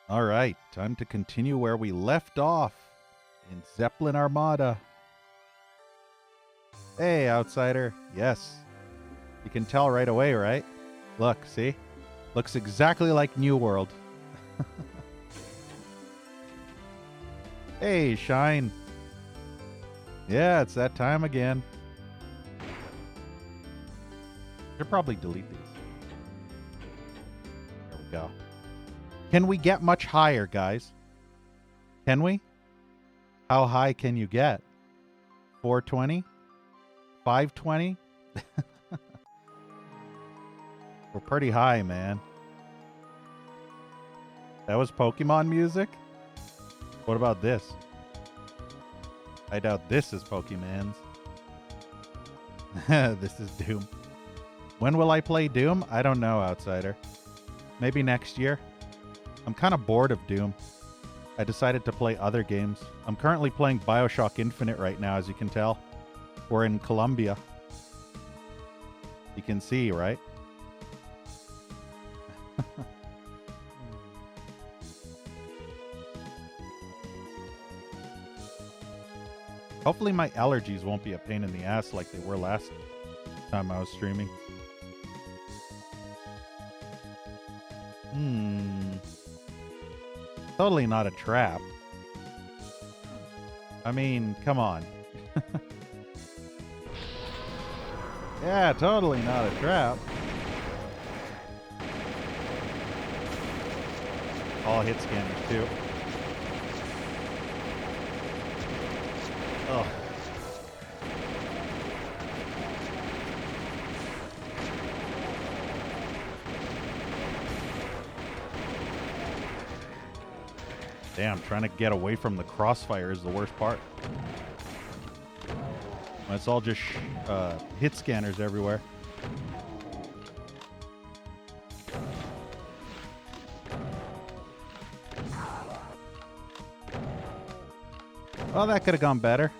All right, time to continue where we left off in Zeppelin Armada. Hey, outsider. Yes. You can tell right away, right? Look, see? Looks exactly like New World. Hey, Shine. Yeah, it's that time again. Should probably delete these. There we go. Can we get much higher, guys? Can we? How high can you get? 420? 520? We're pretty high, man. That was Pokemon music? What about this? I doubt this is Pokemon's. This is Doom. When will I play Doom? I don't know, outsider. Maybe next year. I'm kind of bored of Doom. I decided to play other games. I'm currently playing BioShock Infinite right now, as you can tell. We're in Colombia. You can see, right? Hopefully my allergies won't be a pain in the ass like they were last time I was streaming. Totally not a trap. I mean, come on. Yeah, totally not a trap. All hit scanners, too. Oh. Damn, trying to get away from the crossfire is the worst part. It's all just hit scanners everywhere. Well, that could have gone better.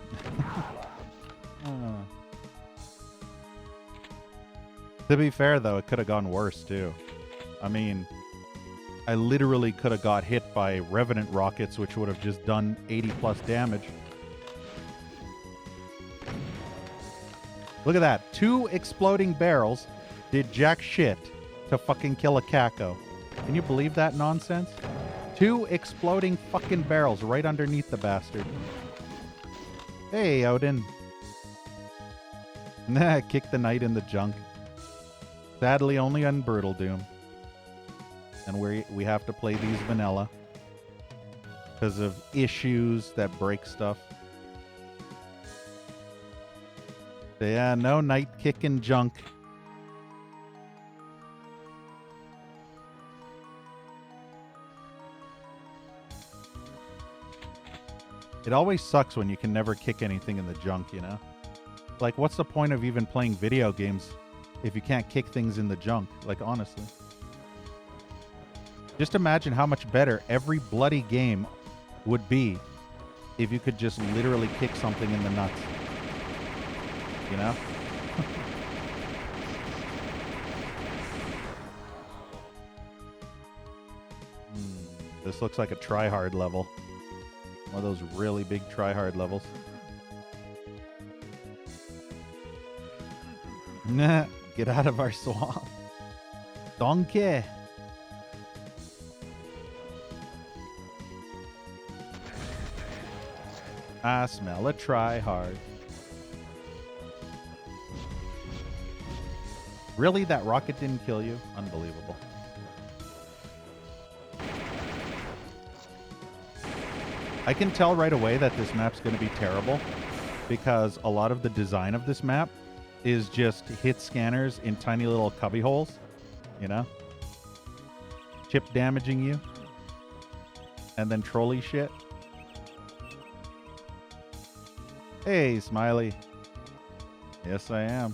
To be fair, though, it could have gone worse, too. I mean, I literally could have got hit by Revenant rockets, which would have just done 80 plus damage. Look at that. 2 exploding barrels did jack shit to fucking kill a Kako. Can you believe that nonsense? 2 exploding fucking barrels right underneath the bastard. Hey, Odin. Nah, kick the knight in the junk. Sadly, only on Brutal Doom. And we have to play these vanilla. Because of issues that break stuff. So yeah, no knight kicking junk. It always sucks when you can never kick anything in the junk, you know? Like, what's the point of even playing video games if you can't kick things in the junk? Like, honestly. Just imagine how much better every bloody game would be if you could just literally kick something in the nuts. You know? This looks like a try-hard level. One of those really big try-hard levels. Nah, get out of our swamp. Donkey. I smell a try-hard. Really? That rocket didn't kill you? Unbelievable. I can tell right away that this map's going to be terrible because a lot of the design of this map is just hit scanners in tiny little cubby holes, you know? Chip damaging you. And then trolley shit. Hey, Smiley. Yes, I am.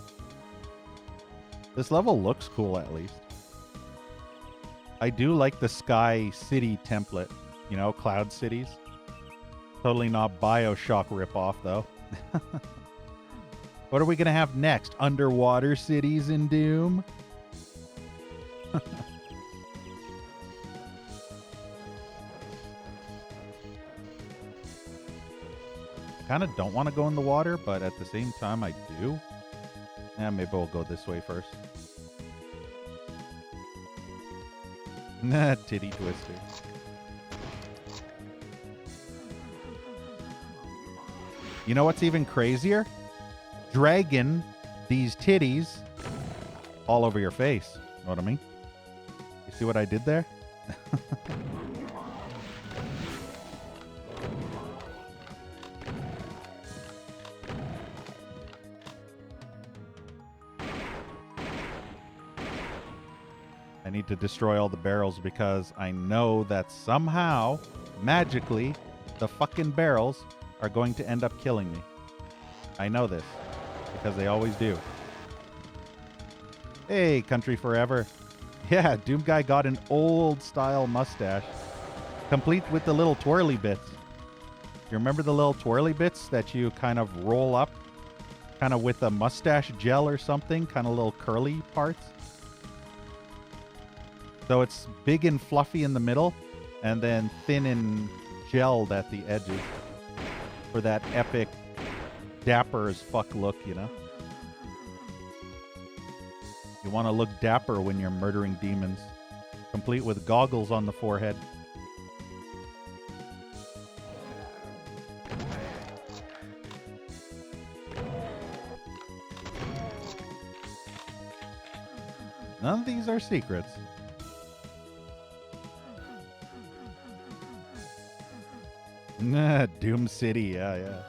This level looks cool, at least. I do like the Sky City template. You know, Cloud Cities. Totally not BioShock ripoff, though. What are we going to have next? Underwater cities in Doom? Kind of don't want to go in the water, but at the same time I do. Yeah, maybe we'll go this way first. Nah, titty twister. You know what's even crazier? Dragging these titties all over your face. Know what I mean? You see what I did there? I need to destroy all the barrels because I know that somehow, magically, the fucking barrels are going to end up killing me. I know this because they always do. Hey, Country Forever. Yeah, Doom Guy got an old style mustache, complete with the little twirly bits. You remember the little twirly bits that you kind of roll up, kind of with a mustache gel or something, kind of little curly parts? So it's big and fluffy in the middle, and then thin and gelled at the edges for that epic, dapper as fuck look, you know? You want to look dapper when you're murdering demons, complete with goggles on the forehead. None of these are secrets. Doom City, yeah.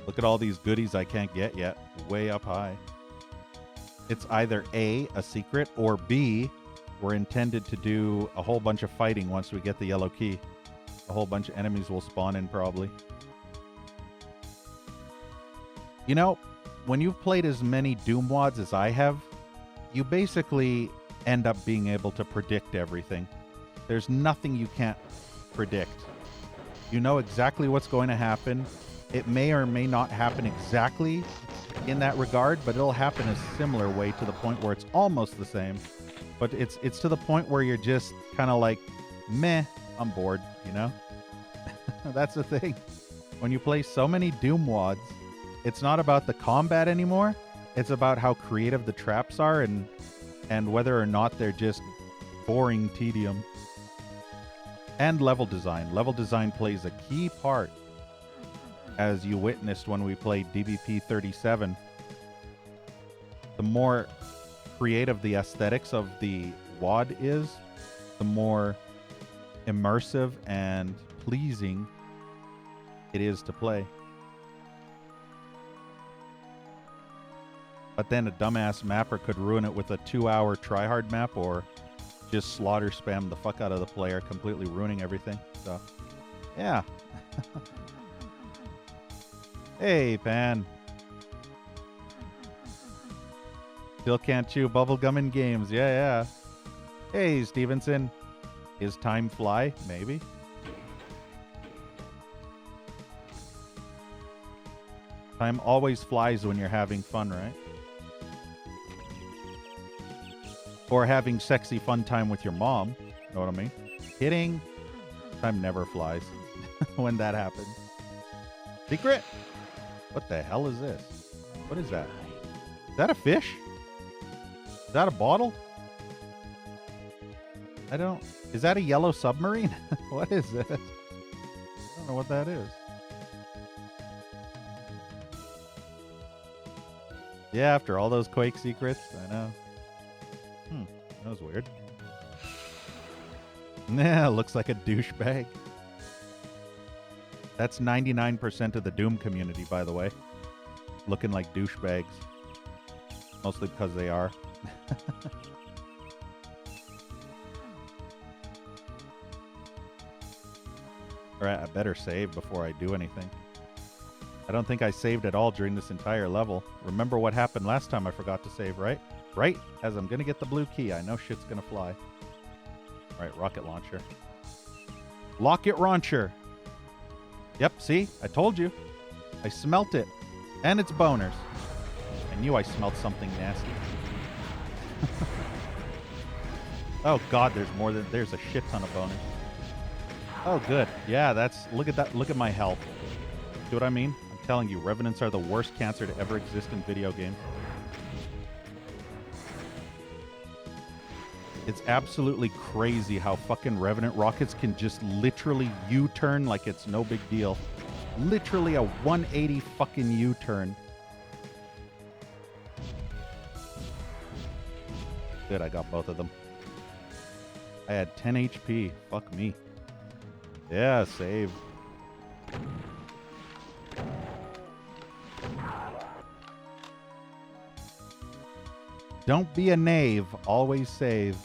Look at all these goodies I can't get yet, way up high. It's either A, a secret, or B, we're intended to do a whole bunch of fighting once we get the yellow key. A whole bunch of enemies will spawn in probably. You know, when you've played as many Doom WODs as I have, you basically end up being able to predict everything. There's nothing you can't predict. You know exactly what's going to happen. It may or may not happen exactly in that regard, but it'll happen a similar way to the point where it's almost the same. But it's to the point where you're just kind of like, meh, I'm bored, you know? That's the thing. When you play so many Doom WODs, it's not about the combat anymore. It's about how creative the traps are and whether or not they're just boring tedium. And level design. Level design plays a key part, as you witnessed when we played DBP57. The more creative the aesthetics of the WOD is, the more immersive and pleasing it is to play. But then a dumbass mapper could ruin it with a 2-hour tryhard map or just slaughter spam the fuck out of the player, completely ruining everything. So, yeah. Hey, Pan. Still can't chew bubblegum in games. Yeah. Hey, Stevenson. Is time fly? Maybe. Time always flies when you're having fun, right? Or having sexy fun time with your mom. Know what I mean? Kidding. Time never flies when that happens. Secret? What the hell is this? What is that? Is that a fish? Is that a bottle? I don't... Is that a yellow submarine? What is this? I don't know what that is. Yeah, after all those Quake secrets, I know. That was weird. Yeah, looks like a douchebag. That's 99% of the Doom community, by the way. Looking like douchebags. Mostly because they are. Alright, I better save before I do anything. I don't think I saved at all during this entire level. Remember what happened last time I forgot to save, right? Right? As I'm going to get the blue key, I know shit's going to fly. Alright, rocket launcher. Rocket launcher! Yep, see? I told you. I smelt it. And it's boners. I knew I smelled something nasty. Oh god, there's a shit ton of bonus. Oh good. Yeah, look at that. Look at my health. See what I mean? I'm telling you, Revenants are the worst cancer to ever exist in video games. It's absolutely crazy how fucking Revenant rockets can just literally U-turn like it's no big deal. Literally a 180 fucking U-turn. Good, I got both of them. I had 10 HP. Fuck me. Yeah, save. Don't be a knave. Always save.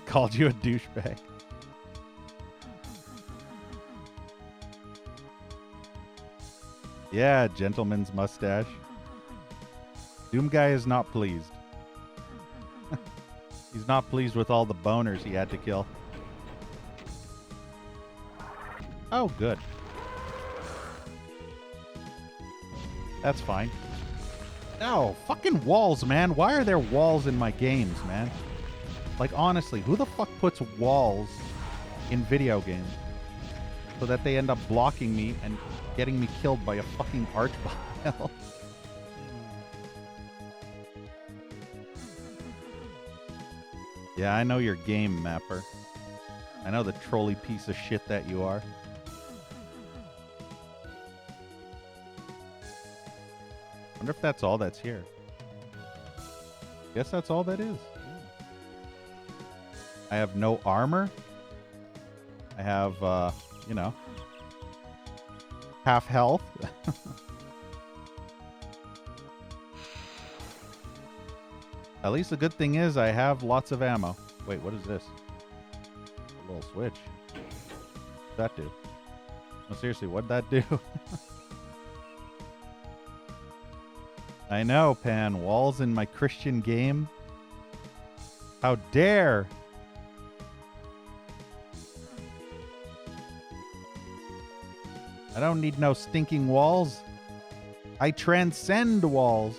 Called you a douchebag. Yeah, gentleman's mustache. Doom guy is not pleased. He's not pleased with all the boners he had to kill. Oh, good. That's fine. No, fucking walls, man. Why are there walls in my games, man? Like, honestly, who the fuck puts walls in video games so that they end up blocking me and getting me killed by a fucking archvile? Yeah, I know your game, Mapper. I know the trolley piece of shit that you are. Wonder if that's all that's here. Guess that's all that is. I have no armor. I have, you know, half health. At least the good thing is I have lots of ammo. Wait, what is this? A little switch. What'd that do? No, seriously, what'd that do? I know, Pan. Walls in my Christian game? How dare! I don't need no stinking walls. I transcend walls.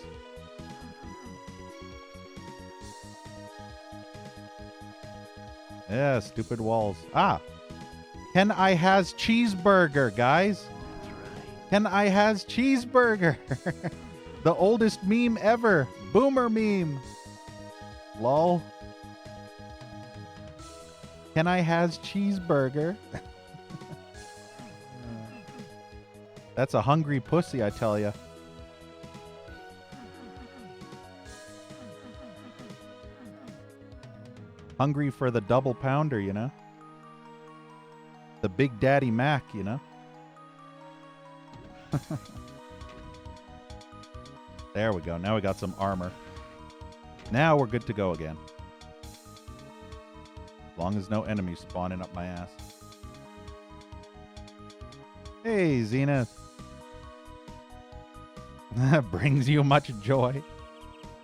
Yeah, stupid walls. Ah! Can I has cheeseburger, guys? Can I has cheeseburger? The oldest meme ever. Boomer meme. Lol. Can I has cheeseburger? That's a hungry pussy, I tell ya. Hungry for the double pounder, you know? The Big Daddy Mac, you know? There we go. Now we got some armor. Now we're good to go again. As long as no enemies spawning up my ass. Hey, Zenith. Brings you much joy.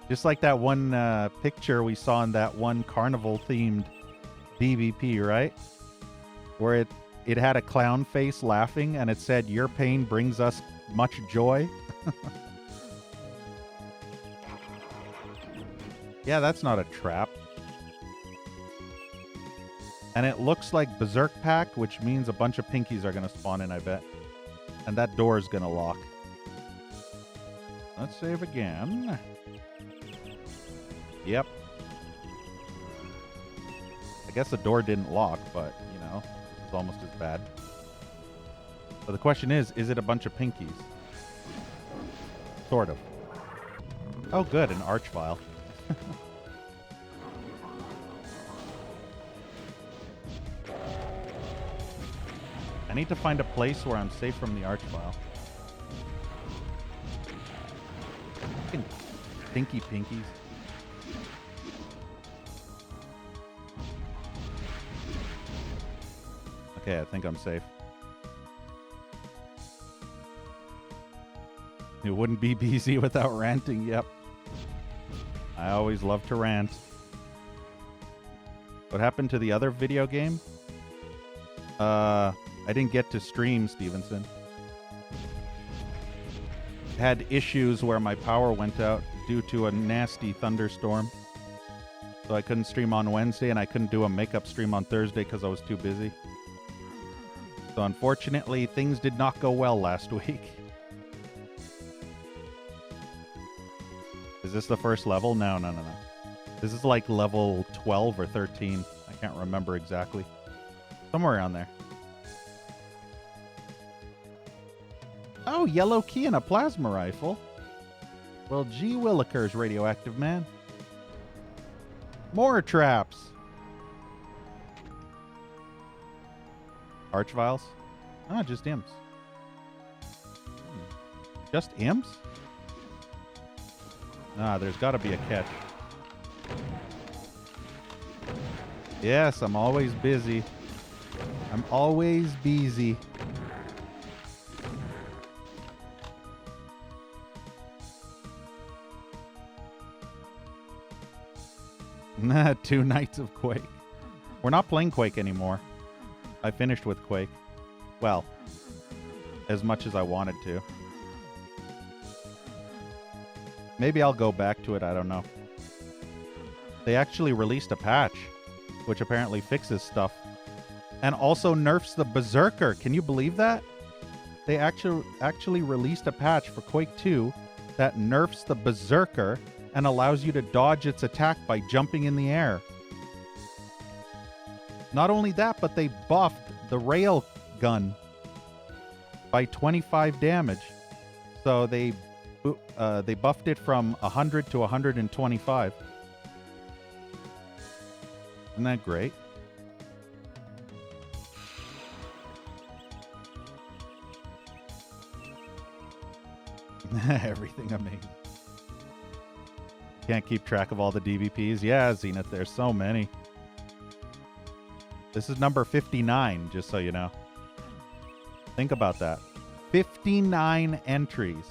Just like that one picture we saw in that one carnival-themed DBP, right? Where it had a clown face laughing, and it said, "Your pain brings us much joy." Yeah, that's not a trap. And it looks like Berserk Pack, which means a bunch of pinkies are going to spawn in, I bet. And that door is going to lock. Let's save again. Yep. I guess the door didn't lock, but, you know, it's almost as bad. So the question is it a bunch of pinkies? Sort of. Oh, good, an archvile. I need to find a place where I'm safe from the archvile. Fucking stinky pinkies. Okay, I think I'm safe. It wouldn't be BZ without ranting, yep. I always love to rant. What happened to the other video game? I didn't get to stream, Stevenson. Had issues where my power went out due to a nasty thunderstorm. So I couldn't stream on Wednesday, and I couldn't do a makeup stream on Thursday because I was too busy. So unfortunately, things did not go well last week. Is this the first level? No. This is like level 12 or 13. I can't remember exactly. Somewhere around there. Oh, yellow key and a plasma rifle. Well, gee willikers, radioactive man. More traps. Arch vials? Ah, just imps. Just imps? Ah, there's got to be a catch. Yes, I'm always busy. I'm always busy. Nah, 2 nights of Quake. We're not playing Quake anymore. I finished with Quake. Well, as much as I wanted to. Maybe I'll go back to it, I don't know. They actually released a patch, which apparently fixes stuff. And also nerfs the Berserker. Can you believe that? They actually released a patch for Quake 2 that nerfs the Berserker and allows you to dodge its attack by jumping in the air. Not only that, but they buffed the rail gun by 25 damage. So they buffed it from 100 to 125. Isn't that great? Everything amazing. Can't keep track of all the DBPs. Yeah, Zenith, there's so many. This is number 59, just so you know. Think about that. 59 entries.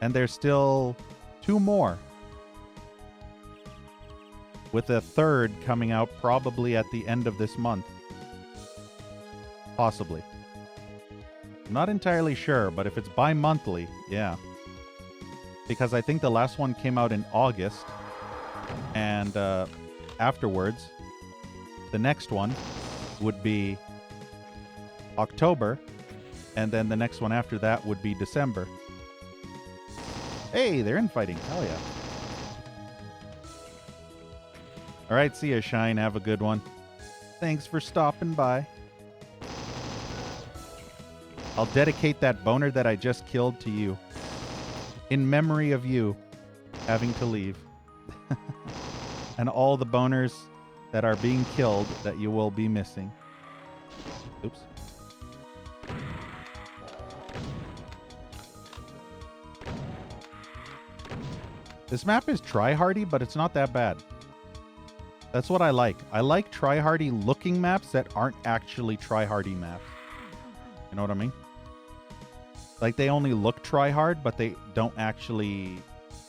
And there's still 2 more. With a 3rd coming out probably at the end of this month. Possibly. I'm not entirely sure, but if it's bi-monthly, yeah. Because I think the last one came out in August. And afterwards, the next one would be October. And then the next one after that would be December. Hey, they're infighting. Hell yeah. All right, see ya, Shine. Have a good one. Thanks for stopping by. I'll dedicate that boner that I just killed to you. In memory of you having to leave. And all the boners that are being killed that you will be missing. Oops. This map is tryhardy, but it's not that bad. That's what I like. I like tryhardy looking maps that aren't actually tryhardy maps. You know what I mean? Like, they only look tryhard, but they don't actually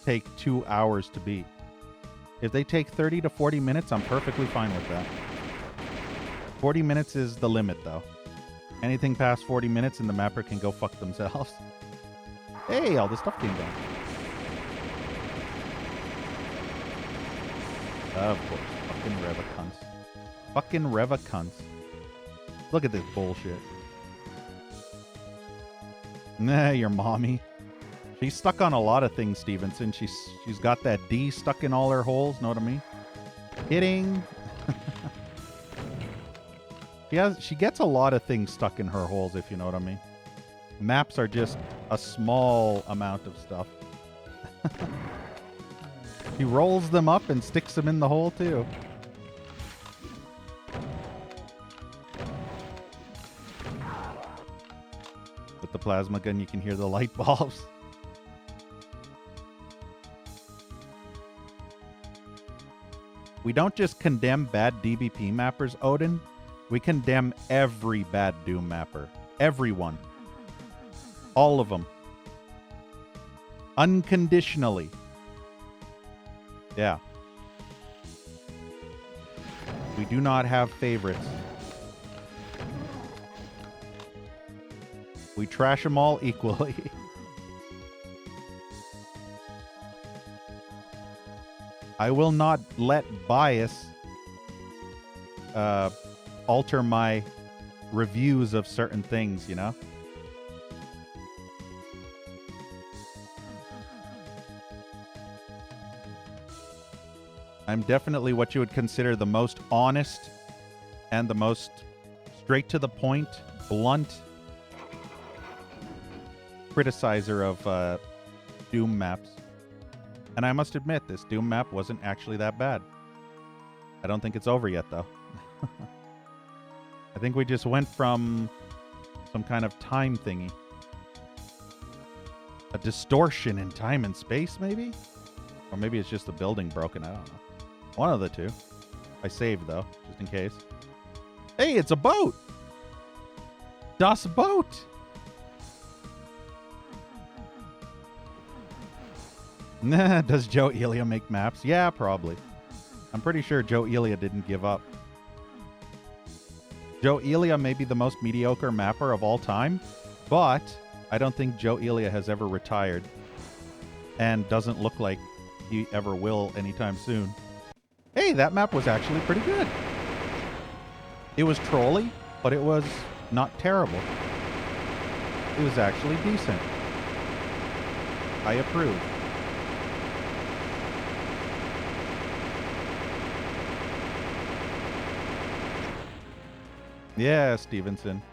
take 2 hours to beat. If they take 30 to 40 minutes, I'm perfectly fine with that. 40 minutes is the limit, though. Anything past 40 minutes and the mapper can go fuck themselves. Hey, all this stuff came down. Of course. Fucking Reva cunts. Fucking Reva cunts. Look at this bullshit. Nah, your mommy. She's stuck on a lot of things, Stevenson. She's got that D stuck in all her holes, know what I mean? Hitting. She gets a lot of things stuck in her holes, if you know what I mean. Maps are just a small amount of stuff. He rolls them up and sticks them in the hole, too. With the plasma gun, you can hear the light bulbs. We don't just condemn bad DBP mappers, Odin. We condemn every bad Doom mapper. Everyone. All of them. Unconditionally. Yeah. We do not have favorites. We trash them all equally. I will not let bias alter my reviews of certain things, you know? I'm definitely what you would consider the most honest and the most straight to the point, blunt criticizer of Doom maps. And I must admit, this Doom map wasn't actually that bad. I don't think it's over yet, though. I think we just went from some kind of time thingy. A distortion in time and space, maybe? Or maybe it's just the building broken, I don't know. One of the two. I saved, though, just in case. Hey, it's a boat! Das Boot! Does Joe Elia make maps? Yeah, probably. I'm pretty sure Joe Elia didn't give up. Joe Elia may be the most mediocre mapper of all time, but I don't think Joe Elia has ever retired and doesn't look like he ever will anytime soon. Hey, that map was actually pretty good. It was trolly, but it was not terrible. It was actually decent. I approve. Yeah, Stevenson.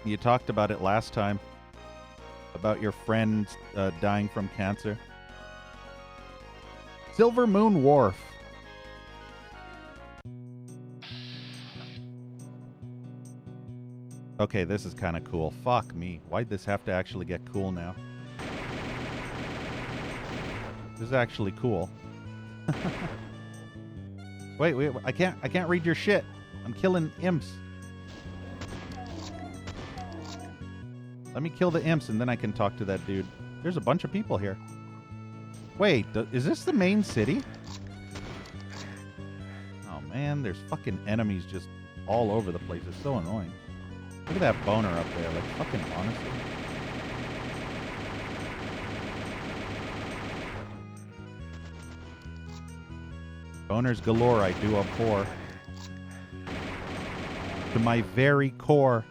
You talked about it last time. About your friend dying from cancer. Silver Moon Wharf. Okay, this is kind of cool. Fuck me. Why'd this have to actually get cool now? This is actually cool. Wait, I can't read your shit. I'm killing imps. Let me kill the imps and then I can talk to that dude. There's a bunch of people here. Wait, is this the main city? Oh man, there's fucking enemies just all over the place. It's so annoying. Look at that boner up there, like fucking honestly. Boners galore, I do abhor. To my very core.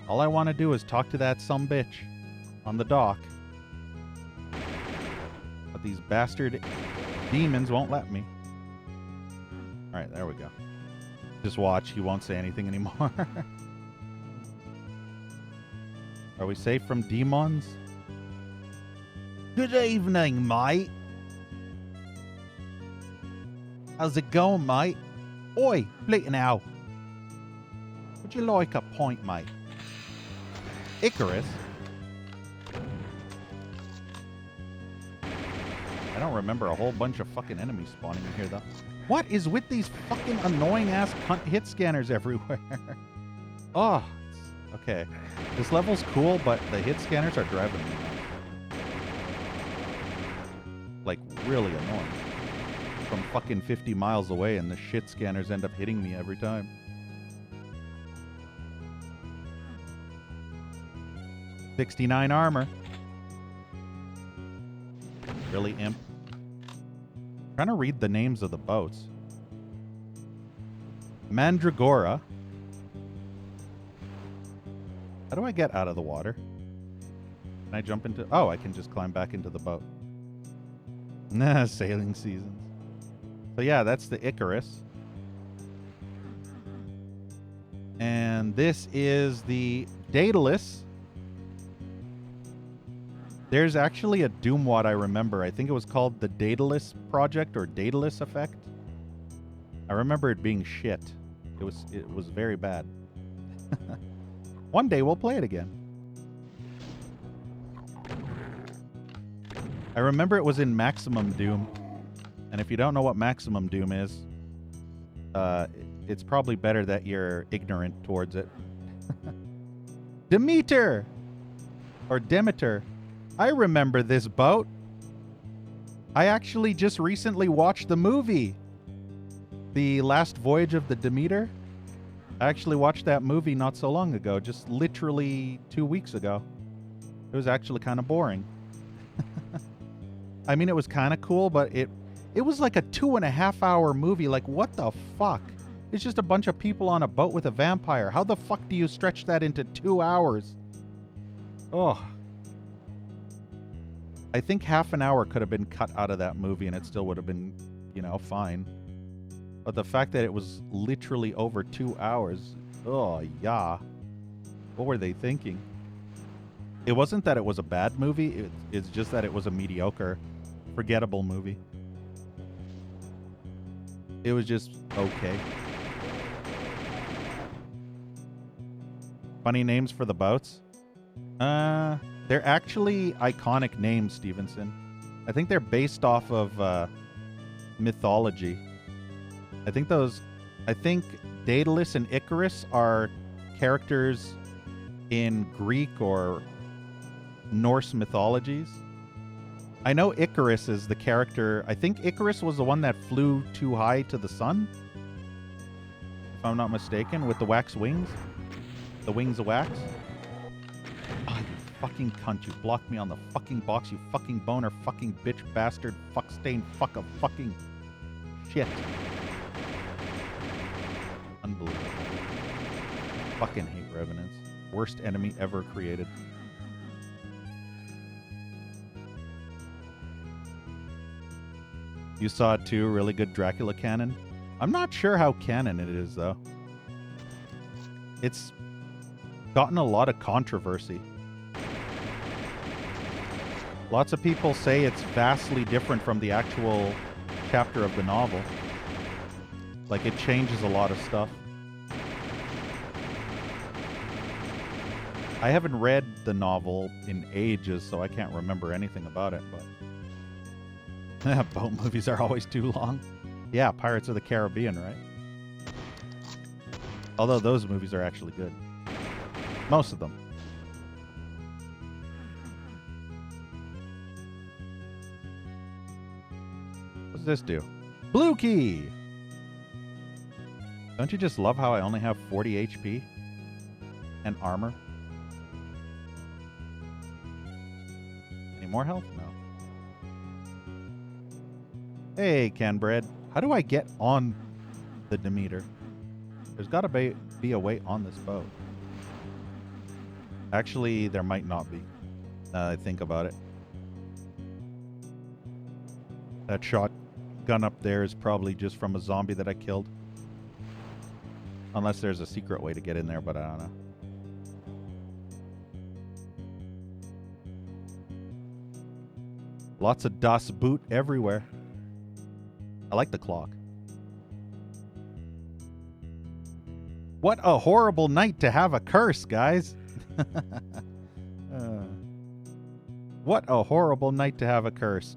All I want to do is talk to that sumbitch on the dock. But these bastard demons won't let me. Alright, there we go. Just watch, he won't say anything anymore. Are we safe from demons? Good evening, mate. How's it going, mate? Oi, bleating owl. Would you like a pint, mate? Icarus? I don't remember a whole bunch of fucking enemies spawning in here, though. What is with these fucking annoying-ass cunt hit scanners everywhere? Oh, okay. This level's cool, but the hit scanners are driving me nuts. Like, really annoying. From fucking 50 miles away, and the shit scanners end up hitting me every time. $69 armor. Really, imp? I'm trying to read the names of the boats. Mandragora. How do I get out of the water? Can I jump into... Oh, I can just climb back into the boat. Nah, sailing seasons. So yeah, that's the Icarus. And this is the Daedalus. There's actually a Doomwad I remember. I think it was called the Daedalus Project or Daedalus Effect. I remember it being shit. It was very bad. One day we'll play it again. I remember it was in Maximum Doom. And if you don't know what Maximum Doom is, it's probably better that you're ignorant towards it. Demeter! Or Demeter. I remember this boat. I actually just recently watched the movie. The Last Voyage of the Demeter. I actually watched that movie not so long ago, just literally 2 weeks ago. It was actually kind of boring. I mean, it was kind of cool, but it was like a 2.5-hour movie. Like, what the fuck? It's just a bunch of people on a boat with a vampire. How the fuck do you stretch that into 2 hours? Oh. I think half an hour could have been cut out of that movie and it still would have been, you know, fine. But the fact that it was literally over 2 hours, oh, yeah. What were they thinking? It wasn't that it was a bad movie. It's just that it was a mediocre, forgettable movie. It was just okay. Funny names for the boats? They're actually iconic names, Stevenson. I think they're based off of mythology. I think Daedalus and Icarus are characters in Greek or Norse mythologies. I know Icarus is the character. I think Icarus was the one that flew too high to the sun, if I'm not mistaken, with the wax wings. The wings of wax. Oh, you fucking cunt. You blocked me on the fucking box, you fucking boner, fucking bitch bastard, fuck stain, fuck of fucking shit. Unbelievable. Fucking hate revenants. Worst enemy ever created. You saw it too, really good Dracula canon. I'm not sure how canon it is, though. It's gotten a lot of controversy. Lots of people say it's vastly different from the actual chapter of the novel. Like, it changes a lot of stuff. I haven't read the novel in ages, so I can't remember anything about it, but... boat movies are always too long. Yeah, Pirates of the Caribbean, right? Although those movies are actually good. Most of them. What's this do? Blue key! Don't you just love how I only have 40 HP? And armor? Any more health? No. Hey, Canbread. How do I get on the Demeter? There's got to be a way on this boat. Actually, there might not be. I think about it. That shotgun up there is probably just from a zombie that I killed. Unless there's a secret way to get in there, but I don't know. Lots of Das Boot everywhere. I like the clock. What a horrible night to have a curse, guys. What a horrible night to have a curse. ...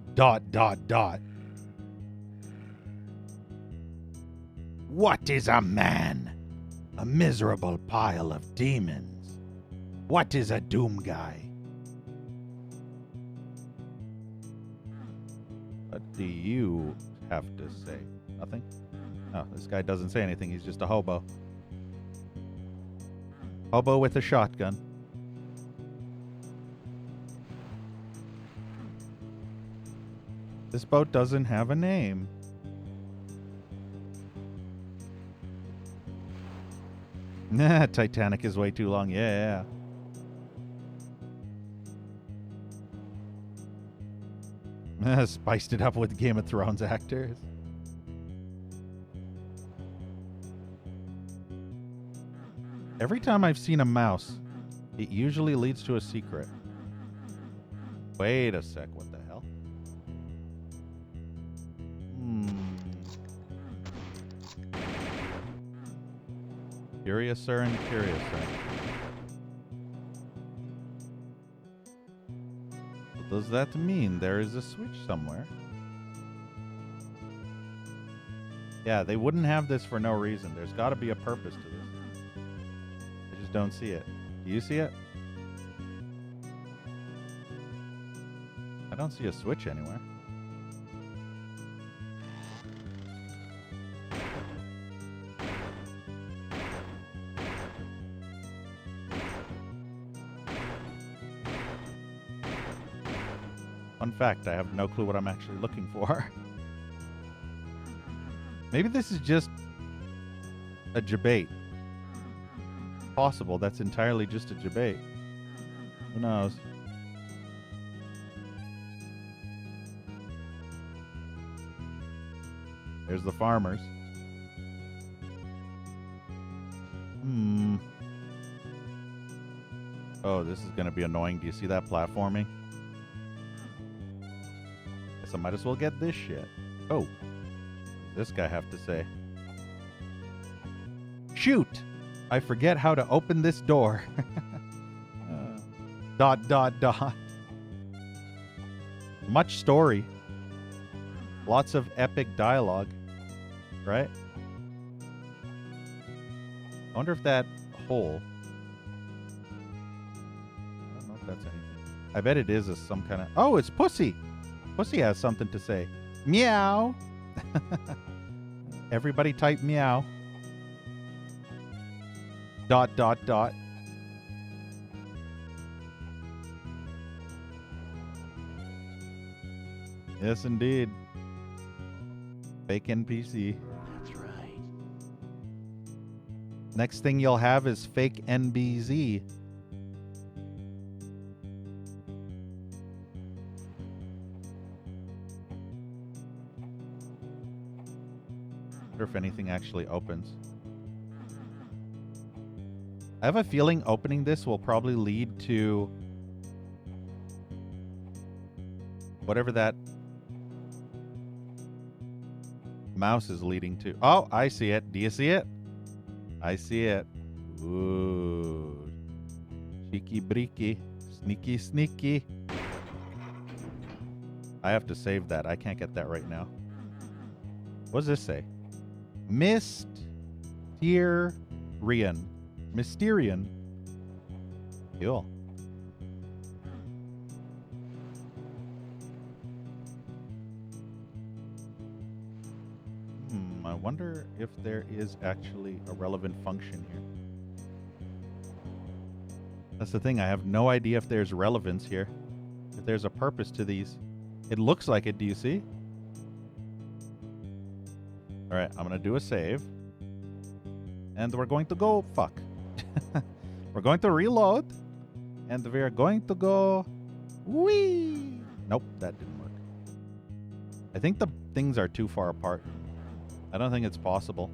What is a man? A miserable pile of demons. What is a doom guy? What do you have to say? Nothing? Oh, this guy doesn't say anything. He's just a hobo. Hobo with a shotgun. This boat doesn't have a name. Nah, Titanic is way too long. Yeah. Spiced it up with Game of Thrones actors. Every time I've seen a mouse, it usually leads to a secret. Wait a sec, what the hell? Curiouser and curiouser. What does that mean? There is a switch somewhere. Yeah, they wouldn't have this for no reason. There's got to be a purpose to this. I just don't see it. Do you see it? I don't see a switch anywhere. fact, I have no clue what I'm actually looking for. Maybe this is just a debate. Possible that's entirely just a debate. Who knows? There's the farmers. Oh, this is going to be annoying. Do you see that platforming? Guess I might as well get this shit. Oh. What does this guy have to say? Shoot! I forget how to open this door. Dot, dot, dot. Much story. Lots of epic dialogue. Right? I wonder if that hole... I don't know if that's anything. I bet it is some kind of... Oh, it's Pussy! Pussy has something to say. Meow! Everybody type meow. Dot, dot, dot. Yes, indeed. Fake NPC. That's right. Next thing you'll have is fake NBZ. I wonder if anything actually opens. I have a feeling opening this will probably lead to whatever that mouse is leading to. Oh, I see it. Do you see it? I see it. Ooh. Cheeky breaky. Sneaky sneaky. I have to save that. I can't get that right now. What does this say? Mysterian. Mysterian. Cool. I wonder if there is actually a relevant function here. That's the thing. I have no idea if there's relevance here. If there's a purpose to these. It looks like it. Do you see? All right. I'm going to do a save. And we're going to go... Fuck. We're going to reload. And we're going to go... Whee! Nope, that didn't work. I think the things are too far apart. I don't think it's possible.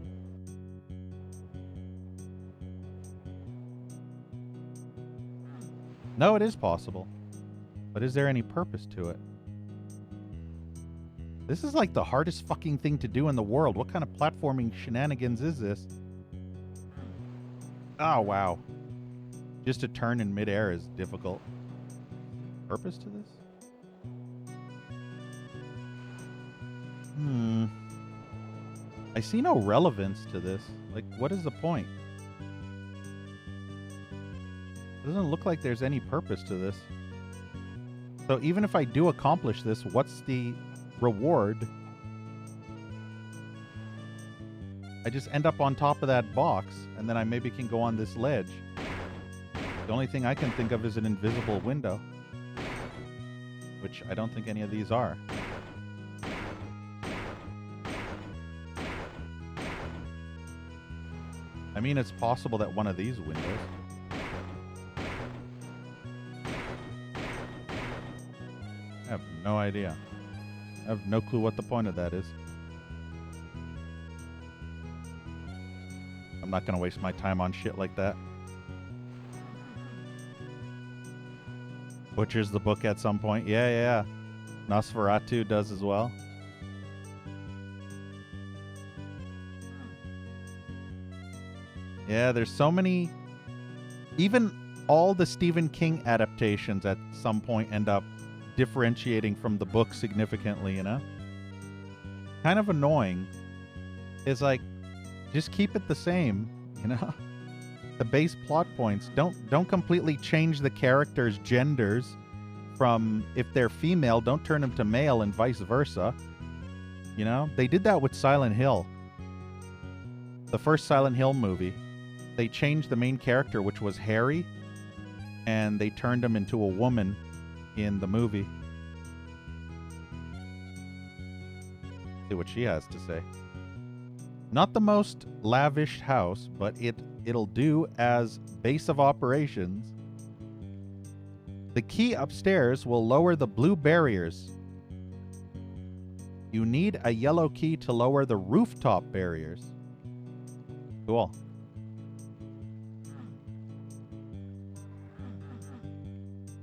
No, it is possible. But is there any purpose to it? This is like the hardest fucking thing to do in the world. What kind of platforming shenanigans is this? Oh, wow. Just to turn in midair is difficult. Purpose to this? I see no relevance to this. Like, what is the point? It doesn't look like there's any purpose to this. So even if I do accomplish this, what's the reward? I just end up on top of that box, and then I maybe can go on this ledge. The only thing I can think of is an invisible window, which I don't think any of these are. I mean, it's possible that one of these windows. I have no idea. I have no clue what the point of that is. I'm not going to waste my time on shit like that. Butchers the book at some point. Yeah. Nosferatu does as well. Yeah, there's so many. Even all the Stephen King adaptations at some point end up differentiating from the book significantly, you know? Kind of annoying. It's like, just keep it the same, you know? The base plot points. Don't completely change the characters' genders from, if they're female, don't turn them to male and vice versa. You know? They did that with Silent Hill. The first Silent Hill movie. They changed the main character, which was Harry, and they turned him into a woman in the movie. See what she has to say. Not the most lavish house, but it'll do as base of operations. The key upstairs will lower the blue barriers. You need a yellow key to lower the rooftop barriers. Cool.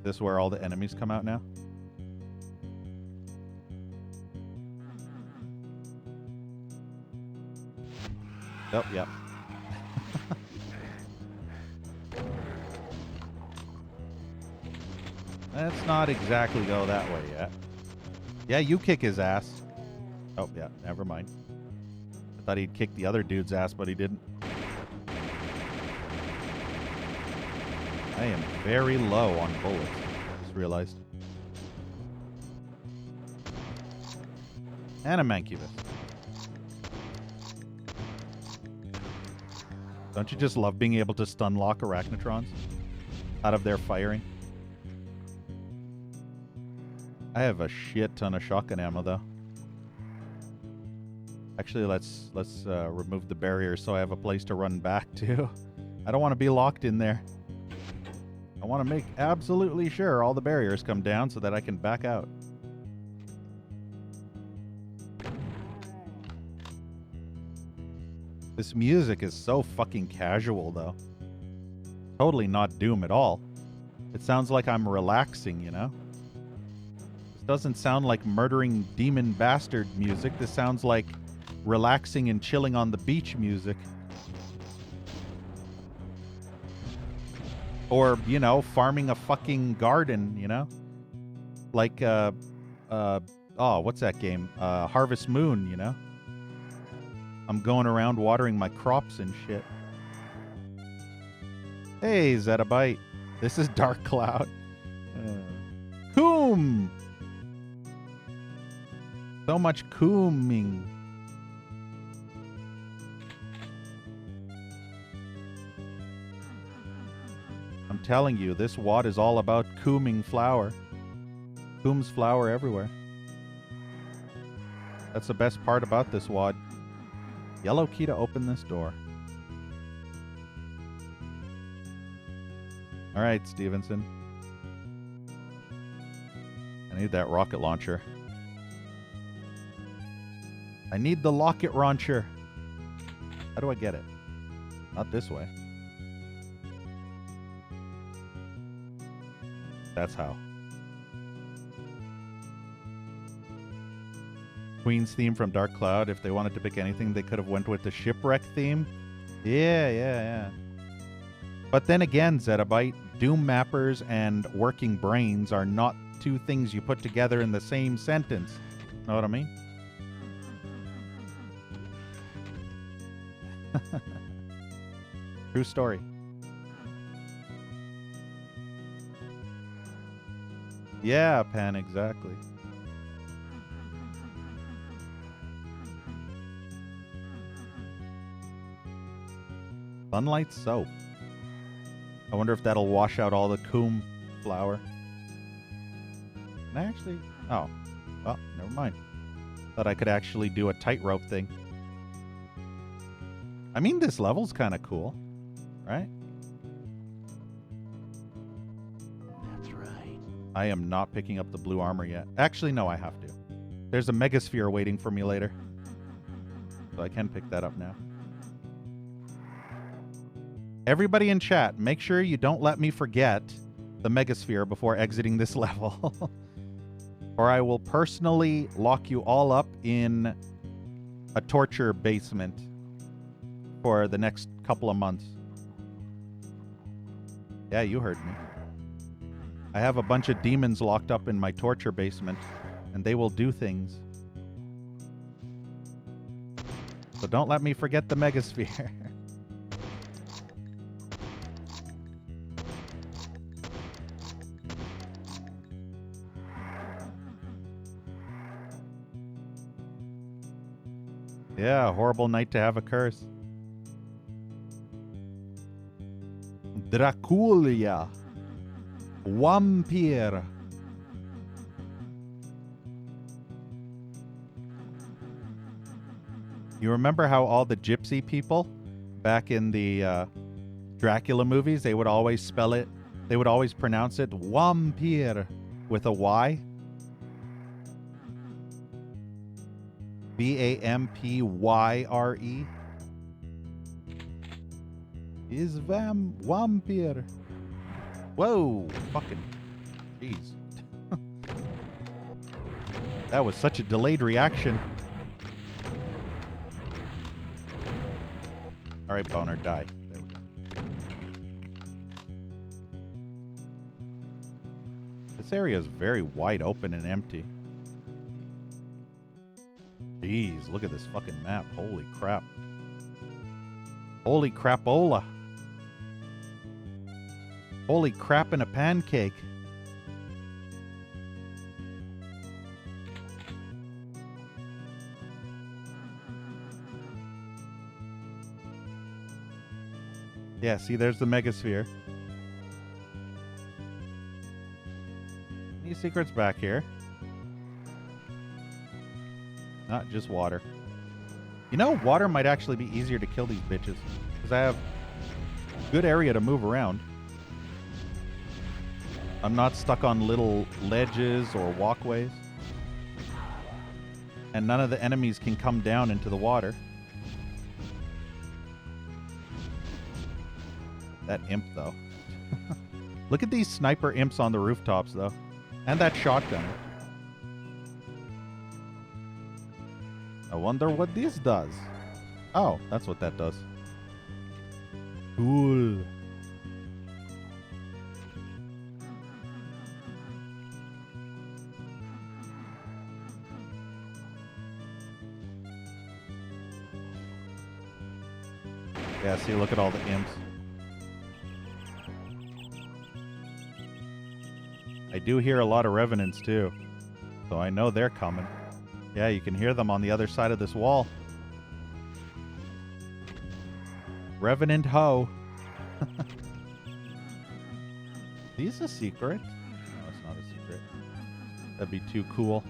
This is where all the enemies come out now? Oh, yep. Let's not exactly go that way yet. Yeah, you kick his ass. Oh, yeah, never mind. I thought he'd kick the other dude's ass, but he didn't. I am very low on bullets. Just realized. And a mancubus. Don't you just love being able to stun lock arachnotrons out of their firing? I have a shit ton of shotgun ammo though. Actually, let's remove the barrier so I have a place to run back to. I don't want to be locked in there. I want to make absolutely sure all the barriers come down so that I can back out. This music is so fucking casual, though. Totally not Doom at all. It sounds like I'm relaxing, you know? This doesn't sound like murdering demon bastard music. This sounds like relaxing and chilling on the beach music. Or, you know, farming a fucking garden, you know? Like, oh, what's that game? Harvest Moon, you know? I'm going around watering my crops and shit. Hey, Zettabyte. This is Dark Cloud. Coom! So much cooming. I'm telling you, this wad is all about cooming flour. Cooms flour everywhere. That's the best part about this wad. Yellow key to open this door. All right, Stevenson. I need that rocket launcher. I need the rocket launcher. How do I get it? Not this way. That's how. Queen's theme from Dark Cloud. If they wanted to pick anything, they could have went with the shipwreck theme. Yeah. But then again, Zettabyte, Doom mappers and working brains are not two things you put together in the same sentence. Know what I mean? True story. Yeah, Pan, exactly. Sunlight soap. I wonder if that'll wash out all the coom flour. Can I actually... Oh. Well, never mind. Thought I could actually do a tightrope thing. I mean, this level's kind of cool, right? That's right. I am not picking up the blue armor yet. Actually, no, I have to. There's a megasphere waiting for me later. So I can pick that up now. Everybody in chat, make sure you don't let me forget the megasphere before exiting this level. Or I will personally lock you all up in a torture basement for the next couple of months. Yeah, you heard me. I have a bunch of demons locked up in my torture basement, and they will do things. So don't let me forget the megasphere. Yeah, horrible night to have a curse. Draculia. Vampire. You remember how all the gypsy people back in the Dracula movies, they would always spell it, they would always pronounce it vampire with a Y? Vampyre. Is vampire. Whoa, fucking jeez. That was such a delayed reaction. All right, Boner, die. There we go. This area is very wide open and empty. Jeez, look at this fucking map. Holy crap. Holy crapola. Holy crap in a pancake. Yeah, see, there's the megasphere. Any secrets back here? Not just water. You know, water might actually be easier to kill these bitches. Because I have a good area to move around. I'm not stuck on little ledges or walkways. And none of the enemies can come down into the water. That imp, though. Look at these sniper imps on the rooftops, though. And that shotgun. I wonder what this does. Oh, that's what that does. Cool. Yeah, see, look at all the imps. I do hear a lot of revenants, too. So I know they're coming. Yeah, you can hear them on the other side of this wall. Revenant Ho. Is this a secret? No, it's not a secret. That'd be too cool.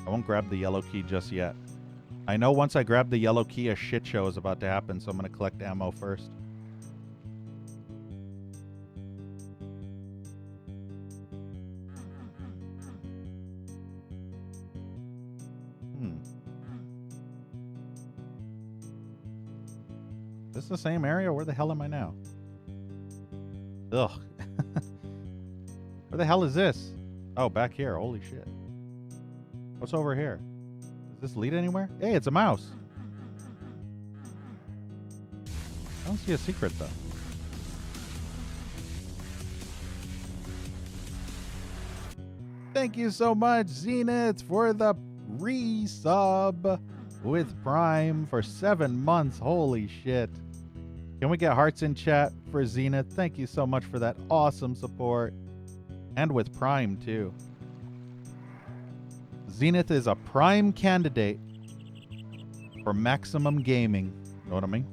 I won't grab the yellow key just yet. I know once I grab the yellow key, a shit show is about to happen, so I'm going to collect ammo first. Is this the same area? Where the hell am I now? Ugh. Where the hell is this? Oh, back here. Holy shit. What's over here? Does this lead anywhere? Hey, it's a mouse. I don't see a secret, though. Thank you so much, Zenith, for the resub with Prime for 7 months. Holy shit. Can we get hearts in chat for Zenith? Thank you so much for that awesome support. And with Prime, too. Zenith is a prime candidate for maximum gaming. Know what I mean?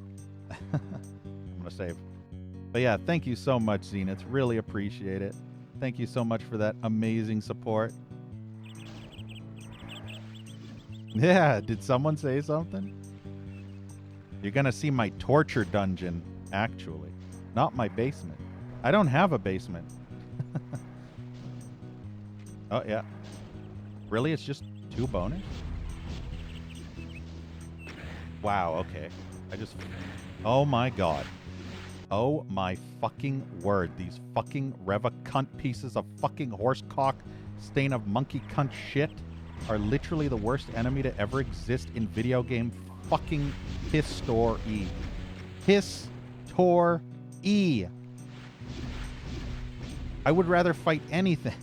I'm going to save. But yeah, thank you so much, Zenith. Really appreciate it. Thank you so much for that amazing support. Yeah, did someone say something? You're going to see my torture dungeon, actually. Not my basement. I don't have a basement. Oh, yeah. Really? It's just 2 bonus? Wow, okay. Oh my god. Oh my fucking word. These fucking Reva cunt pieces of fucking horse cock stain of monkey cunt shit are literally the worst enemy to ever exist in video game fucking history. History. I would rather fight anything.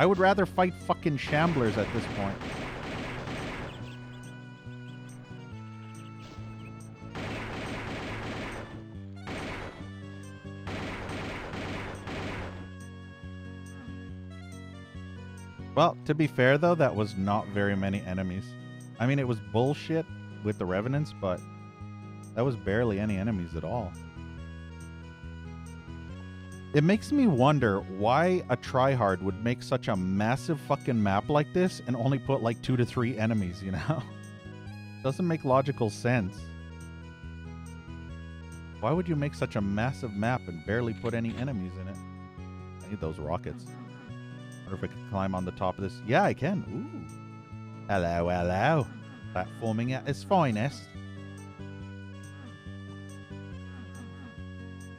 I would rather fight fucking shamblers at this point. Well, to be fair, though, that was not very many enemies. I mean, it was bullshit with the Revenants, but that was barely any enemies at all. It makes me wonder why a tryhard would make such a massive fucking map like this and only put like 2 to 3 enemies, you know? Doesn't make logical sense. Why would you make such a massive map and barely put any enemies in it? I need those rockets. Wonder if I can climb on the top of this. Yeah, I can. Ooh. Hello, hello. Platforming at its finest.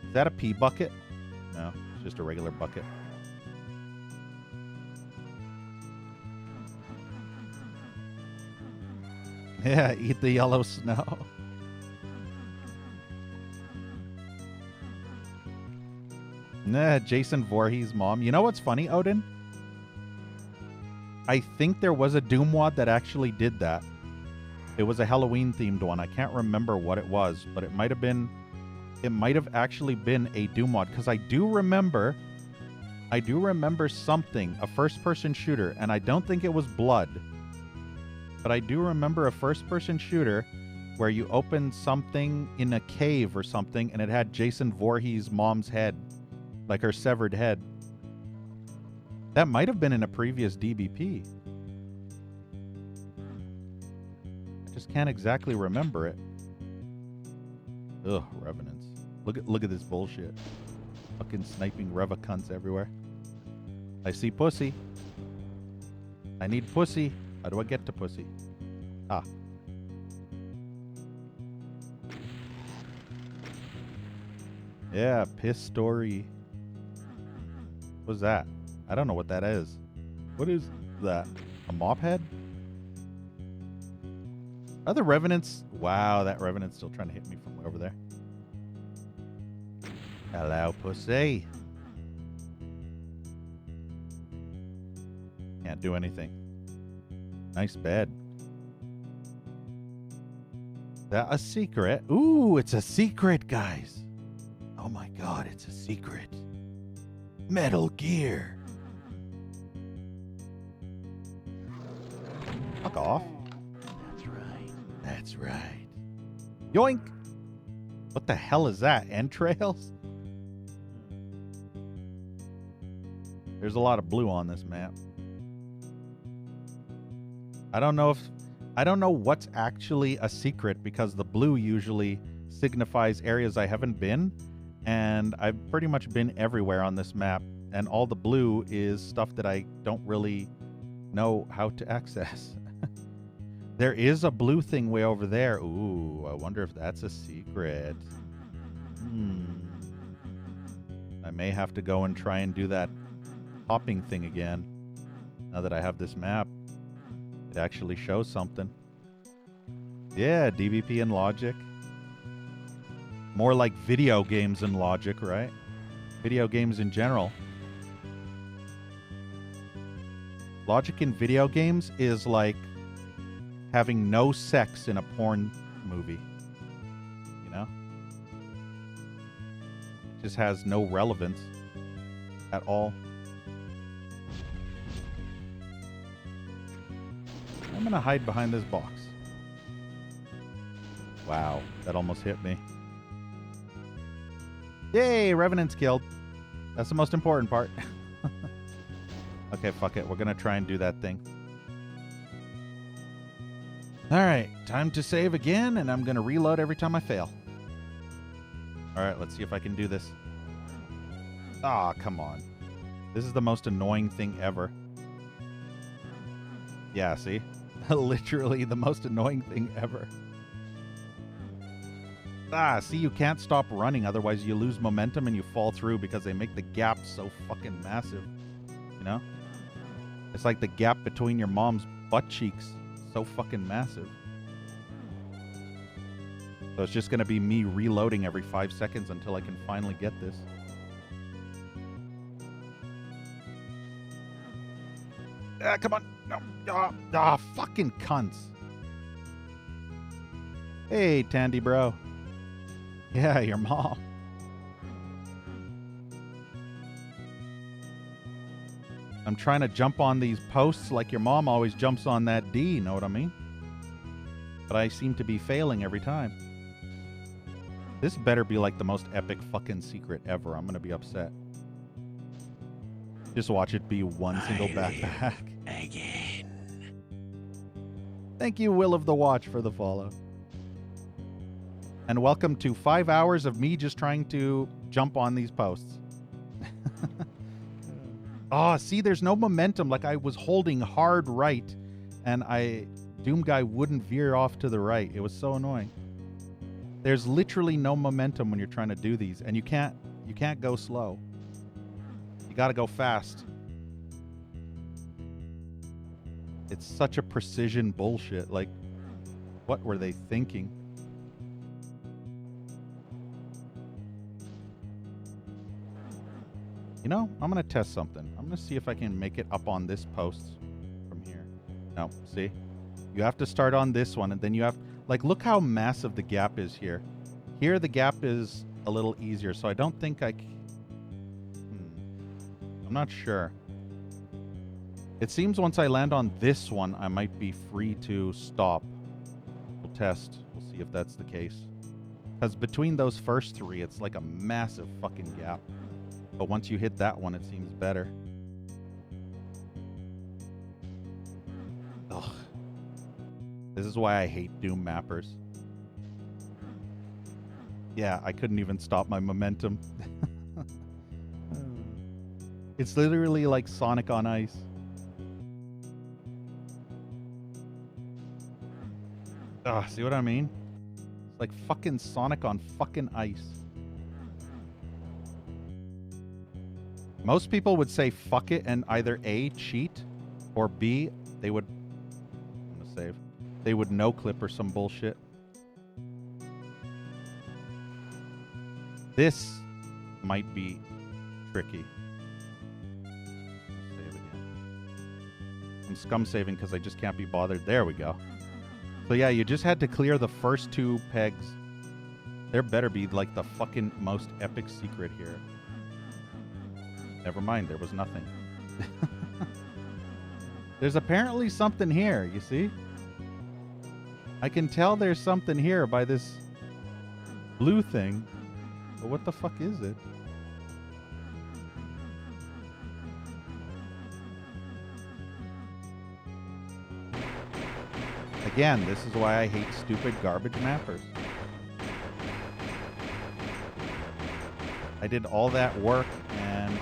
Is that a pea bucket? No, it's just a regular bucket. Yeah, eat the yellow snow. Nah, Jason Voorhees' mom. You know what's funny, Odin? I think there was a Doom wad that actually did that. It was a Halloween themed one. I can't remember what it was, but it might have actually been a Doom wad, because I do remember something, a first-person shooter, and I don't think it was Blood, but I do remember a first-person shooter where you opened something in a cave or something, and it had Jason Voorhees' mom's head, like her severed head. That might have been in a previous DBP. I just can't exactly remember it. Ugh, Revenants. Look at this bullshit. Fucking sniping Reva cunts everywhere. I see pussy. I need pussy. How do I get to pussy? Ah. Yeah, piss story. What's that? I don't know what that is. What is that? A mop head? Are the Revenants? Wow, that Revenant's still trying to hit me from over there. Hello, pussy. Can't do anything. Nice bed. Is that a secret? Ooh, it's a secret, guys. Oh my god, it's a secret. Metal Gear. Fuck off. That's right. That's right. Yoink! What the hell is that? Entrails? There's a lot of blue on this map. I don't know what's actually a secret, because the blue usually signifies areas I haven't been, and I've pretty much been everywhere on this map, and all the blue is stuff that I don't really know how to access. There is a blue thing way over there. Ooh, I wonder if that's a secret. I may have to go and try and do that hopping thing again. Now that I have this map, it actually shows something. Yeah, DBP and logic. More like video games and logic, right? Video games in general. Logic in video games is like having no sex in a porn movie. You know? It just has no relevance at all. I'm gonna hide behind this box. Wow, that almost hit me. Yay, Revenant's killed. That's the most important part. Okay, fuck it. We're gonna try and do that thing. Alright, time to save again, and I'm gonna reload every time I fail. Alright, let's see if I can do this. Ah, come on. This is the most annoying thing ever. Yeah, see? Literally the most annoying thing ever. Ah, see, you can't stop running, otherwise you lose momentum and you fall through because they make the gap so fucking massive. You know? It's like the gap between your mom's butt cheeks. So fucking massive. So it's just gonna be me reloading every 5 seconds until I can finally get this. Ah, come on. No. Fucking cunts. Hey, Tandy bro. Yeah, your mom. I'm trying to jump on these posts like your mom always jumps on that D, know what I mean? But I seem to be failing every time. This better be like the most epic fucking secret ever. I'm gonna be upset. Just watch it be one single backpack. Again. Thank you, Will of the Watch, for the follow. And welcome to 5 hours of me just trying to jump on these posts. Oh, see, there's no momentum. Like I was holding hard right, and Doom Guy wouldn't veer off to the right. It was so annoying. There's literally no momentum when you're trying to do these, and you can't go slow. You got to go fast. It's such a precision bullshit. Like, what were they thinking? You know, I'm going to test something. I'm going to see if I can make it up on this post from here. No, see? You have to start on this one, and then you have... Like, look how massive the gap is here. Here, the gap is a little easier, so I don't think I'm not sure. It seems once I land on this one, I might be free to stop. We'll test. We'll see if that's the case. Because between those first three, it's like a massive fucking gap. But once you hit that one, it seems better. Ugh. This is why I hate Doom mappers. Yeah, I couldn't even stop my momentum. It's literally like Sonic on Ice. Ugh, see what I mean? It's like fucking Sonic on fucking ice. Most people would say fuck it and either A, cheat, or B, they would... I'm gonna save. They would no clip or some bullshit. This might be tricky. Save again. I'm scum saving because I just can't be bothered. There we go. So yeah, you just had to clear the first two pegs. There better be like the fucking most epic secret here. Never mind, there was nothing. There's apparently something here, you see? I can tell there's something here by this blue thing. But what the fuck is it? Again, this is why I hate stupid garbage mappers. I did all that work and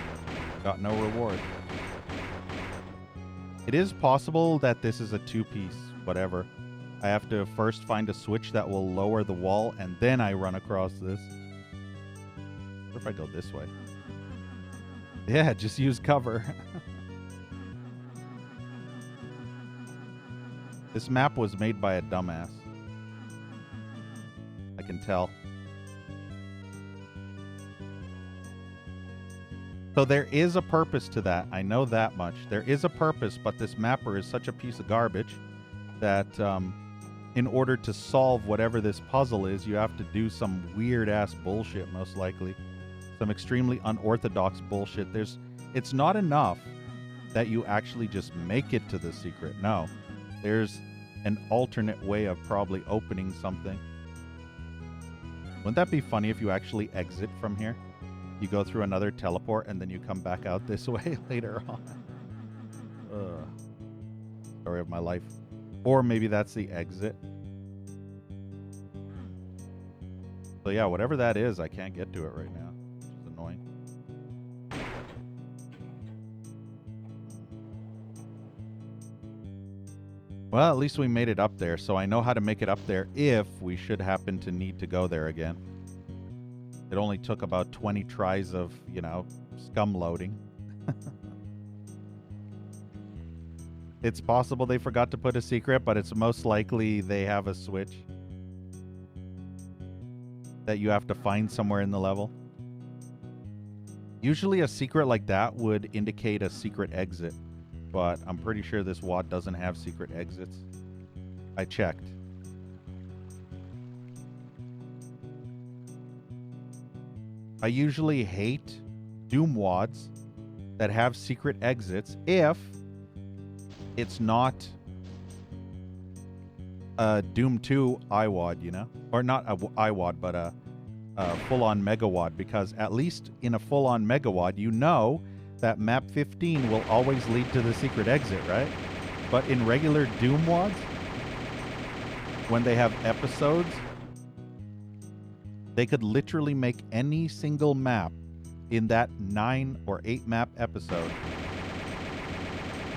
got no reward. It is possible that this is a two-piece, whatever. I have to first find a switch that will lower the wall, and then I run across this. What if I go this way? Yeah, just use cover. This map was made by a dumbass. I can tell. So there is a purpose to that. I know that much. There is a purpose, but this mapper is such a piece of garbage that in order to solve whatever this puzzle is, you have to do some weird-ass bullshit, most likely. Some extremely unorthodox bullshit. It's not enough that you actually just make it to the secret. No. There's an alternate way of probably opening something. Wouldn't that be funny if you actually exit from here? You go through another teleport and then you come back out this way later on. Ugh. Story of my life. Or maybe that's the exit. So yeah, whatever that is, I can't get to it right now, which is annoying. Well, at least we made it up there, so I know how to make it up there if we should happen to need to go there again. It only took about 20 tries of, you know, scum loading. It's possible they forgot to put a secret, but it's most likely they have a switch that you have to find somewhere in the level. Usually a secret like that would indicate a secret exit, but I'm pretty sure this WAD doesn't have secret exits. I checked. I usually hate Doom WADs that have secret exits if it's not Doom 2 IWAD, you know? Or not a IWAD, but a full-on megawad, because at least in a full-on megawad, you know that map 15 will always lead to the secret exit, right? But in regular Doom wads, when they have episodes, they could literally make any single map in that 9 or 8 map episode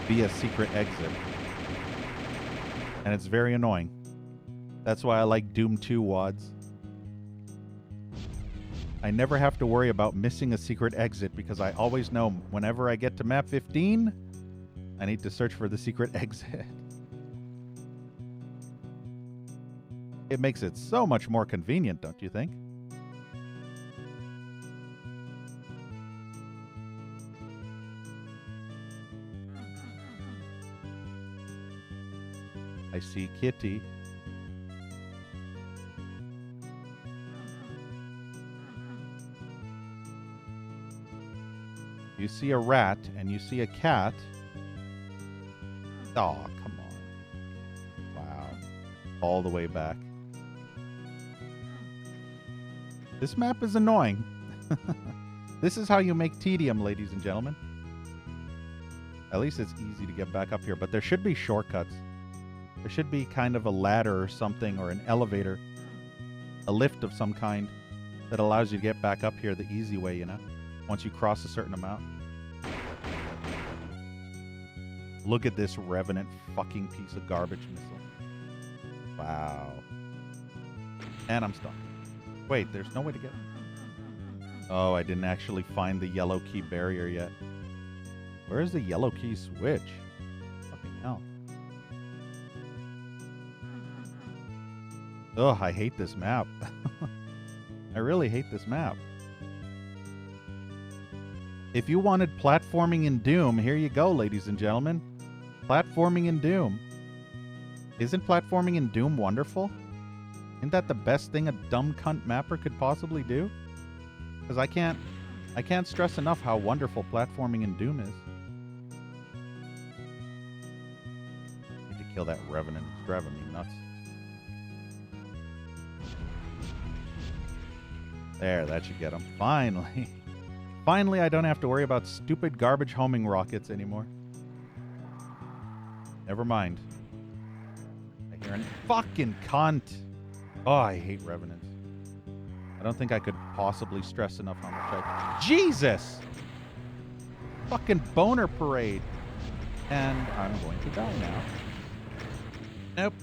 be a secret exit. And it's very annoying. That's why I like Doom 2 wads. I never have to worry about missing a secret exit because I always know whenever I get to map 15, I need to search for the secret exit. It makes it so much more convenient, don't you think? I see Kitty. You see a rat and you see a cat. Oh, come on. Wow. All the way back. This map is annoying. This is how you make tedium, ladies and gentlemen. At least it's easy to get back up here, but there should be shortcuts. There should be kind of a ladder or something, or an elevator, a lift of some kind that allows you to get back up here the easy way, you know, once you cross a certain amount. Look at this Revenant fucking piece of garbage missile. Wow. And I'm stuck. Wait, there's no way to get... Oh, I didn't actually find the yellow key barrier yet. Where is the yellow key switch? Fucking hell. Ugh, I hate this map. I really hate this map. If you wanted platforming in Doom, here you go, ladies and gentlemen. Platforming in Doom. Isn't platforming in Doom wonderful? Isn't that the best thing a dumb cunt mapper could possibly do? Because I can't stress enough how wonderful platforming in Doom is. I need to kill that Revenant. It's driving me nuts. There, that should get him. Finally. Finally, I don't have to worry about stupid garbage homing rockets anymore. Never mind. I hear an fucking cunt. Oh, I hate Revenants. I don't think I could possibly stress enough how much I... Jesus! Fucking boner parade. And I'm going to die now. Nope.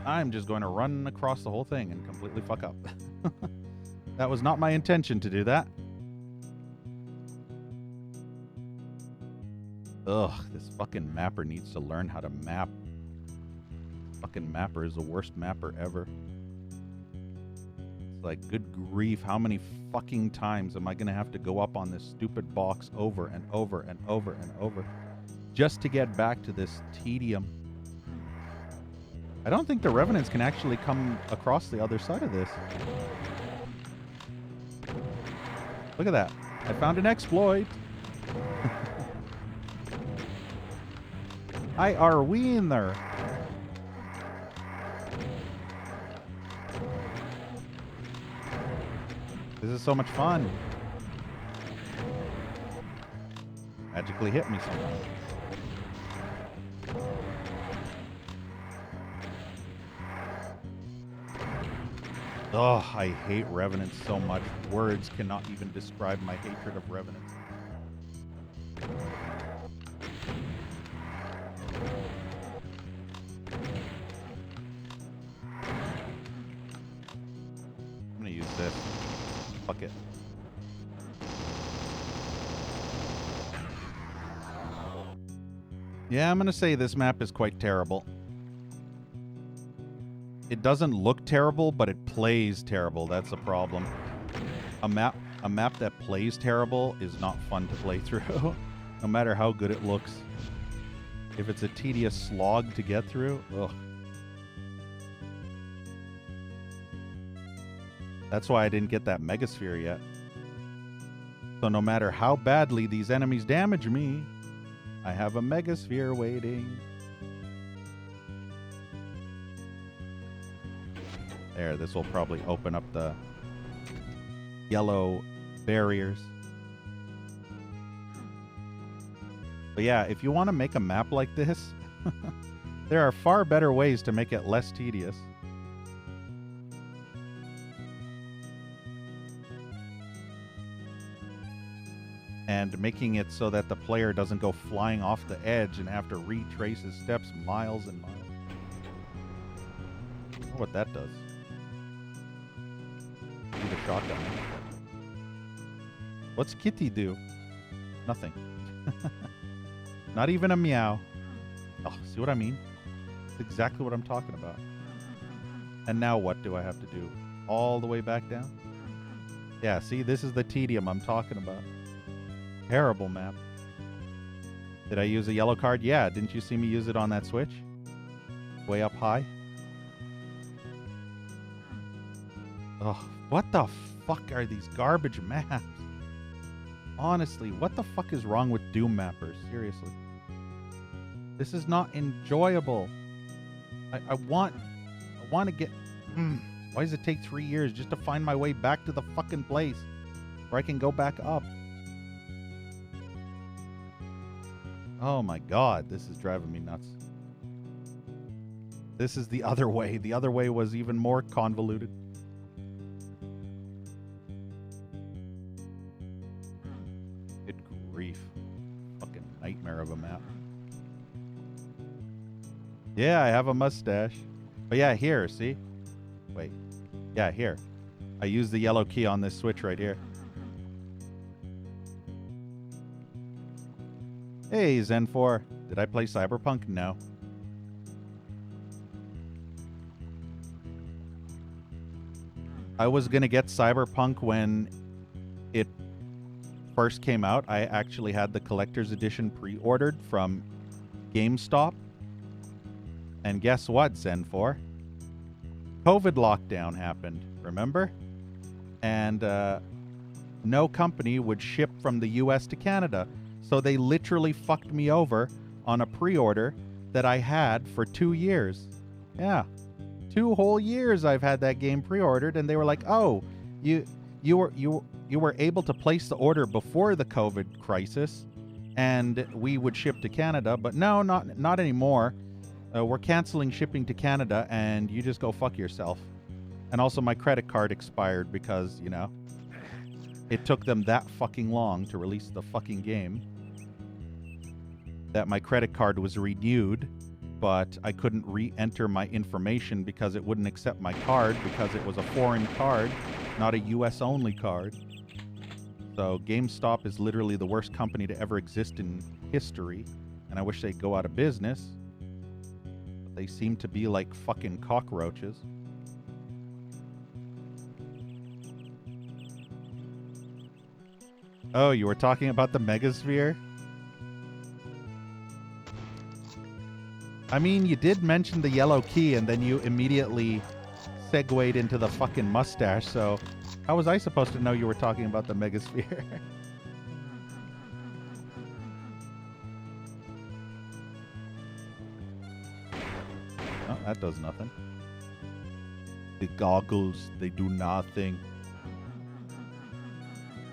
I'm just going to run across the whole thing and completely fuck up. That was not my intention to do that. Ugh, this fucking mapper needs to learn how to map. Fucking mapper is the worst mapper ever. It's like, good grief, how many fucking times am I gonna have to go up on this stupid box over and over and over and over just to get back to this tedium? I don't think the Revenants can actually come across the other side of this. Look at that. I found an exploit. I are we in there? This is so much fun. Magically hit me somehow. Oh, I hate Revenants so much. Words cannot even describe my hatred of Revenants. I'm gonna use this. Fuck it. Yeah, I'm gonna say this map is quite terrible. It doesn't look terrible, but it plays terrible. That's the problem. A map that plays terrible is not fun to play through, no matter how good it looks. If it's a tedious slog to get through, ugh. That's why I didn't get that Megasphere yet. So no matter how badly these enemies damage me, I have a Megasphere waiting. There, this will probably open up the yellow barriers. But yeah, if you want to make a map like this, there are far better ways to make it less tedious. And making it so that the player doesn't go flying off the edge and have to retrace his steps miles and miles. I wonder what that does. Need a shotgun. What's Kitty do? Nothing. Not even a meow. Oh, see what I mean? It's exactly what I'm talking about. And now what do I have to do? All the way back down? Yeah, see, this is the tedium I'm talking about. Terrible map. Did I use a yellow card? Yeah, didn't you see me use it on that switch? Way up high? Oh, what the fuck are these garbage maps? Honestly, what the fuck is wrong with Doom mappers? Seriously. This is not enjoyable. I want to get... Why does it take 3 years just to find my way back to the fucking place where I can go back up? Oh my god, this is driving me nuts. This is the other way. The other way was even more convoluted. Good grief. Fucking nightmare of a map. Yeah, I have a mustache. But yeah, here, see? Wait. Yeah, here. I use the yellow key on this switch right here. Hey, Zen4. Did I play Cyberpunk? No. I was going to get Cyberpunk when it first came out. I actually had the collector's edition pre-ordered from GameStop. And guess what, Zen4? COVID lockdown happened, remember? And no company would ship from the US to Canada. So they literally fucked me over on a pre-order that I had for 2 years. Yeah. 2 whole years I've had that game pre-ordered, and they were like, "Oh, you were able to place the order before the COVID crisis, and we would ship to Canada, but no, not anymore. We're canceling shipping to Canada, and you just go fuck yourself." And also my credit card expired because, you know, it took them that fucking long to release the fucking game that my credit card was renewed, but I couldn't re-enter my information because it wouldn't accept my card because it was a foreign card, not a US only card. So GameStop is literally the worst company to ever exist in history, and I wish they'd go out of business. But they seem to be like fucking cockroaches. Oh, you were talking about the Megasphere? I mean, you did mention the yellow key, and then you immediately segued into the fucking mustache, so how was I supposed to know you were talking about the Megasphere? Oh, that does nothing. The goggles, they do nothing.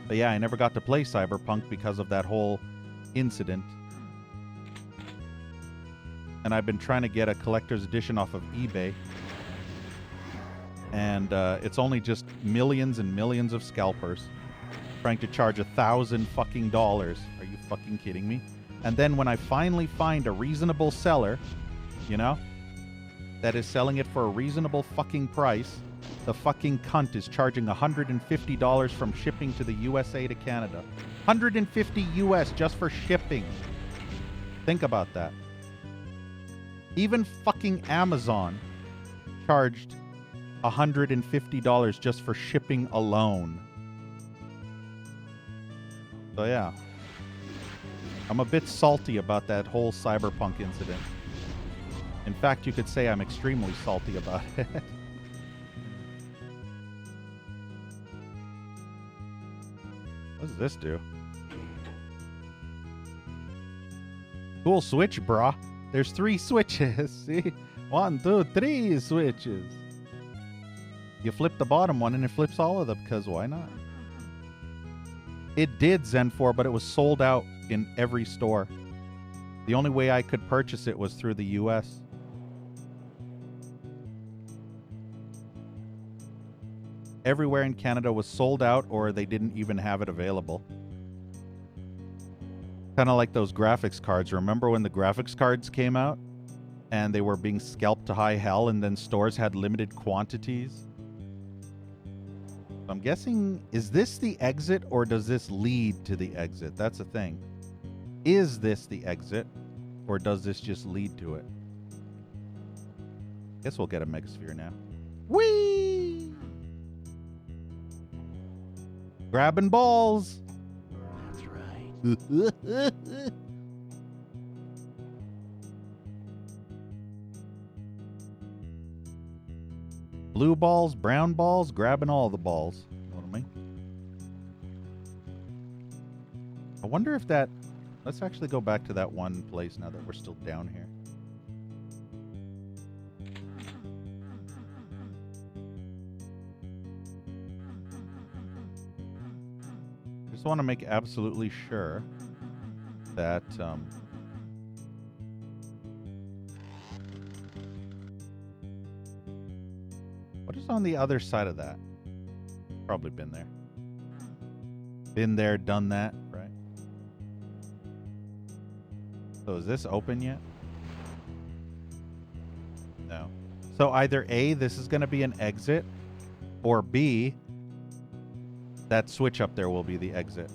But yeah, I never got to play Cyberpunk because of that whole incident. And I've been trying to get a collector's edition off of eBay. And it's only just millions and millions of scalpers trying to charge $1,000 fucking dollars. Are you fucking kidding me? And then when I finally find a reasonable seller, you know, that is selling it for a reasonable fucking price, the fucking cunt is charging $150 from shipping to the USA to Canada. $150 US just for shipping. Think about that. Even fucking Amazon charged $150 just for shipping alone. So yeah. I'm a bit salty about that whole Cyberpunk incident. In fact, you could say I'm extremely salty about it. What does this do? Cool switch, brah. There's 3 switches. See? 1, 2, 3 switches. You flip the bottom one and it flips all of them, because why not? It did Zen 4, but it was sold out in every store. The only way I could purchase it was through the US. Everywhere in Canada was sold out, or they didn't even have it available. Kind of like those graphics cards. Remember when the graphics cards came out and they were being scalped to high hell, and then stores had limited quantities? I'm guessing, is this the exit or does this lead to the exit? That's the thing. Is this the exit or does this just lead to it? Guess we'll get a Megasphere now. Whee! Grabbing balls. That's right. Blue balls, brown balls, grabbing all the balls. You know what I mean? I wonder if that... Let's actually go back to that one place now that we're still down here. Just want to make absolutely sure that... what is on the other side of that? Probably been there. Been there, done that, right? So is this open yet? No. So either A, this is going to be an exit, or B, that switch up there will be the exit.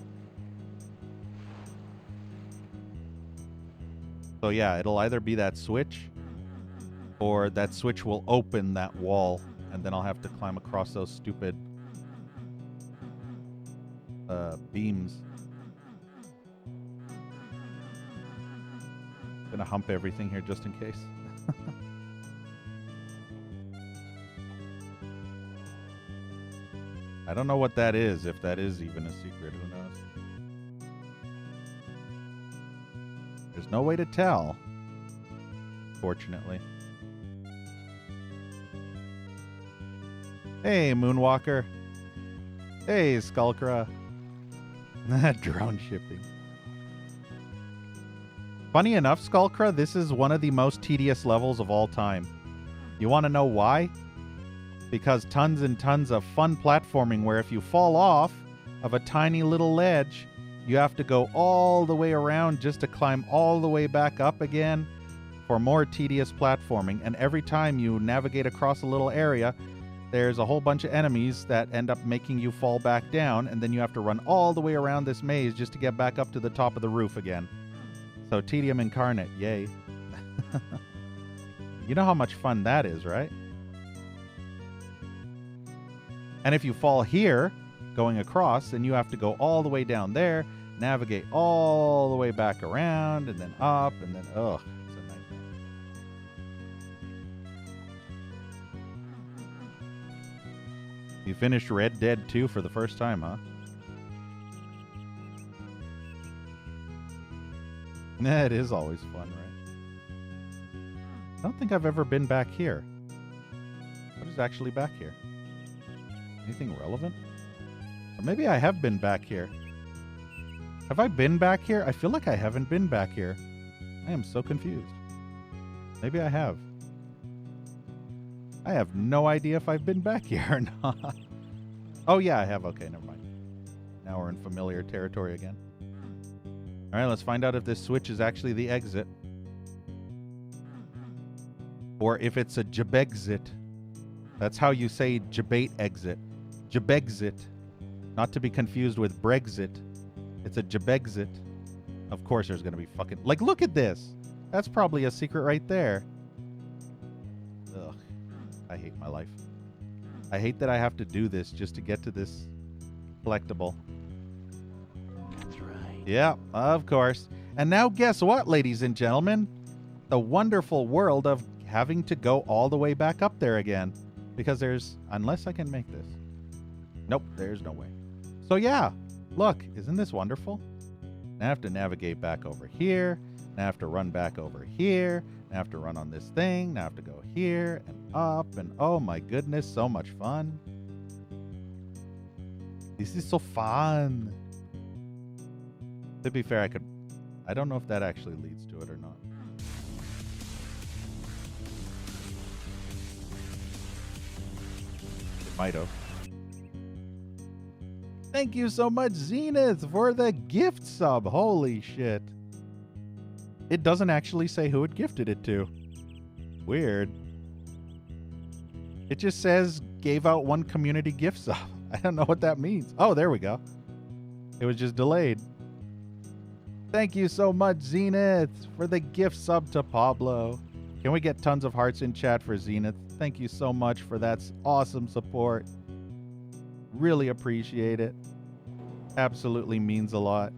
So yeah, it'll either be that switch, or that switch will open that wall, and then I'll have to climb across those stupid beams. Gonna hump everything here just in case. I don't know what that is, if that is even a secret, who knows? There's no way to tell, fortunately. Hey, Moonwalker. Hey, Skullcra. Drone shipping. Funny enough, Skullcra, this is one of the most tedious levels of all time. You want to know why? Because tons and tons of fun platforming where if you fall off of a tiny little ledge, you have to go all the way around just to climb all the way back up again for more tedious platforming. And every time you navigate across a little area, there's a whole bunch of enemies that end up making you fall back down, and then you have to run all the way around this maze just to get back up to the top of the roof again. So tedium incarnate, yay. You know how much fun that is, right? And if you fall here, going across, then you have to go all the way down there, navigate all the way back around, and then up, and then, ugh, it's a nightmare. You finished Red Dead 2 for the first time, huh? Nah, it is always fun, right? I don't think I've ever been back here. What is actually back here? Anything relevant? Or maybe I have been back here. Have I been back here? I feel like I haven't been back here. I am so confused. Maybe I have. I have no idea if I've been back here or not. Oh, yeah, I have. Okay, never mind. Now we're in familiar territory again. All right, let's find out if this switch is actually the exit. Or if it's a jabexit. That's how you say jabate exit. Jabexit. Not to be confused with Brexit. It's a jabexit. Of course there's going to be fucking... Like, look at this. That's probably a secret right there. Ugh. I hate my life. I hate that I have to do this just to get to this collectible. That's right. Yeah, of course. And now guess what, ladies and gentlemen? The wonderful world of having to go all the way back up there again. Because there's... Unless I can make this. Nope, there's no way. So yeah, look, isn't this wonderful? Now I have to navigate back over here. Now I have to run back over here. I have to run on this thing. Now I have to go here and up. And oh my goodness, so much fun. This is so fun. To be fair, I don't know if that actually leads to it or not. It might have. Thank you so much, Zenith, for the gift sub. Holy shit. It doesn't actually say who it gifted it to. Weird. It just says gave out 1 community gift sub. I don't know what that means. Oh, there we go. It was just delayed. Thank you so much, Zenith, for the gift sub to Pablo. Can we get tons of hearts in chat for Zenith? Thank you so much for that awesome support. Really appreciate it. Absolutely means a lot.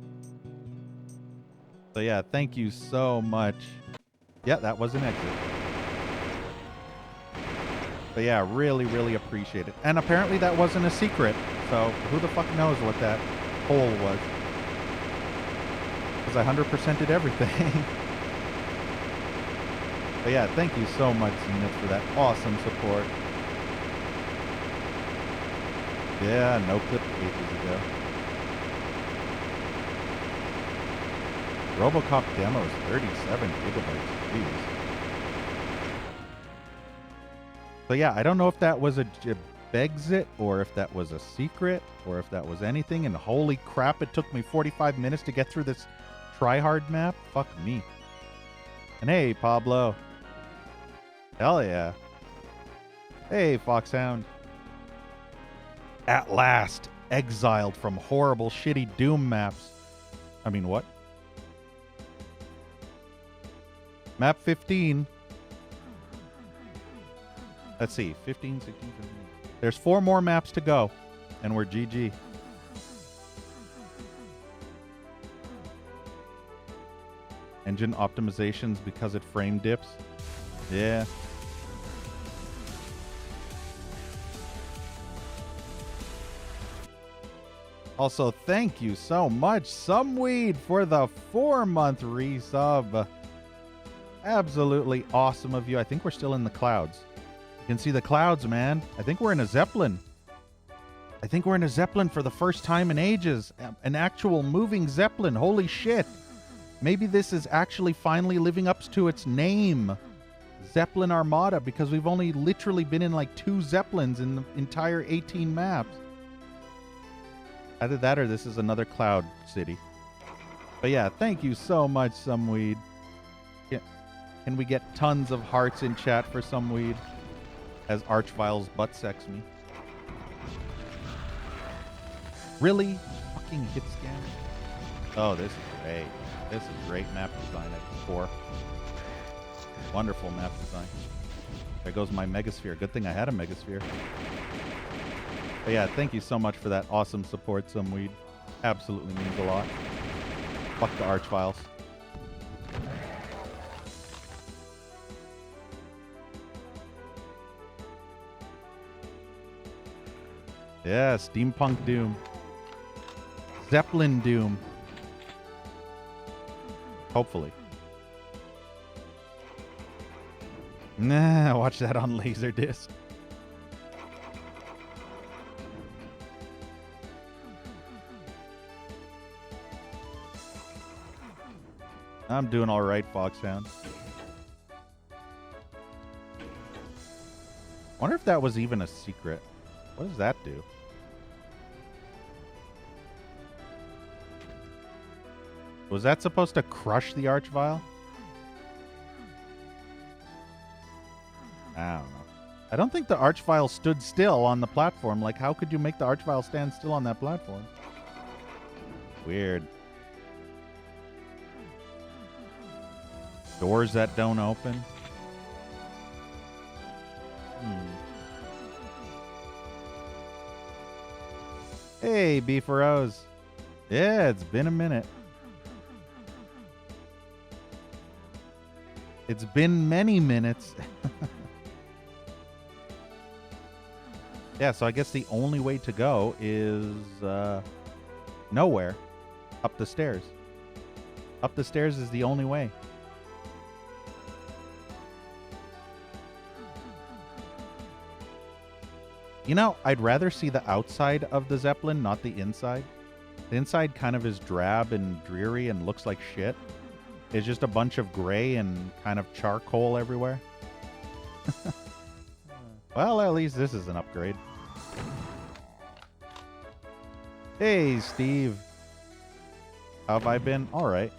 So yeah, thank you so much. Yeah, that was an exit. But yeah, really, really appreciate it. And apparently that wasn't a secret. So who the fuck knows what that hole was. Because I 100%ed everything. But yeah, thank you so much, Zenith, for that awesome support. Yeah, no clip ages ago. Robocop demo is 37 gigabytes. Jeez. So yeah, I don't know if that was a Begxit or if that was a secret or if that was anything. And holy crap, it took me 45 minutes to get through this tryhard map. Fuck me. And hey, Pablo. Hell yeah. Hey, Foxhound. At last, exiled from horrible, shitty Doom maps. I mean, what? Map 15. Let's see. 15, 16, 17. There's 4 more maps to go, and we're GG. Engine optimizations because it frame dips. Yeah. Also, thank you so much, Someweed, for the 4-month resub. Absolutely awesome of you. I think we're still in the clouds. You can see the clouds, man. I think we're in a Zeppelin. I think we're in a Zeppelin for the first time in ages. An actual moving Zeppelin. Holy shit. Maybe this is actually finally living up to its name. Zeppelin Armada, because we've only literally been in like 2 Zeppelins in the entire 18 maps. Either that or this is another cloud city. But yeah, thank you so much, Someweed. Can we get tons of hearts in chat for Someweed? As Archvile's butt sex me. Really? Fucking hit scan? Oh, this is great. This is great map design at 4. Wonderful map design. There goes my Megasphere. Good thing I had a Megasphere. But yeah, thank you so much for that awesome support, Someweed. Absolutely means a lot. Fuck the Archviles. Yeah, Steampunk Doom. Zeppelin Doom. Hopefully. Nah, watch that on Laserdisc. I'm doing all right, Foxhound. Wonder if that was even a secret. What does that do? Was that supposed to crush the Archvile? I don't know. I don't think the Archvile stood still on the platform. Like, how could you make the Archvile stand still on that platform? Weird. Doors that don't open. Hey, Beefaros. Yeah, it's been a minute. It's been many minutes. Yeah, so I guess the only way to go is nowhere. Up the stairs. Up the stairs is the only way. You know, I'd rather see the outside of the Zeppelin, not the inside. The inside kind of is drab and dreary and looks like shit. It's just a bunch of gray and kind of charcoal everywhere. Well, at least this is an upgrade. Hey, Steve. How have I been? All right.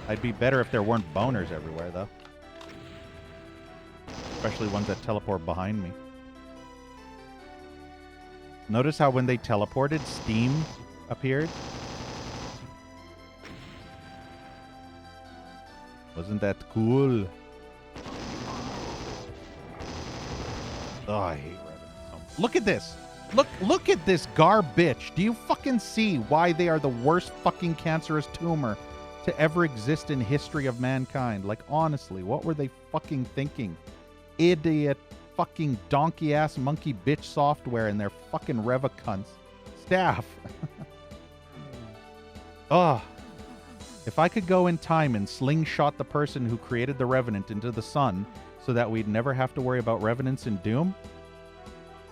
I'd be better if there weren't boners everywhere, though. Especially ones that teleport behind me. Notice how when they teleported, steam appeared? Wasn't that cool? Oh, I hate Revenant. Look at this. Look at this garbage. Do you fucking see why they are the worst fucking cancerous tumor to ever exist in history of mankind? Like, honestly, what were they fucking thinking? Idiot fucking donkey-ass monkey bitch software and their fucking Reva cunts. Staff. Ugh. If I could go in time and slingshot the person who created the Revenant into the sun so that we'd never have to worry about Revenants in Doom,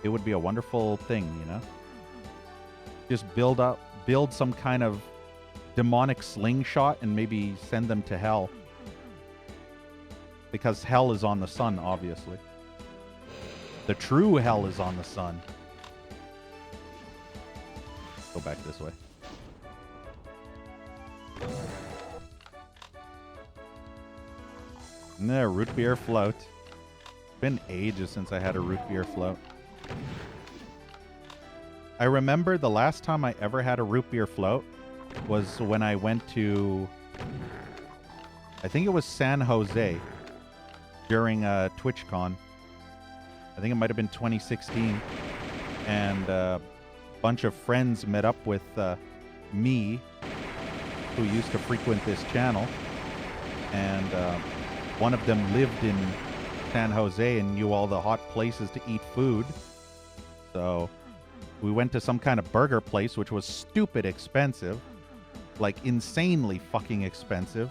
it would be a wonderful thing, you know? Just build some kind of demonic slingshot and maybe send them to hell. Because hell is on the sun, obviously. The true hell is on the sun. Go back this way. Nah, root beer float. Been ages since I had a root beer float. I remember the last time I ever had a root beer float was when I went to, I think it was San Jose during TwitchCon. I think it might have been 2016. And a bunch of friends met up with me, who used to frequent this channel. And one of them lived in San Jose and knew all the hot places to eat food. So we went to some kind of burger place, which was stupid expensive. Like, insanely fucking expensive.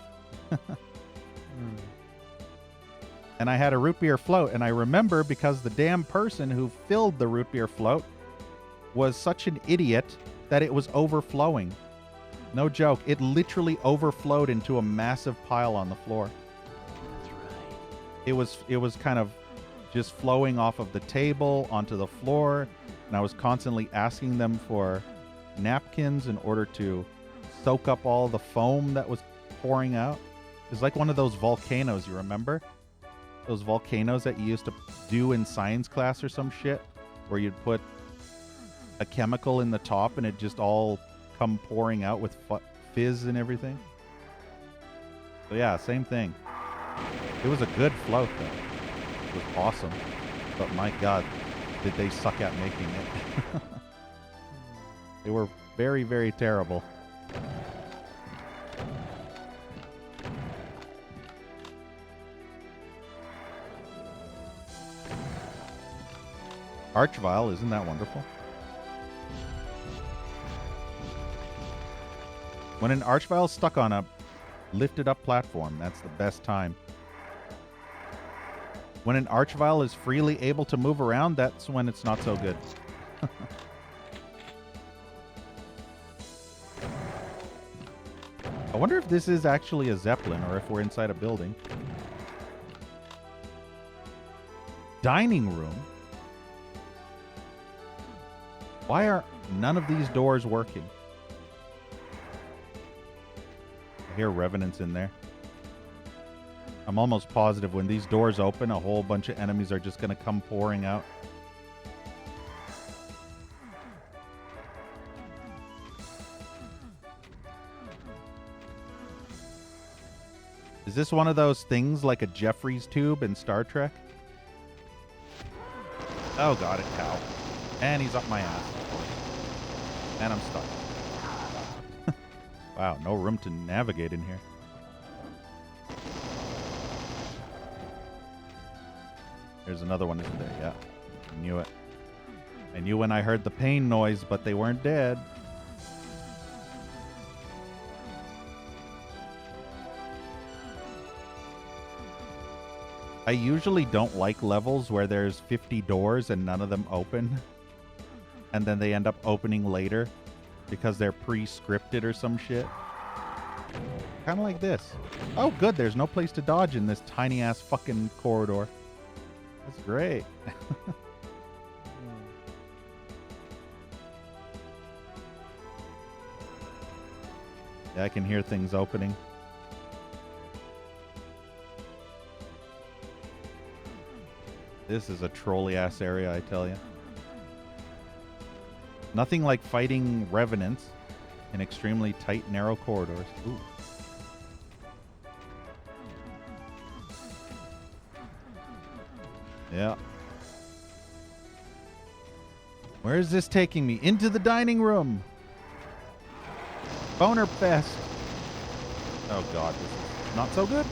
And I had a root beer float. And I remember because the damn person who filled the root beer float was such an idiot that it was overflowing. No joke. It literally overflowed into a massive pile on the floor. It was kind of just flowing off of the table onto the floor, and I was constantly asking them for napkins in order to soak up all the foam that was pouring out. It's like one of those volcanoes, you remember? Those volcanoes that you used to do in science class or some shit, where you'd put a chemical in the top and it just all come pouring out with fizz and everything. So yeah, same thing. It was a good float, though. It was awesome. But my God, did they suck at making it. They were very, very terrible. Archvile, isn't that wonderful? When an Archvile is stuck on a lifted up platform, that's the best time. When an Archvile is freely able to move around, that's when it's not so good. I wonder if this is actually a Zeppelin or if we're inside a building. Dining room? Why are none of these doors working? I hear Revenants in there. I'm almost positive when these doors open, a whole bunch of enemies are just going to come pouring out. Is this one of those things like a Jeffries tube in Star Trek? Oh, got it, cow. And he's up my ass. And I'm stuck. Wow, no room to navigate in here. There's another one, isn't there? Yeah. I knew it. I knew when I heard the pain noise, but they weren't dead. I usually don't like levels where there's 50 doors and none of them open. And then they end up opening later because they're pre-scripted or some shit. Kind of like this. Oh, good. There's no place to dodge in this tiny-ass fucking corridor. That's great. Yeah, I can hear things opening. This is a trolly-ass area, I tell you. Nothing like fighting revenants in extremely tight, narrow corridors. Ooh. Yeah. Where is this taking me? Into the dining room. Boner fest. Oh god, this is not so good.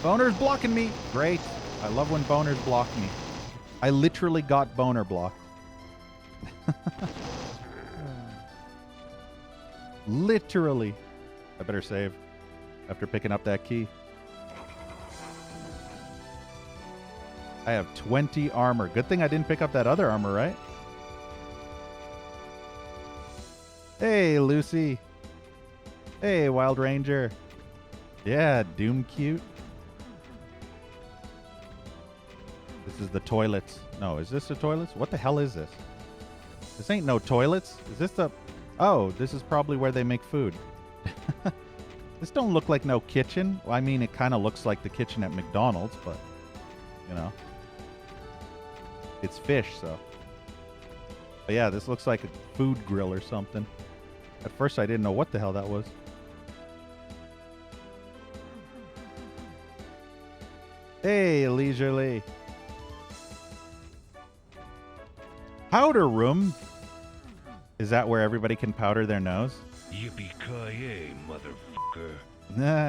Boner's blocking me. Great. I love when boners block me. I literally got boner blocked. Literally. I better save after picking up that key. I have 20 armor. Good thing I didn't pick up that other armor, right? Hey, Lucy. Hey, Wild Ranger. Yeah, Doom cute. This is the toilets. No, is this the toilets? What the hell is this? This ain't no toilets. Is this the... Oh, this is probably where they make food. This don't look like no kitchen. Well, I mean, it kind of looks like the kitchen at McDonald's, but, you know. It's fish, so. But yeah, this looks like a food grill or something. At first, I didn't know what the hell that was. Hey, Leisurely. Powder room? Is that where everybody can powder their nose? Yippee-ki-yay, motherfucker.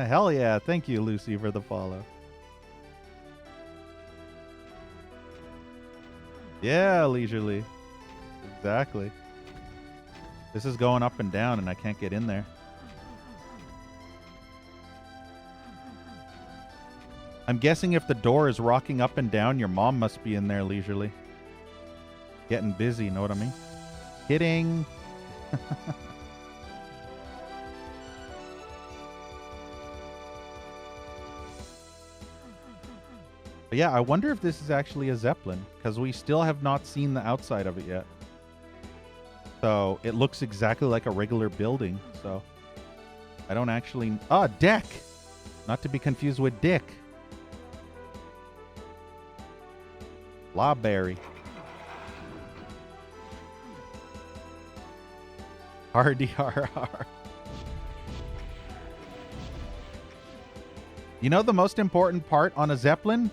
Hell yeah. Thank you, Lucy, for the follow. Yeah, Leisurely. Exactly. This is going up and down, and I can't get in there. I'm guessing if the door is rocking up and down, your mom must be in there, Leisurely. Getting busy, know what I mean? Kidding. But yeah, I wonder if this is actually a Zeppelin, because we still have not seen the outside of it yet. So it looks exactly like a regular building. So I don't actually... Ah, deck! Not to be confused with dick. Lawberry. RDRR. You know the most important part on a Zeppelin?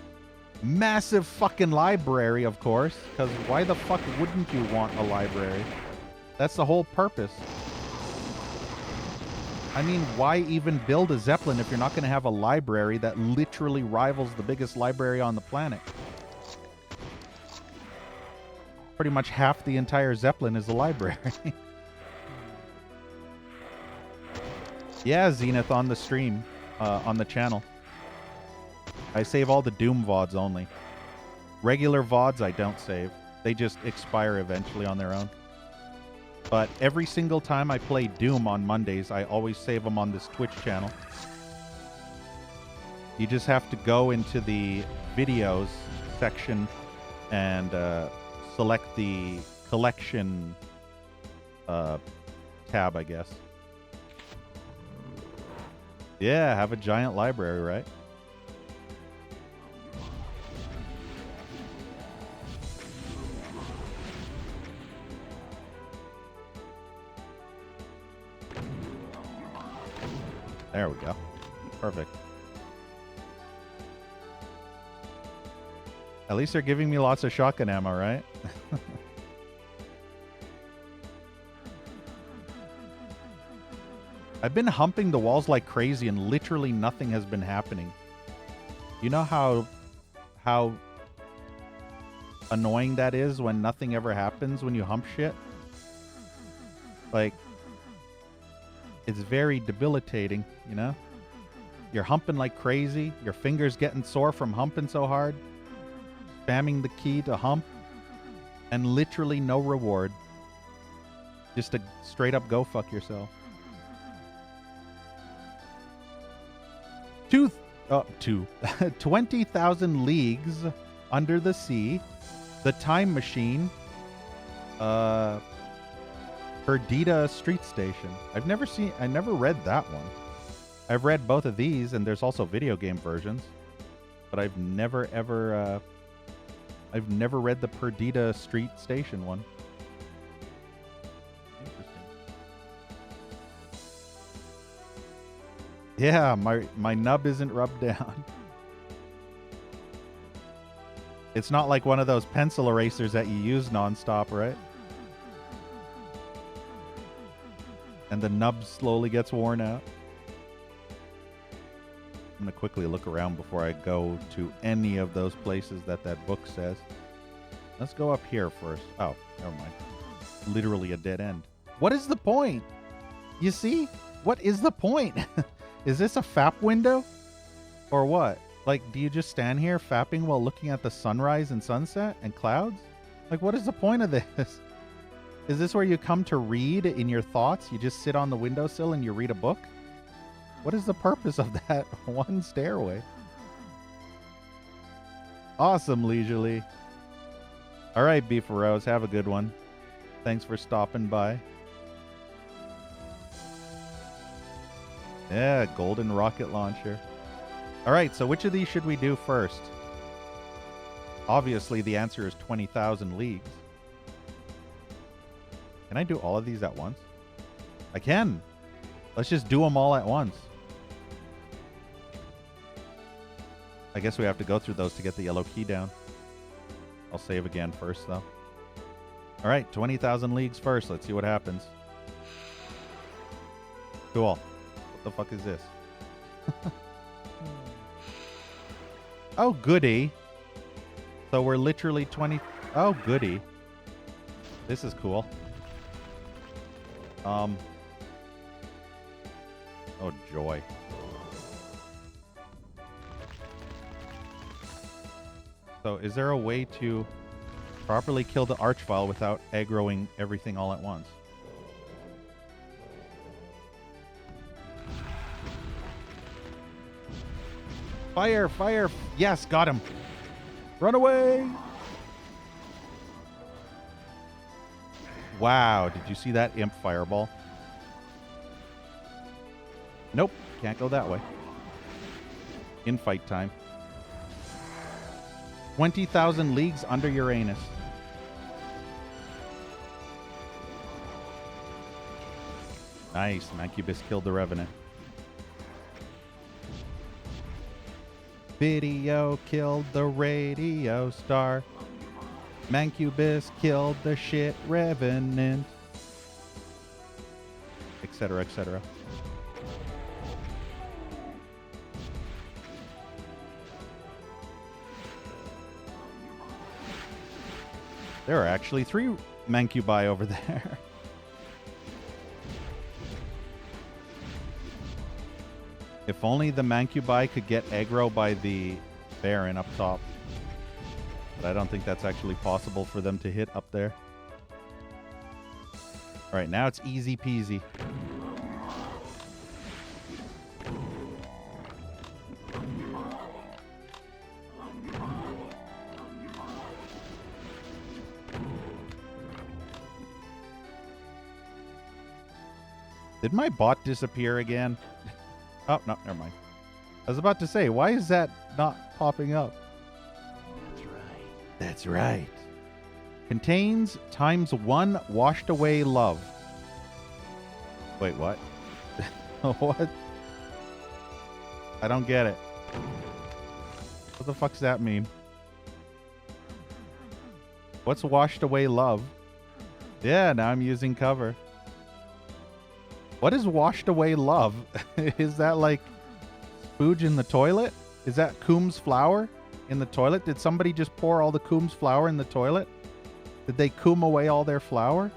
Massive fucking library, of course. Because why the fuck wouldn't you want a library? That's the whole purpose. I mean, why even build a Zeppelin if you're not going to have a library that literally rivals the biggest library on the planet? Pretty much half the entire Zeppelin is a library. Yeah, Zenith on the stream, on the channel. I save all the Doom VODs only. Regular VODs I don't save. They just expire eventually on their own. But every single time I play Doom on Mondays, I always save them on this Twitch channel. You just have to go into the videos section and select the collection tab, I guess. Yeah, have a giant library, right? There we go. Perfect. At least they're giving me lots of shotgun ammo, right? I've been humping the walls like crazy and literally nothing has been happening. You know how annoying that is when nothing ever happens when you hump shit? Like, it's very debilitating, you know? You're humping like crazy. Your fingers getting sore from humping so hard. Spamming the key to hump. And literally no reward. Just a straight up go fuck yourself. 20,000 leagues under the sea. The Time Machine. Perdita Street Station. I never read that one. I've read both of these, and there's also video game versions. But I've never read the Perdita Street Station one. Interesting. Yeah, my nub isn't rubbed down. It's not like one of those pencil erasers that you use nonstop, right? And the nub slowly gets worn out. I'm going to quickly look around before I go to any of those places that book says. Let's go up here first. Oh, never mind. Literally a dead end. What is the point? You see? What is the point? Is this a FAP window? Or what? Like, do you just stand here fapping while looking at the sunrise and sunset and clouds? Like, what is the point of this? Is this where you come to read in your thoughts? You just sit on the windowsill and you read a book? What is the purpose of that one stairway? Awesome, Leisurely. All right, Beefarose, have a good one. Thanks for stopping by. Yeah, golden rocket launcher. All right, so which of these should we do first? Obviously, the answer is 20,000 leagues. Can I do all of these at once? I can. Let's just do them all at once. I guess we have to go through those to get the yellow key down. I'll save again first, though. All right, 20,000 leagues first. Let's see what happens. Cool. What the fuck is this? Oh, goody. So we're literally 20... Oh, goody. This is cool. Oh, joy. So is there a way to properly kill the archvile without aggroing everything all at once? Fire, fire. Yes, got him. Run away. Wow, did you see that imp fireball? Nope, can't go that way. In fight time. 20,000 leagues under Uranus. Nice, Mancubus killed the Revenant. Video killed the radio star. Mancubus killed the shit Revenant. Etc., etc. There are actually 3 Mancubi over there. If only the Mancubi could get aggro by the Baron up top. But I don't think that's actually possible for them to hit up there. Alright, now it's easy peasy. Did my bot disappear again? Oh, no, never mind. I was about to say, why is that not popping up? That's right. That's right. Contains ×1 washed away love. Wait, what? What? I don't get it. What the fuck does that mean? What's washed away love? Yeah, now I'm using cover. What is washed away love? Is that like spooge in the toilet? Is that Coombs flour in the toilet? Did somebody just pour all the Coombs flour in the toilet? Did they coom away all their flour?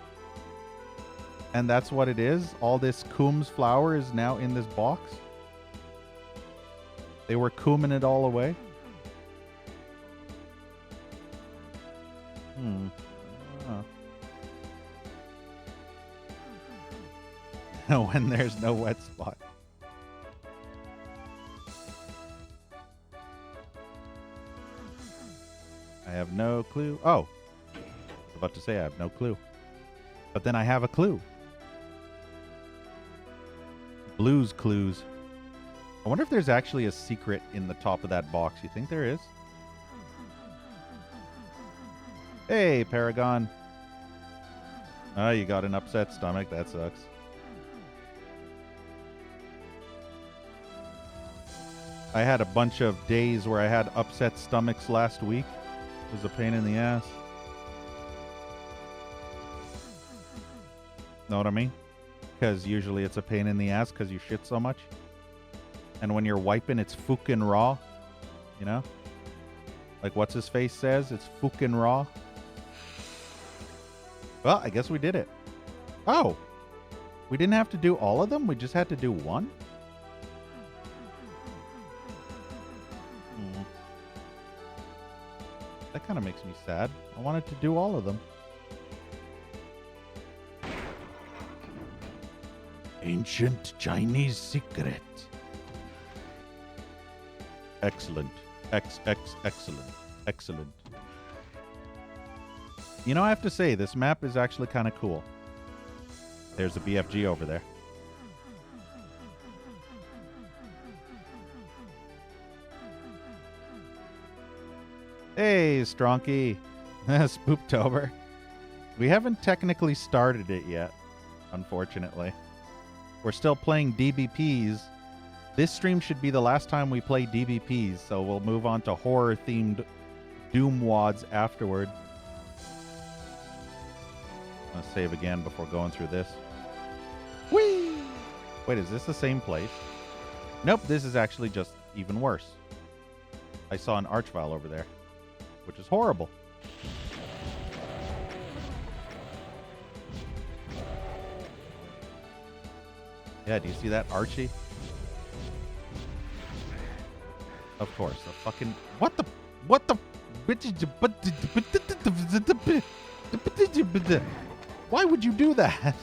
And that's what it is? All this Coombs flour is now in this box? They were cooming it all away. When there's no wet spot. I have no clue. Oh, I was about to say I have no clue. But then I have a clue. Blues Clues. I wonder if there's actually a secret in the top of that box. You think there is? Hey, Paragon. Oh, you got an upset stomach. That sucks. I had a bunch of days where I had upset stomachs last week. It was a pain in the ass. Know what I mean? Because usually it's a pain in the ass because you shit so much. And when you're wiping, it's fucking raw. You know? Like what's his face says, it's fucking raw. Well, I guess we did it. Oh! We didn't have to do all of them? We just had to do one? That kind of makes me sad. I wanted to do all of them. Ancient Chinese secret. Excellent. Excellent. Excellent. You know, I have to say, this map is actually kind of cool. There's a BFG over there. Hey, Stronky. Spooptober. We haven't technically started it yet, unfortunately. We're still playing DBPs. This stream should be the last time we play DBPs, so we'll move on to horror-themed Doom Wads afterward. I'm gonna save again before going through this. Whee! Wait, is this the same place? Nope, this is actually just even worse. I saw an archvile over there, which is horrible. Yeah, do you see that Archie? Of course, the fucking... What the... Why would you do that?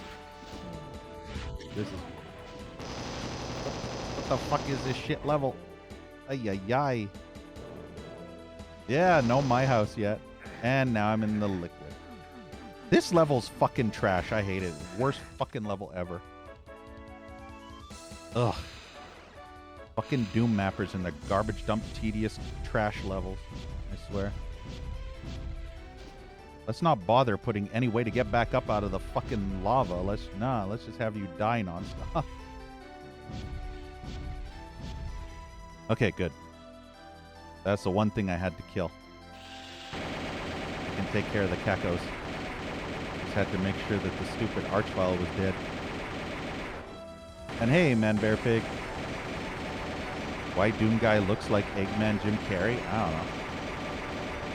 This is... What the fuck is this shit level? Ay, ay, ay. Yeah, no my house yet. And now I'm in the liquid. This level's fucking trash. I hate it. Worst fucking level ever. Ugh. Fucking Doom mappers and their garbage dump tedious trash levels. I swear. Let's not bother putting any way to get back up out of the fucking lava. Let's just have you die nonstop. Okay, good. That's the one thing I had to kill. I can take care of the cacos. Just had to make sure that the stupid archvile was dead. And hey, Man Bear Pig. Why Doom Guy looks like Eggman Jim Carrey? I don't know.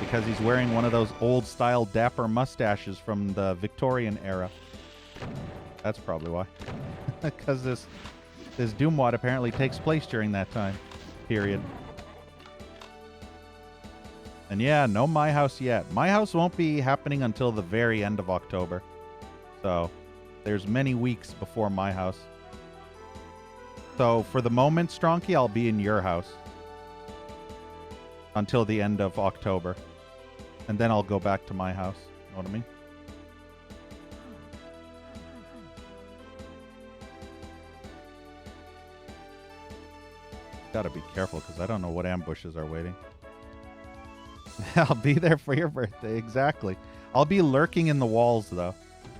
Because he's wearing one of those old-style dapper mustaches from the Victorian era. That's probably why. Because this Doom Wad apparently takes place during that time period. And yeah, no My House yet. My House won't be happening until the very end of October. So, there's many weeks before My House. So, for the moment, Stronky, I'll be in your house. Until the end of October. And then I'll go back to my house. Know what I mean? Gotta be careful, because I don't know what ambushes are waiting. I'll be there for your birthday, exactly. I'll be lurking in the walls, though.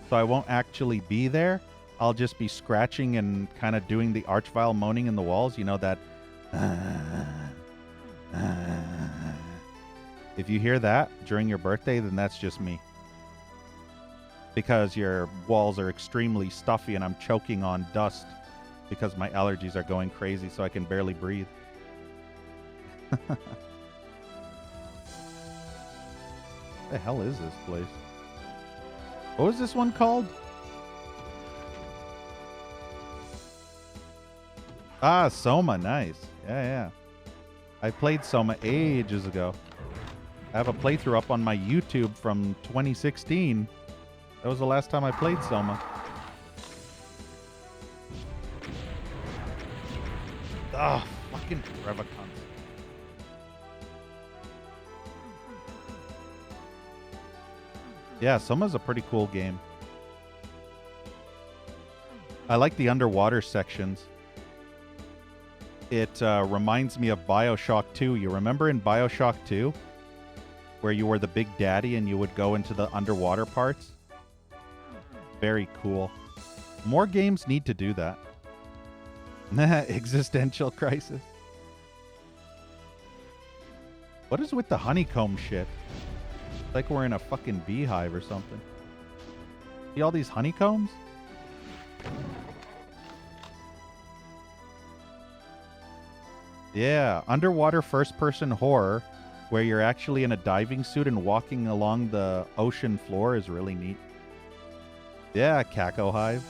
So I won't actually be there. I'll just be scratching and kind of doing the archvile moaning in the walls. You know that... If you hear that during your birthday, then that's just me. Because your walls are extremely stuffy and I'm choking on dust because my allergies are going crazy so I can barely breathe. What the hell is this place? What was this one called? Ah, Soma. Nice. Yeah, yeah. I played Soma ages ago. I have a playthrough up on my YouTube from 2016. That was the last time I played Soma. Ah, fucking Revacons. Yeah, Soma's a pretty cool game. I like the underwater sections. It reminds me of BioShock 2. You remember in BioShock 2? Where you were the big daddy and you would go into the underwater parts? Very cool. More games need to do that. Existential crisis. What is with the honeycomb shit? It's like we're in a fucking beehive or something. See all these honeycombs? Yeah, underwater first-person horror where you're actually in a diving suit and walking along the ocean floor is really neat. Yeah, Kako Hive.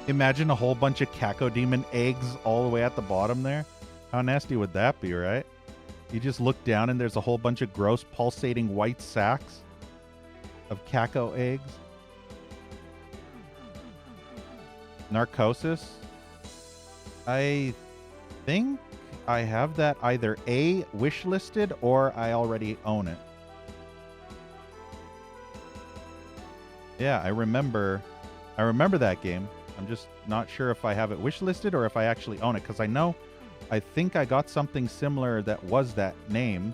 Imagine a whole bunch of Cacodemon eggs all the way at the bottom there. How nasty would that be, right? You just look down and there's a whole bunch of gross pulsating white sacks of Kako eggs. Narcosis. I think I have that either A, wish listed, or I already own it. Yeah, I remember that game. I'm just not sure if I have it wish listed or if I actually own it, because I think I got something similar that was that name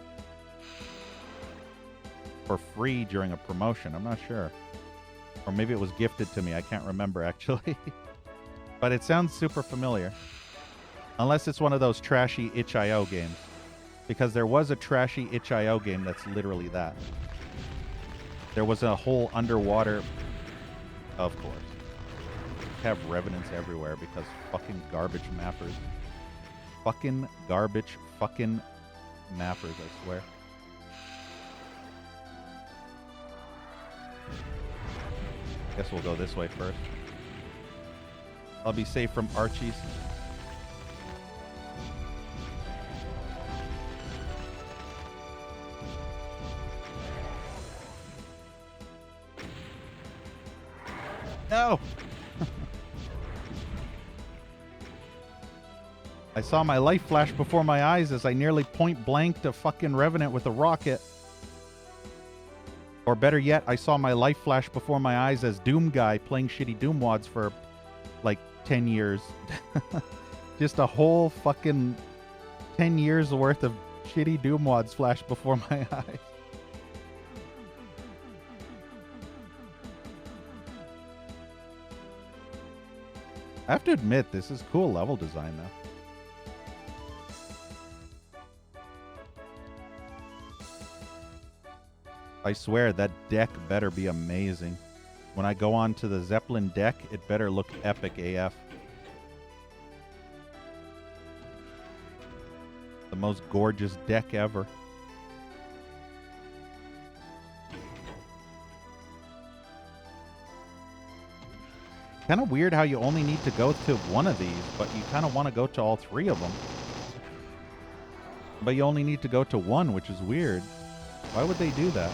for free during a promotion. I'm not sure. Or maybe it was gifted to me. I can't remember, actually. But it sounds super familiar. Unless it's one of those trashy itch.io games. Because there was a trashy itch.io game that's literally that. There was a whole underwater... Of course. Have revenants everywhere because fucking garbage mappers. Fucking garbage fucking mappers, I swear. Guess we'll go this way first. I'll be safe from Archies. No! I saw my life flash before my eyes as I nearly point blanked a fucking Revenant with a rocket. Or better yet, I saw my life flash before my eyes as Doom Guy playing shitty Doom wads for like 10 years. Just a whole fucking 10 years worth of shitty Doom wads flashed before my eyes. I have to admit, this is cool level design though. I swear that deck better be amazing. When I go on to the Zeppelin deck, it better look epic AF. The most gorgeous deck ever. Kind of weird how you only need to go to one of these, but you kind of want to go to all three of them. But you only need to go to one, which is weird. Why would they do that?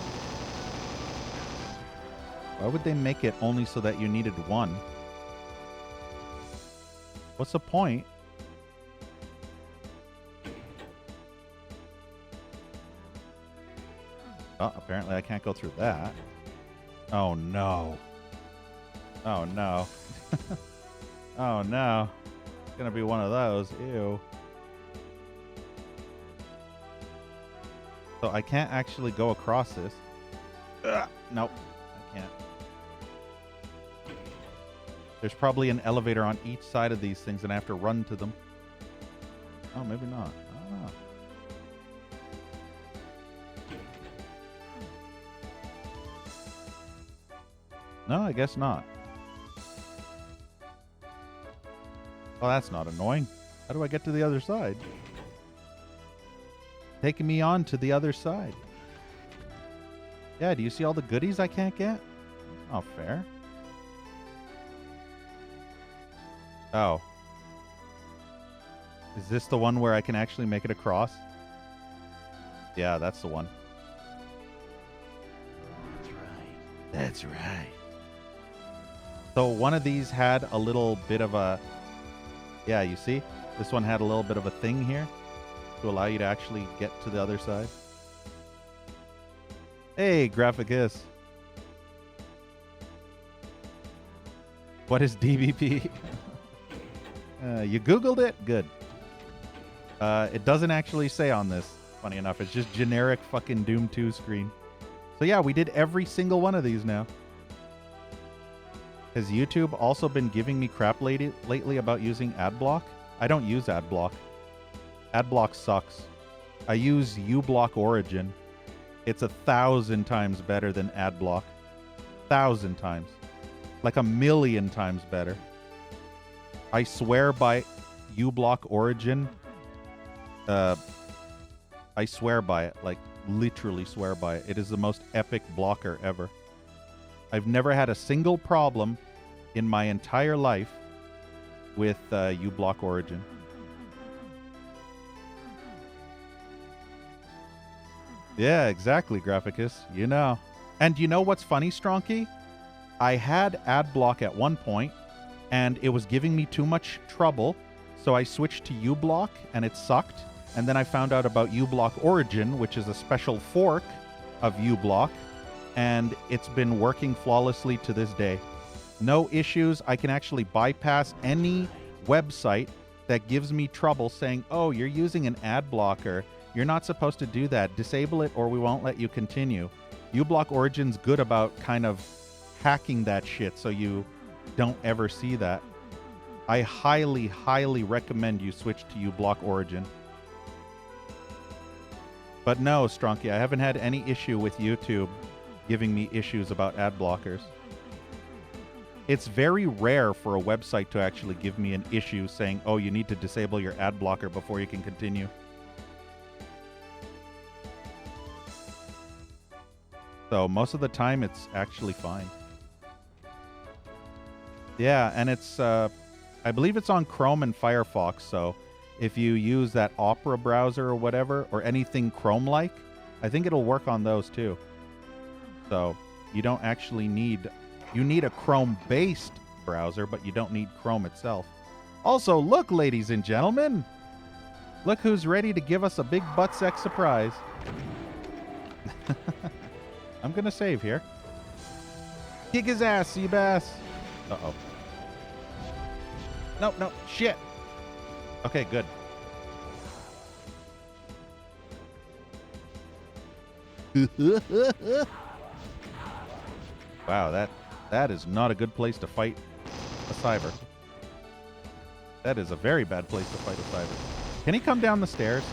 Why would they make it only so that you needed one? What's the point? Oh, apparently I can't go through that. Oh no. Oh no. Oh no. It's gonna be one of those. Ew. So I can't actually go across this. Nope. I can't. There's probably an elevator on each side of these things and I have to run to them. Oh, maybe not. I don't know. No, I guess not. Oh, that's not annoying. How do I get to the other side? Taking me on to the other side. Yeah, do you see all the goodies I can't get? Not fair. Oh. Is this the one where I can actually make it across? Yeah, that's the one. That's right. That's right. So one of these had a little bit of a... Yeah, you see? This one had a little bit of a thing here to allow you to actually get to the other side. Hey, Graphicus. What is DBP? You Googled it? Good. It doesn't actually say on this, funny enough. It's just generic fucking Doom 2 screen. So yeah, we did every single one of these now. Has YouTube also been giving me crap lately about using AdBlock? I don't use AdBlock. AdBlock sucks. I use uBlock Origin. It's 1,000 times better than AdBlock. 1,000 times. Like 1,000,000 times better. I swear by uBlock Origin. I swear by it. Like, literally swear by it. It is the most epic blocker ever. I've never had a single problem in my entire life with uBlock Origin. Yeah, exactly, Graphicus. You know. And you know what's funny, Stronky? I had AdBlock at one point, and it was giving me too much trouble, so I switched to uBlock, and it sucked. And then I found out about uBlock Origin, which is a special fork of uBlock, and it's been working flawlessly to this day. No issues. I can actually bypass any website that gives me trouble saying, oh, you're using an ad blocker. You're not supposed to do that. Disable it or we won't let you continue. uBlock Origin's good about kind of hacking that shit so you don't ever see that. I highly, highly recommend you switch to uBlock Origin. But no, Stronky, I haven't had any issue with YouTube giving me issues about ad blockers. It's very rare for a website to actually give me an issue saying, oh, you need to disable your ad blocker before you can continue. So most of the time, it's actually fine. Yeah, and it's, I believe it's on Chrome and Firefox, so if you use that Opera browser or whatever, or anything Chrome-like, I think it'll work on those too. So you don't actually need... You need a Chrome-based browser, but you don't need Chrome itself. Also, look, ladies and gentlemen! Look who's ready to give us a big butt-sex surprise. I'm gonna save here. Kick his ass, Seabass! Uh-oh. No, no, shit! Okay, good. Wow, that is not a good place to fight a cyber. That is a very bad place to fight a cyber. Can he come down the stairs?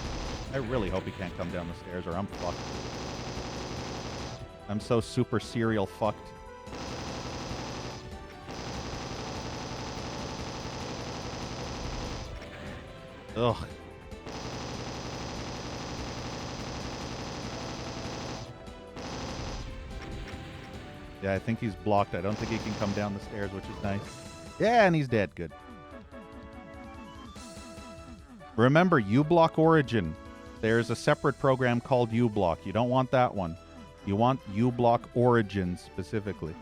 I really hope he can't come down the stairs or I'm fucked. I'm so super serial fucked. Ugh. Yeah, I think he's blocked. I don't think he can come down the stairs, which is nice. Yeah, and he's dead. Good. Remember, uBlock Origin. There's a separate program called uBlock. You don't want that one. You want uBlock Origin specifically.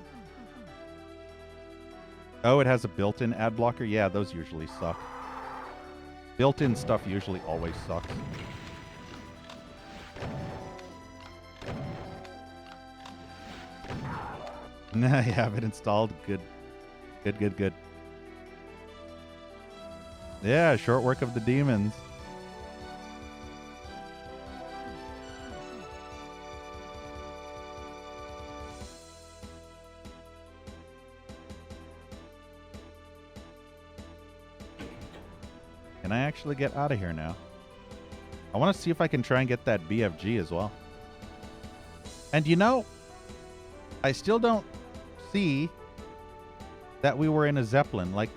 Oh, it has a built-in ad blocker? Yeah, those usually suck. Built-in stuff usually always sucks. You have it installed. Good. Good, good, good. Yeah, short work of the demons. Can I actually get out of here now? I want to see if I can try and get that BFG as well. And you know, I still don't see that we were in a Zeppelin. Like,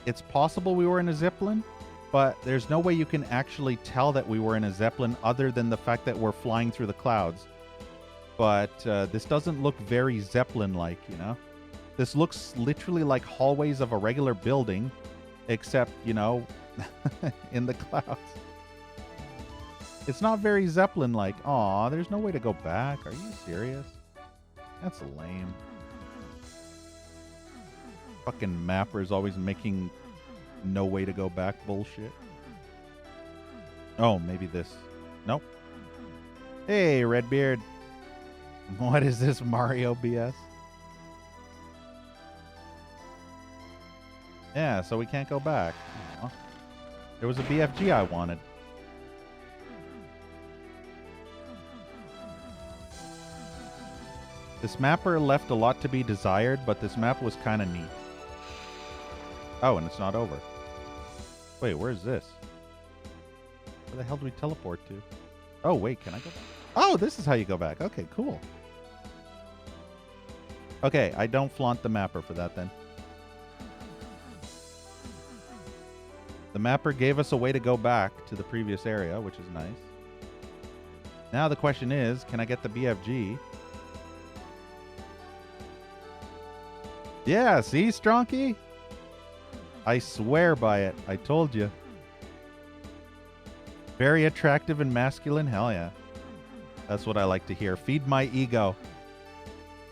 it's possible we were in a Zeppelin, but there's no way you can actually tell that we were in a Zeppelin other than the fact that we're flying through the clouds. But this doesn't look very Zeppelin-like, you know? This looks literally like hallways of a regular building, except, you know, in the clouds. It's not very Zeppelin-like. Aw, there's no way to go back. Are you serious? That's lame. Fucking mappers always making no way to go back bullshit. Oh, maybe this. Nope. Hey, Redbeard. What is this Mario BS? Yeah, so we can't go back. Aw. There was a BFG I wanted. This mapper left a lot to be desired, but this map was kind of neat. Oh, and it's not over. Wait, where's this? Where the hell do we teleport to? Oh, wait, can I go back? Oh, this is how you go back. Okay, cool. Okay, I don't flaunt the mapper for that then. The mapper gave us a way to go back to the previous area, which is nice. Now the question is, can I get the BFG? Yeah, see, Stronky? I swear by it. I told you. Very attractive and masculine? Hell yeah. That's what I like to hear. Feed my ego.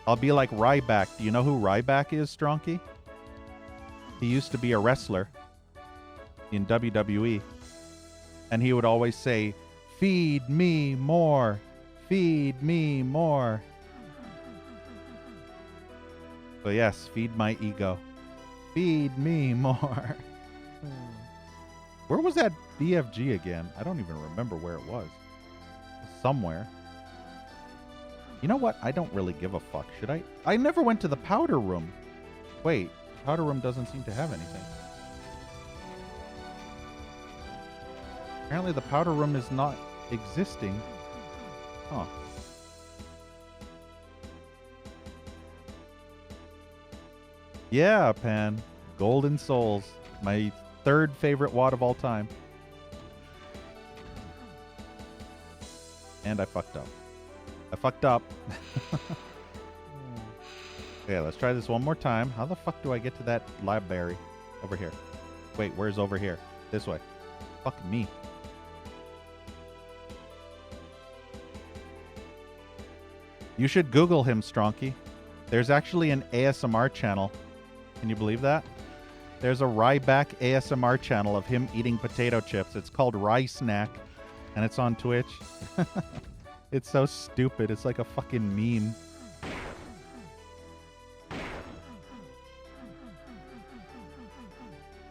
I'll be like Ryback. Do you know who Ryback is, Stronky? He used to be a wrestler in WWE. And he would always say, "Feed me more. Feed me more." So yes, feed my ego. Feed me more. Where was that BFG again? I don't even remember where it was. Somewhere. You know what? I don't really give a fuck. Should I? I never went to the powder room. Wait, the powder room doesn't seem to have anything. Apparently the powder room is not existing. Huh. Yeah, Pan. Golden Souls. My third favorite WOD of all time. And I fucked up. I fucked up. Okay, let's try this one more time. How the fuck do I get to that library? Over here. Wait, where's over here? This way. Fuck me. You should Google him, Stronky. There's actually an ASMR channel. Can you believe that? There's a Ryback ASMR channel of him eating potato chips. It's called Rye Snack, and it's on Twitch. It's so stupid. It's like a fucking meme.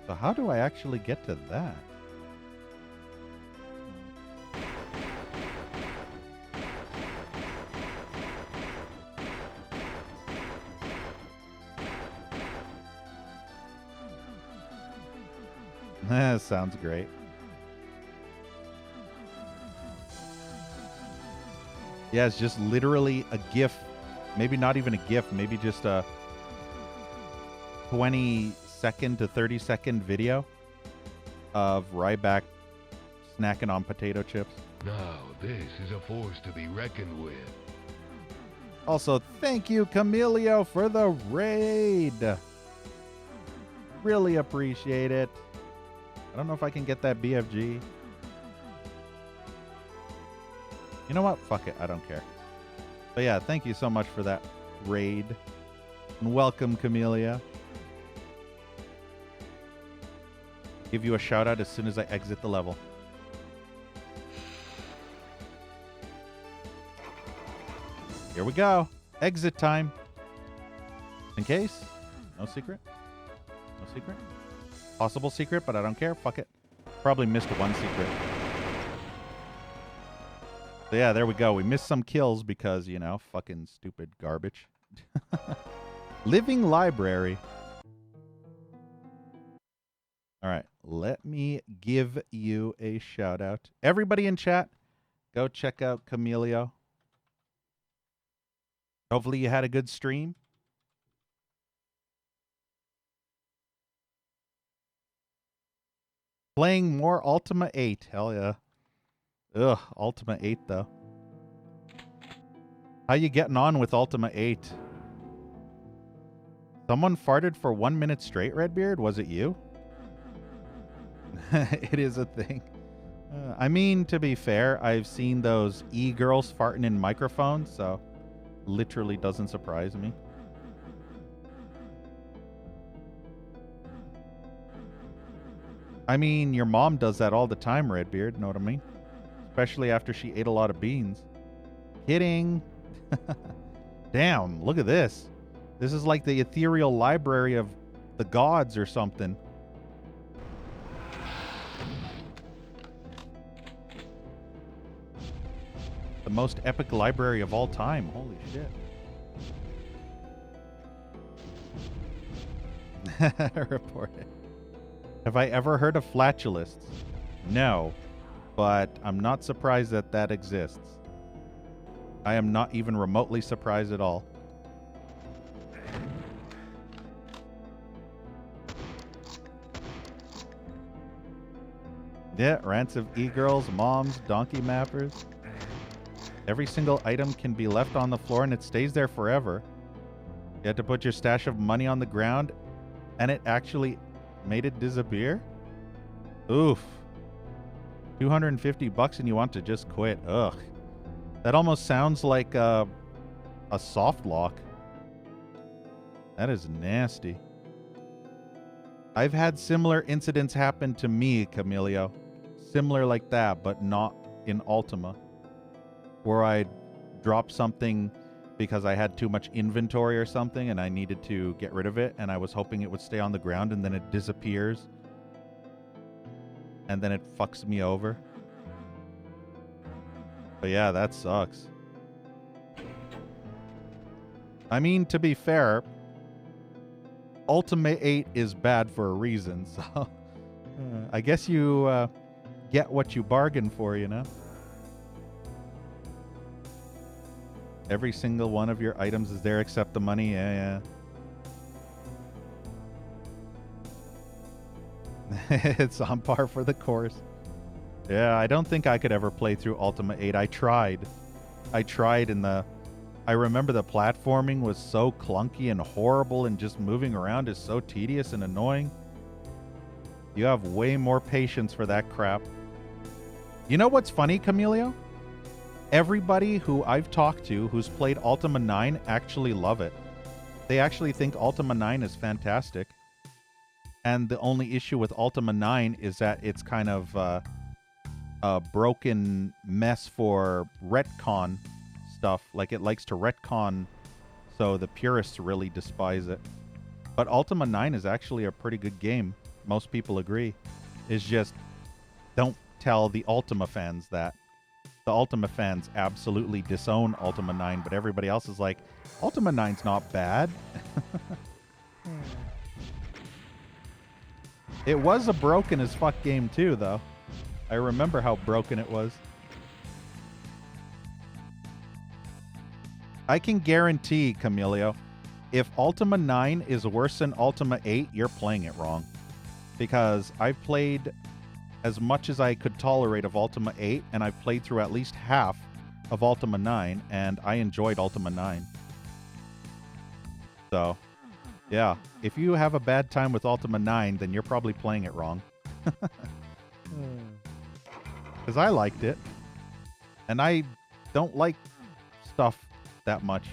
So how do I actually get to that? That sounds great. Yeah, it's just literally a GIF. Maybe not even a GIF. Maybe just a 20-second to 30-second video of Ryback snacking on potato chips. Now, this is a force to be reckoned with. Also, thank you, Camilio, for the raid. Really appreciate it. I don't know if I can get that BFG. You know what? Fuck it. I don't care. But yeah, thank you so much for that raid. And welcome, Camellia. Give you a shout out as soon as I exit the level. Here we go. Exit time. In case. No secret. No secret. Possible secret, but I don't care. Fuck it. Probably missed one secret. So yeah, there we go. We missed some kills because, you know, fucking stupid garbage. Living library. All right. Let me give you a shout out. Everybody in chat, go check out Camilio. Hopefully you had a good stream. Playing more Ultima 8. Hell yeah. Ugh, Ultima 8 though. How you getting on with Ultima 8? Someone farted for 1 minute straight, Redbeard? Was it you? It is a thing. I mean, to be fair, I've seen those e-girls farting in microphones, so literally doesn't surprise me. I mean, your mom does that all the time, Redbeard, know what I mean? Especially after she ate a lot of beans. Kidding. Damn, look at this. This is like the ethereal library of the gods or something. The most epic library of all time. Holy shit. Reported. Have I ever heard of flatulists? No, but I'm not surprised that that exists. I am not even remotely surprised at all. Yeah, rants of e-girls, moms, donkey mappers. Every single item can be left on the floor and it stays there forever. You had to put your stash of money on the ground and it actually made it disappear? Oof. $250 and you want to just quit. Ugh. That almost sounds like a soft lock. That is nasty. I've had similar incidents happen to me, Camilio. Similar like that, but not in Ultima. Where I'd drop something because I had too much inventory or something and I needed to get rid of it and I was hoping it would stay on the ground and then it disappears. And then it fucks me over. But yeah, that sucks. I mean, to be fair, Ultima 8 is bad for a reason, so I guess you get what you bargain for, you know? Every single one of your items is there except the money. Yeah, yeah. It's on par for the course. Yeah, I don't think I could ever play through Ultima 8. I tried and I remember the platforming was so clunky and horrible and just moving around is so tedious and annoying. You have way more patience for that crap. You know what's funny, Camilio? Everybody who I've talked to who's played Ultima 9 actually love it. They actually think Ultima 9 is fantastic. And the only issue with Ultima 9 is that it's kind of a broken mess for retcon stuff. Like, it likes to retcon, so the purists really despise it. But Ultima 9 is actually a pretty good game. Most people agree. It's just, don't tell the Ultima fans that. The Ultima fans absolutely disown Ultima 9, but everybody else is like, Ultima 9's not bad. It was a broken as fuck game too, though. I remember how broken it was. I can guarantee, Camilio, if Ultima 9 is worse than Ultima 8, you're playing it wrong. Because I've played as much as I could tolerate of Ultima 8, and I've played through at least half of Ultima 9, and I enjoyed Ultima 9. So, yeah, if you have a bad time with Ultima 9, then you're probably playing it wrong. Because I liked it, and I don't like stuff that much,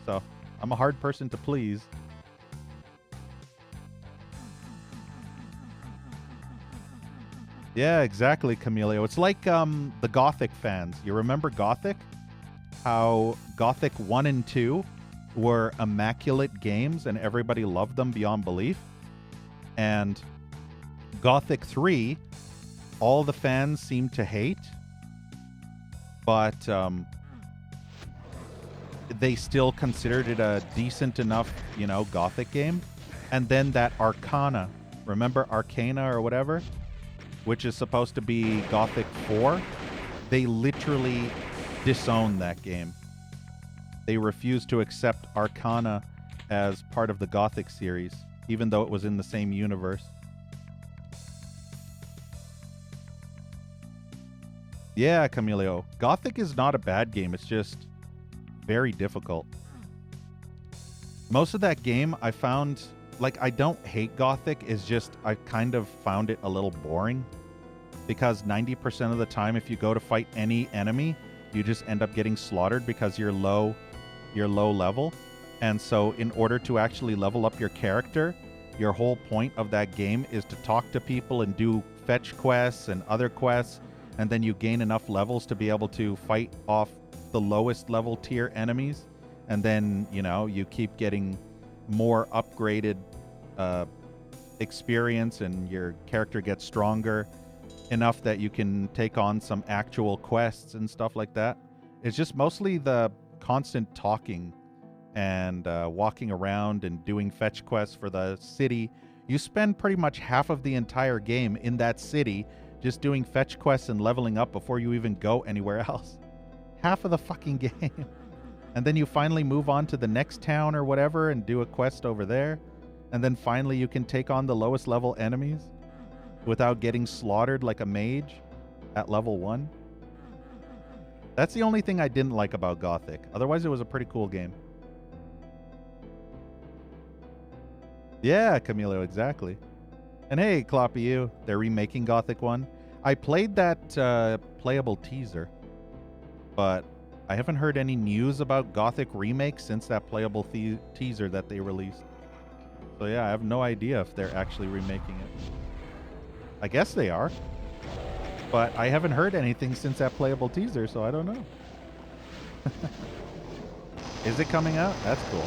so I'm a hard person to please. Yeah, exactly, Camilio. It's like the Gothic fans. You remember Gothic? How Gothic 1 and 2 were immaculate games and everybody loved them beyond belief. And Gothic 3, all the fans seem to hate. But they still considered it a decent enough, you know, Gothic game. And then that Arcana. Remember Arcana or whatever? Which is supposed to be Gothic 4, they literally disowned that game. They refused to accept Arcana as part of the Gothic series, even though it was in the same universe. Yeah, Camilio, Gothic is not a bad game, it's just very difficult. Most of that game I found like, I don't hate Gothic. It's just I kind of found it a little boring because 90% of the time, if you go to fight any enemy, you just end up getting slaughtered because you're low level. And so in order to actually level up your character, your whole point of that game is to talk to people and do fetch quests and other quests, and then you gain enough levels to be able to fight off the lowest level tier enemies, and then, you know, you keep getting more upgraded experience, and your character gets stronger enough that you can take on some actual quests and stuff like that. It's just mostly the constant talking and walking around and doing fetch quests for the city. You spend pretty much half of the entire game in that city just doing fetch quests and leveling up before you even go anywhere else. Half of the fucking game. And then you finally move on to the next town or whatever and do a quest over there. And then finally you can take on the lowest level enemies without getting slaughtered like a mage at level 1. That's the only thing I didn't like about Gothic. Otherwise, it was a pretty cool game. Yeah, Camilo, exactly. And hey, Kloppy you, they're remaking Gothic 1. I played that playable teaser, but I haven't heard any news about Gothic remake since that playable teaser that they released. So yeah, I have no idea if they're actually remaking it. I guess they are, but I haven't heard anything since that playable teaser, so I don't know. Is it coming out? That's cool.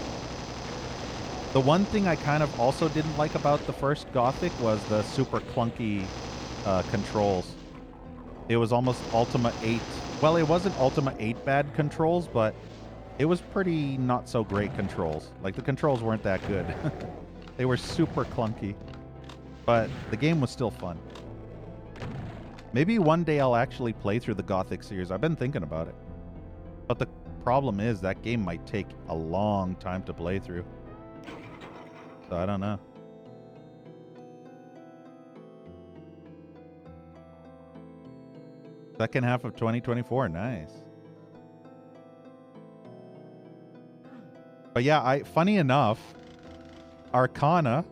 The one thing I kind of also didn't like about the first Gothic was the super clunky controls. It was almost Ultima 8. Well, it wasn't Ultima 8 bad controls, but it was pretty not so great controls. Like, the controls weren't that good. They were super clunky. But the game was still fun. Maybe one day I'll actually play through the Gothic series. I've been thinking about it. But the problem is that game might take a long time to play through. So I don't know. Second half of 2024. Nice. But yeah, funny enough, Arcana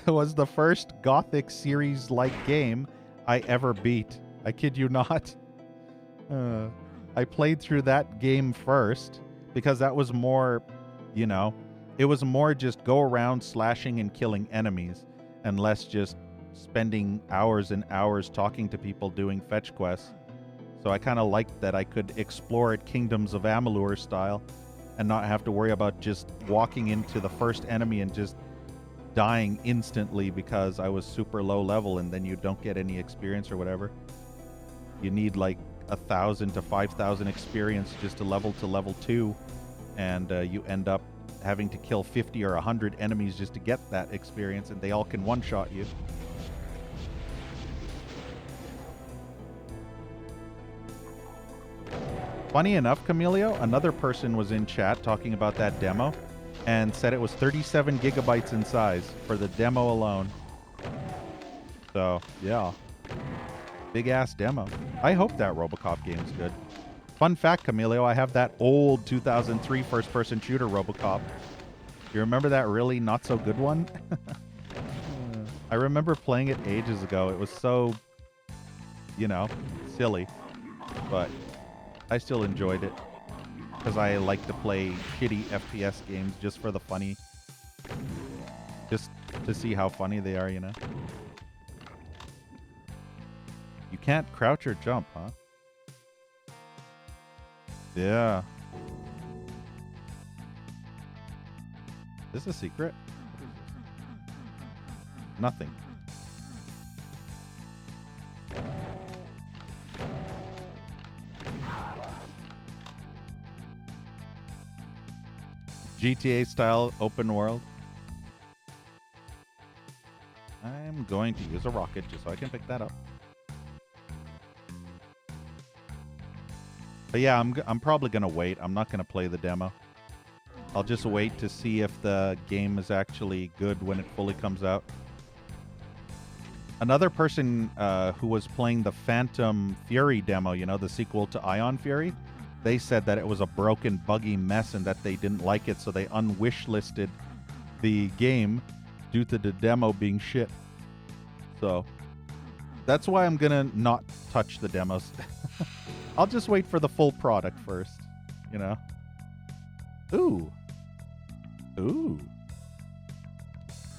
was the first Gothic series-like game I ever beat. I kid you not. I played through that game first because that was more, you know, it was more just go around slashing and killing enemies and less just spending hours and hours talking to people doing fetch quests. So I kind of liked that I could explore it Kingdoms of Amalur style and not have to worry about just walking into the first enemy and just dying instantly because I was super low level, and then you don't get any experience or whatever. You need like 1,000 to 5,000 experience just to level 2, and you end up having to kill 50 or 100 enemies just to get that experience, and they all can one-shot you. Funny enough, Camilio, another person was in chat talking about that demo and said it was 37 gigabytes in size for the demo alone. So, yeah. Big-ass demo. I hope that RoboCop game's good. Fun fact, Camilio, I have that old 2003 first-person shooter RoboCop. You remember that really not-so-good one? I remember playing it ages ago. It was so, you know, silly. But I still enjoyed it because I like to play shitty FPS games just for the funny. Just to see how funny they are, you know? You can't crouch or jump, huh? Yeah. Is this a secret? Nothing. GTA style open world. I'm going to use a rocket just so I can pick that up. But yeah, I'm probably going to wait. I'm not going to play the demo. I'll just wait to see if the game is actually good when it fully comes out. Another person who was playing the Phantom Fury demo, you know, the sequel to Ion Fury, they said that it was a broken, buggy mess and that they didn't like it, so they unwish listed the game due to the demo being shit. So that's why I'm gonna not touch the demos. I'll just wait for the full product first, you know. Ooh. Ooh.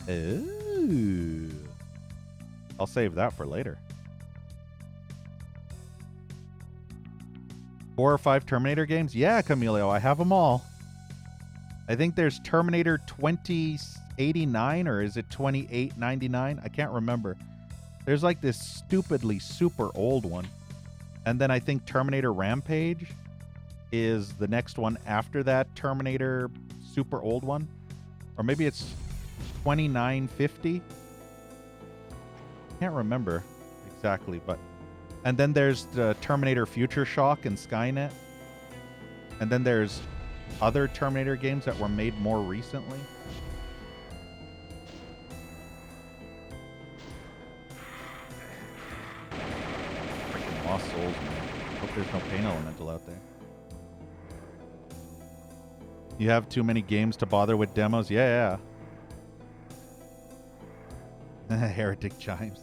Ooh. I'll save that for later. 4 or 5 Terminator games? Yeah, Camilio, I have them all. I think there's Terminator 2089, or is it 2899? I can't remember. There's like this stupidly super old one. And then I think Terminator Rampage is the next one after that Terminator super old one. Or maybe it's 2950. Can't remember exactly, but... And then there's the Terminator Future Shock and Skynet. And then there's other Terminator games that were made more recently. Freaking Lost Souls, man. Hope there's no Pain Elemental out there. You have too many games to bother with demos? Yeah. Heretic Chimes.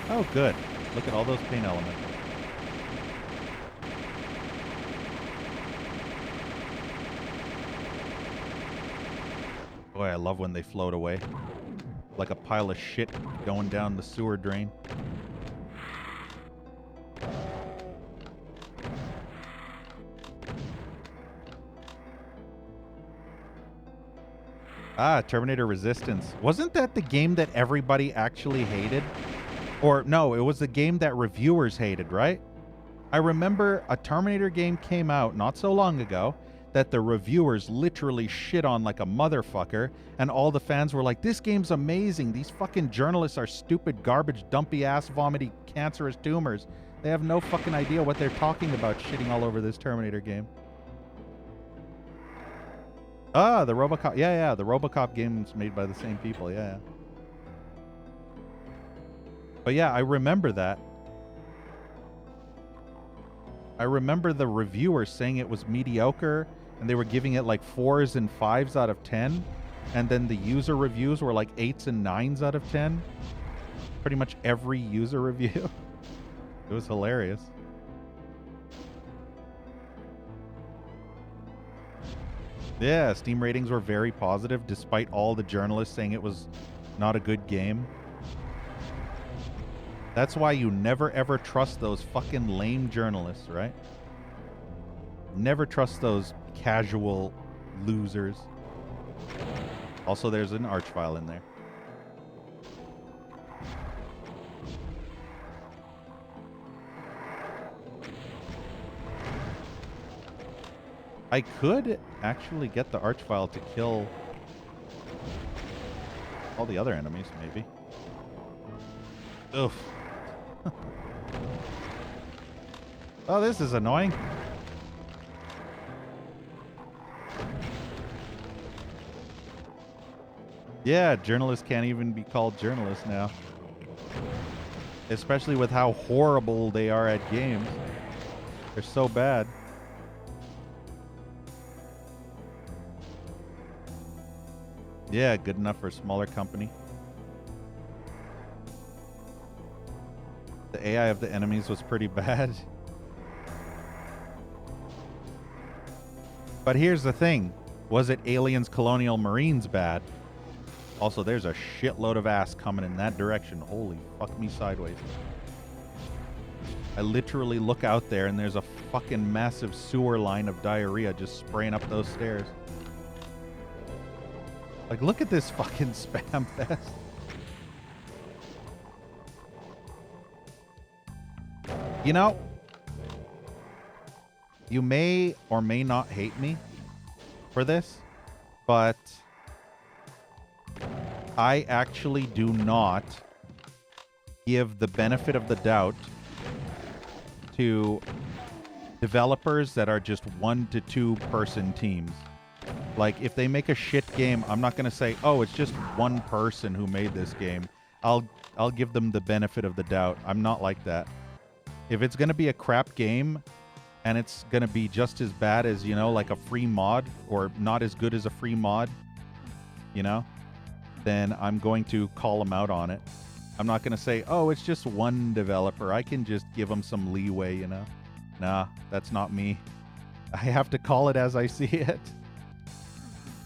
Oh, good. Look at all those Pain Elementals. Boy, I love when they float away. Like a pile of shit going down the sewer drain. Ah, Terminator Resistance. Wasn't that the game that everybody actually hated? Or no, it was the game that reviewers hated, right? I remember a Terminator game came out not so long ago that the reviewers literally shit on like a motherfucker, and all the fans were like, this game's amazing. These fucking journalists are stupid, garbage, dumpy ass, vomity, cancerous tumors. They have no fucking idea what they're talking about shitting all over this Terminator game. Ah, the RoboCop. Yeah, the RoboCop game's made by the same people. Yeah. But yeah, I remember that. I remember the reviewers saying it was mediocre, and they were giving it like 4s and 5s out of 10. And then the user reviews were like 8s and 9s out of 10. Pretty much every user review. It was hilarious. Yeah, Steam ratings were very positive, despite all the journalists saying it was not a good game. That's why you never ever trust those fucking lame journalists, right? Never trust those casual losers. Also, there's an arch file in there. I could actually get the arch file to kill all the other enemies, maybe. Oof. Oh, this is annoying. Yeah, journalists can't even be called journalists now. Especially with how horrible they are at games. They're so bad. Yeah, good enough for a smaller company. The AI of the enemies was pretty bad. But here's the thing. Was it Aliens Colonial Marines bad? Also, there's a shitload of ass coming in that direction. Holy fuck me sideways. I literally look out there and there's a fucking massive sewer line of diarrhea just spraying up those stairs. Like, look at this fucking spam fest. You know, you may or may not hate me for this, but I actually do not give the benefit of the doubt to developers that are just 1 to 2 person teams. Like, if they make a shit game, I'm not going to say, oh, it's just one person who made this game. I'll give them the benefit of the doubt. I'm not like that. If it's going to be a crap game and it's going to be just as bad as, you know, like a free mod, or not as good as a free mod, you know, then I'm going to call them out on it. I'm not going to say, oh, it's just one developer. I can just give them some leeway, you know? Nah, that's not me. I have to call it as I see it.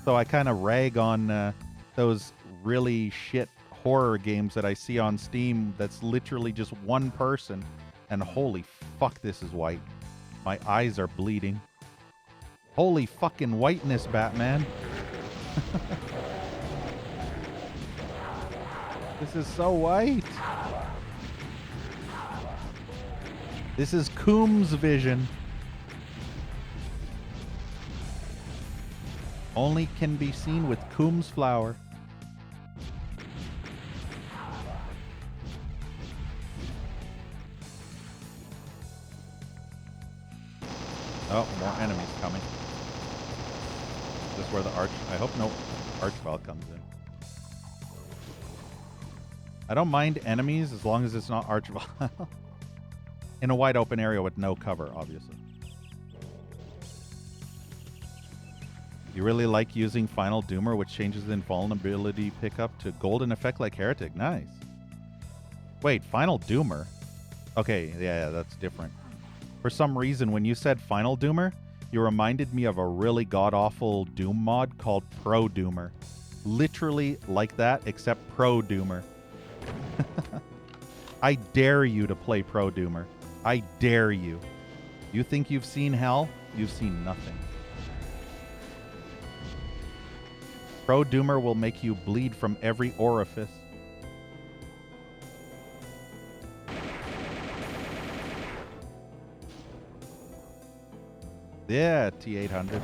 So I kind of rag on those really shit horror games that I see on Steam that's literally just one person. And holy fuck, this is white. My eyes are bleeding. Holy fucking whiteness, Batman. This is so white. This is Coombs vision. Only can be seen with Coombs flower. Oh, more enemies coming. Is this where the arch... I hope no archvile comes in. I don't mind enemies as long as it's not archvile. In a wide open area with no cover, obviously. You really like using Final Doomer, which changes the invulnerability pickup to golden effect like Heretic. Nice. Wait, Final Doomer? Okay, yeah, that's different. For some reason, when you said Final Doomer, you reminded me of a really god-awful Doom mod called Pro Doomer. Literally like that, except Pro Doomer. I dare you to play Pro Doomer. I dare you. You think you've seen hell? You've seen nothing. Pro Doomer will make you bleed from every orifice. Yeah, T800.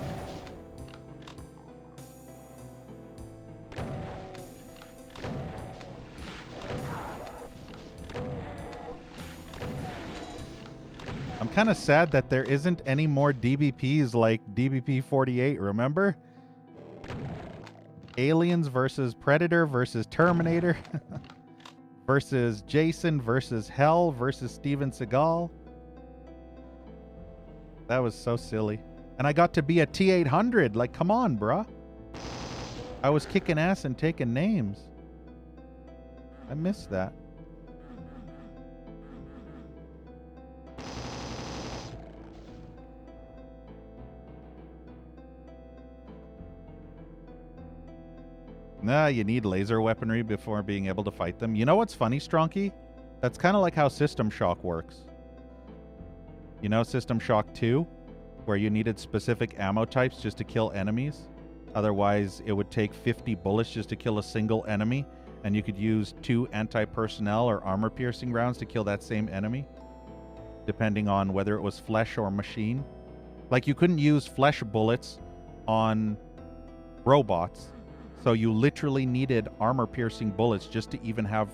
I'm kind of sad that there isn't any more DBPs like DBP58, remember? Aliens versus Predator versus Terminator versus Jason versus Hell versus Steven Seagal. That was so silly. And I got to be a T800. Like, come on, bruh. I was kicking ass and taking names. I missed that. Nah, you need laser weaponry before being able to fight them. You know what's funny, Stronky? That's kind of like how System Shock works. You know System Shock 2? Where you needed specific ammo types just to kill enemies? Otherwise, it would take 50 bullets just to kill a single enemy, and you could use 2 anti-personnel or armor-piercing rounds to kill that same enemy, depending on whether it was flesh or machine. Like, you couldn't use flesh bullets on robots, so you literally needed armor-piercing bullets just to even have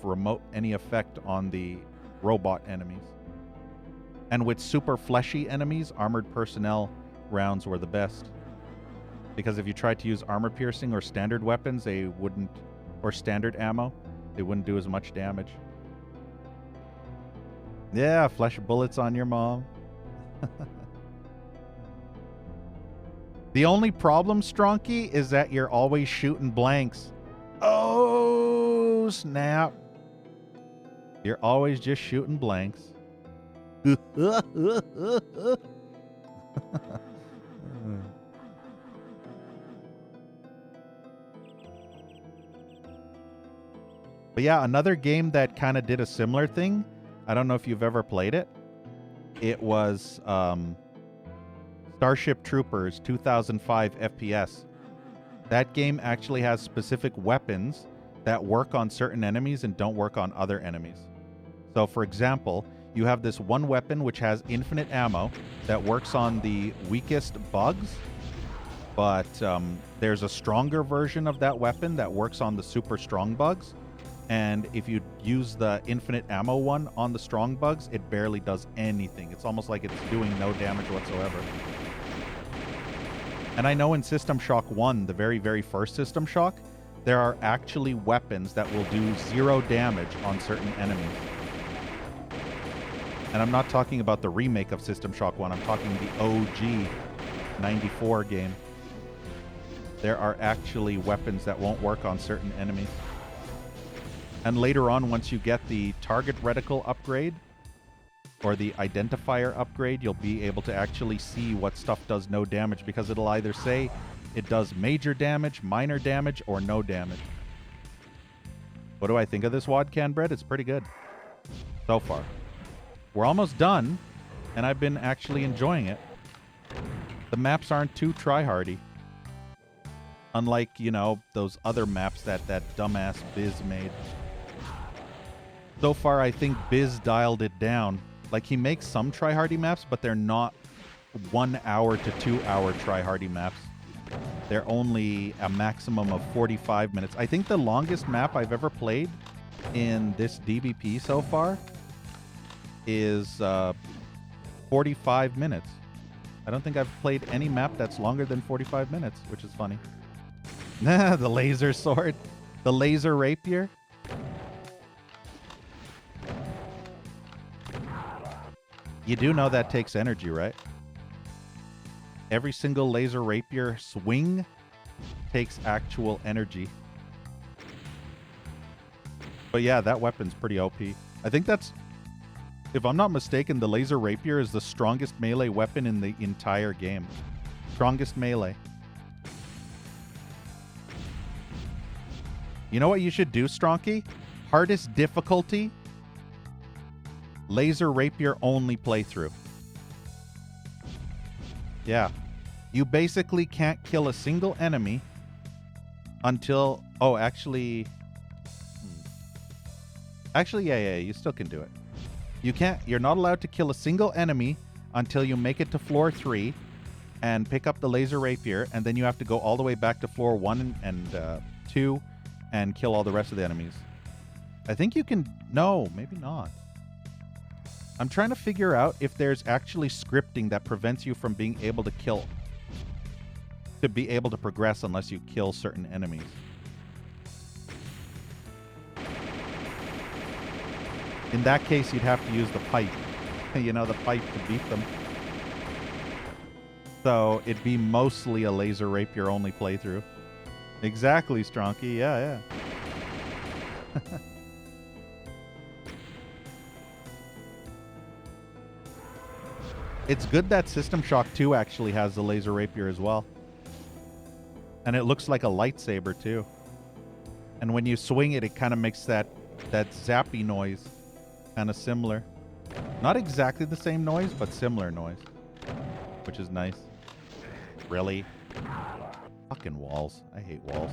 any effect on the robot enemies. And with super fleshy enemies, armored personnel rounds were the best. Because if you tried to use armor-piercing or standard weapons, they wouldn't, or standard ammo, they wouldn't do as much damage. Yeah, flesh bullets on your mom. The only problem, Stronky, is that you're always shooting blanks. Oh, snap. You're always just shooting blanks. But yeah, another game that kind of did a similar thing. I don't know if you've ever played it. It was Starship Troopers 2005 FPS. That game actually has specific weapons that work on certain enemies and don't work on other enemies. So, for example, you have this one weapon which has infinite ammo that works on the weakest bugs, but there's a stronger version of that weapon that works on the super strong bugs. And if you use the infinite ammo one on the strong bugs, it barely does anything. It's almost like it's doing no damage whatsoever. And I know in System Shock 1, the very, very first System Shock, there are actually weapons that will do 0 damage on certain enemies. And I'm not talking about the remake of System Shock 1. I'm talking the OG 94 game. There are actually weapons that won't work on certain enemies. And later on, once you get the target reticle upgrade or the identifier upgrade, you'll be able to actually see what stuff does no damage, because it'll either say it does major damage, minor damage, or no damage. What do I think of this wad can bread? It's pretty good so far. We're almost done, and I've been actually enjoying it. The maps aren't too try-hardy. Unlike, you know, those other maps that dumbass Biz made. So far, I think Biz dialed it down. Like, he makes some try-hardy maps, but they're not 1 hour to 2 hour try-hardy maps. They're only a maximum of 45 minutes. I think the longest map I've ever played in this DBP so far is 45 minutes. I don't think I've played any map that's longer than 45 minutes, which is funny. The laser sword. The laser rapier. You do know that takes energy, right? Every single laser rapier swing takes actual energy. But yeah, that weapon's pretty OP. I think that's, if I'm not mistaken, the laser rapier is the strongest melee weapon in the entire game. Strongest melee. You know what you should do, Stronky? Hardest difficulty, laser rapier only playthrough. Yeah. You basically can't kill a single enemy until... Oh, actually... Actually, yeah, you still can do it. You're not allowed to kill a single enemy until you make it to floor 3 and pick up the laser rapier, and then you have to go all the way back to floor 1 and 2 and kill all the rest of the enemies. I think you can... No, maybe not. I'm trying to figure out if there's actually scripting that prevents you from being able to kill... to be able to progress unless you kill certain enemies. In that case, you'd have to use the pipe. You know, the pipe to beat them. So, it'd be mostly a laser rapier only playthrough. Exactly, Stronky. Yeah. It's good that System Shock 2 actually has the laser rapier as well. And it looks like a lightsaber too. And when you swing it, it kind of makes that zappy noise. Kind of similar. Not exactly the same noise, but similar noise. Which is nice. Really? Fucking walls. I hate walls.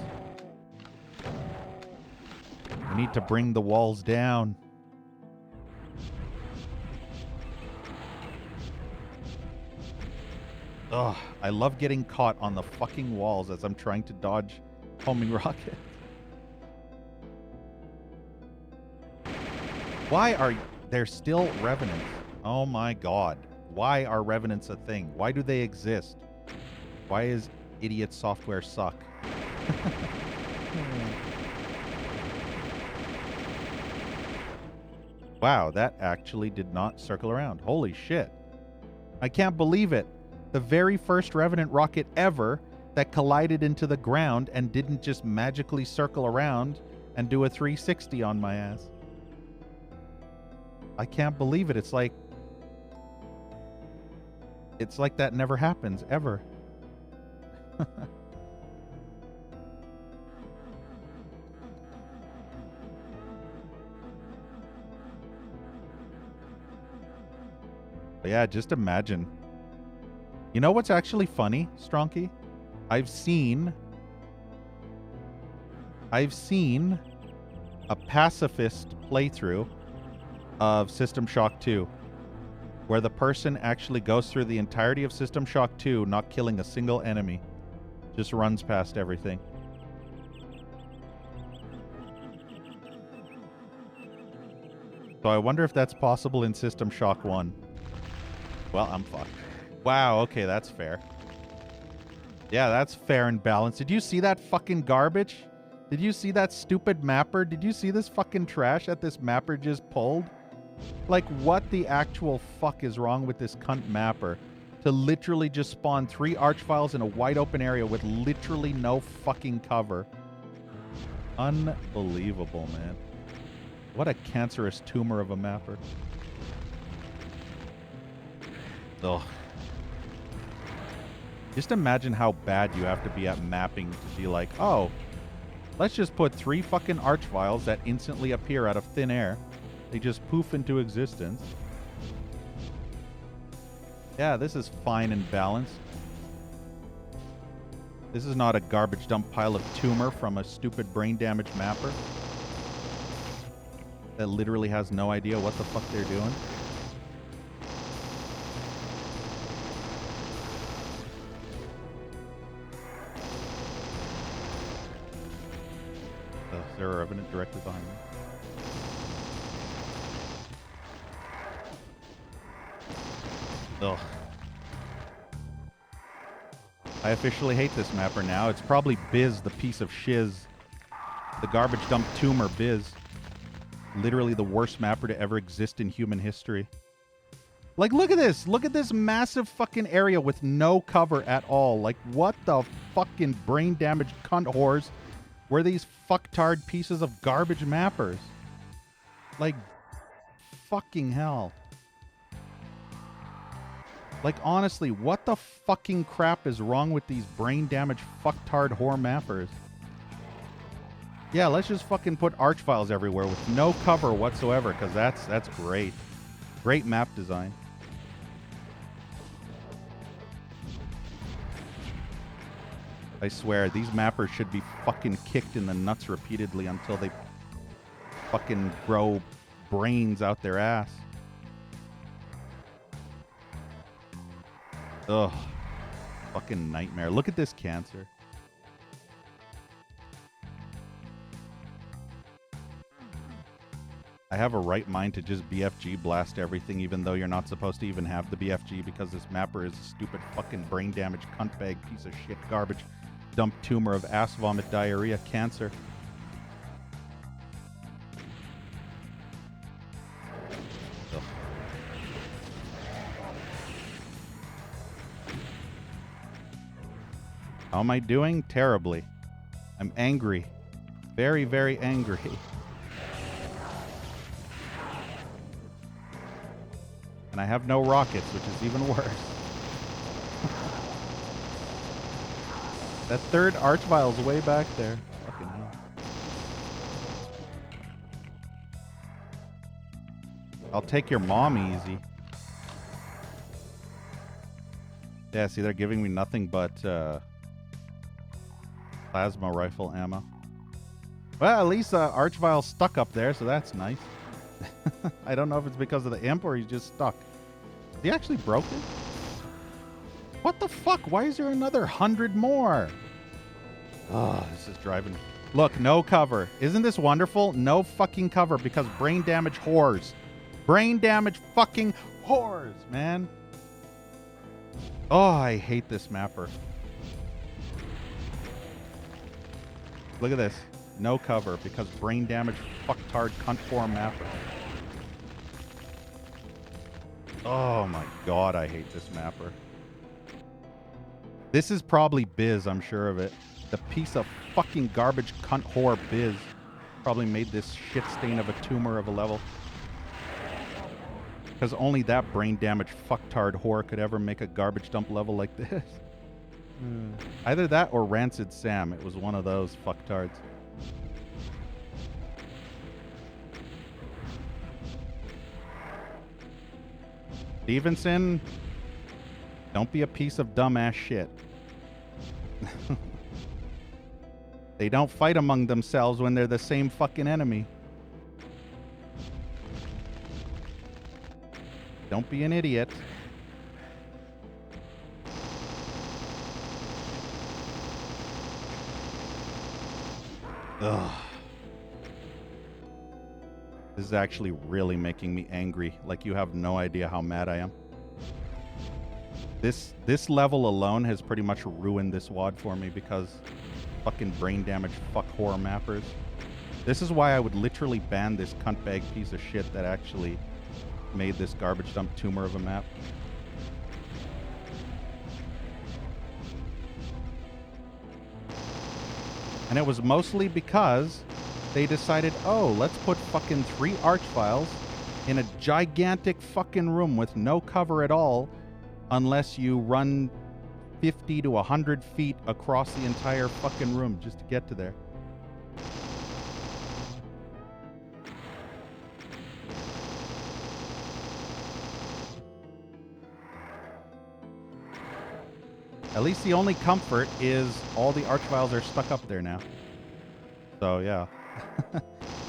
We need to bring the walls down. Ugh, I love getting caught on the fucking walls as I'm trying to dodge homing rockets. Why are there still revenants? Oh my god. Why are revenants a thing? Why do they exist? Why is idiot software suck? Wow, that actually did not circle around. Holy shit. I can't believe it. The very first Revenant rocket ever that collided into the ground and didn't just magically circle around and do a 360 on my ass. I can't believe it. It's like that never happens, ever. But yeah, just imagine. You know what's actually funny, Stronky? I've seen a pacifist playthrough of System Shock 2 where the person actually goes through the entirety of System Shock 2 not killing a single enemy. Just runs past everything. So I wonder if that's possible in System Shock 1. Well, I'm fucked. Wow, okay, that's fair. Yeah, that's fair and balanced. Did you see that fucking garbage? Did you see that stupid mapper? Did you see this fucking trash that this mapper just pulled? Like, what the actual fuck is wrong with this cunt mapper? To literally just spawn 3 archviles in a wide open area with literally no fucking cover. Unbelievable, man. What a cancerous tumor of a mapper. Ugh. Just imagine how bad you have to be at mapping to be like, oh, let's just put 3 fucking archviles that instantly appear out of thin air. They just poof into existence. Yeah, this is fine and balanced. This is not a garbage dump pile of tumor from a stupid brain damage mapper that literally has no idea what the fuck they're doing. Is there a revenant directly behind me? Ugh. I officially hate this mapper now. It's probably Biz, the piece of shiz. The garbage dump tumor Biz. Literally the worst mapper to ever exist in human history. Like, look at this. Look at this massive fucking area with no cover at all. Like, what the fucking brain damaged cunt whores were these fucktard pieces of garbage mappers? Like, fucking hell. Like, honestly, what the fucking crap is wrong with these brain-damaged fucktard whore mappers? Yeah, let's just fucking put archviles everywhere with no cover whatsoever, because that's great. Great map design. I swear, these mappers should be fucking kicked in the nuts repeatedly until they fucking grow brains out their ass. Ugh. Fucking nightmare. Look at this cancer. I have a right mind to just BFG blast everything, even though you're not supposed to even have the BFG, because this mapper is a stupid fucking brain damaged cunt bag piece of shit garbage dump tumor of ass vomit diarrhea cancer. Ugh. How am I doing? Terribly. I'm angry. Very, very angry. And I have no rockets, which is even worse. That third archvile's way back there. Fucking hell. I'll take your mom easy. Yeah, see, they're giving me nothing but plasma rifle ammo. Well, at least Archvile's stuck up there, so that's nice. I don't know if it's because of the imp or he's just stuck. Is he actually broken? What the fuck? Why is there another 100 more? Oh, this is driving. Look, no cover. Isn't this wonderful? No fucking cover because brain damage whores. Brain damage fucking whores, man. Oh, I hate this mapper. Look at this. No cover because brain damage fucktard cunt form mapper. Oh my god, I hate this mapper. This is probably Biz, I'm sure of it. The piece of fucking garbage cunt whore Biz probably made this shit stain of a tumor of a level. Because only that brain damaged fucktard whore could ever make a garbage dump level like this. Either that or Rancid Sam. It was one of those fucktards. Stevenson, don't be a piece of dumbass shit. They don't fight among themselves when they're the same fucking enemy. Don't be an idiot. Ugh. This is actually really making me angry. Like, you have no idea how mad I am. This level alone has pretty much ruined this WOD for me because fucking brain damage fuck horror mappers. This is why I would literally ban this cuntbag piece of shit that actually made this garbage dump tumor of a map. And it was mostly because they decided, oh, let's put fucking 3 archviles in a gigantic fucking room with no cover at all unless you run 50 to 100 feet across the entire fucking room just to get to there. At least the only comfort is all the archviles are stuck up there now. So, yeah.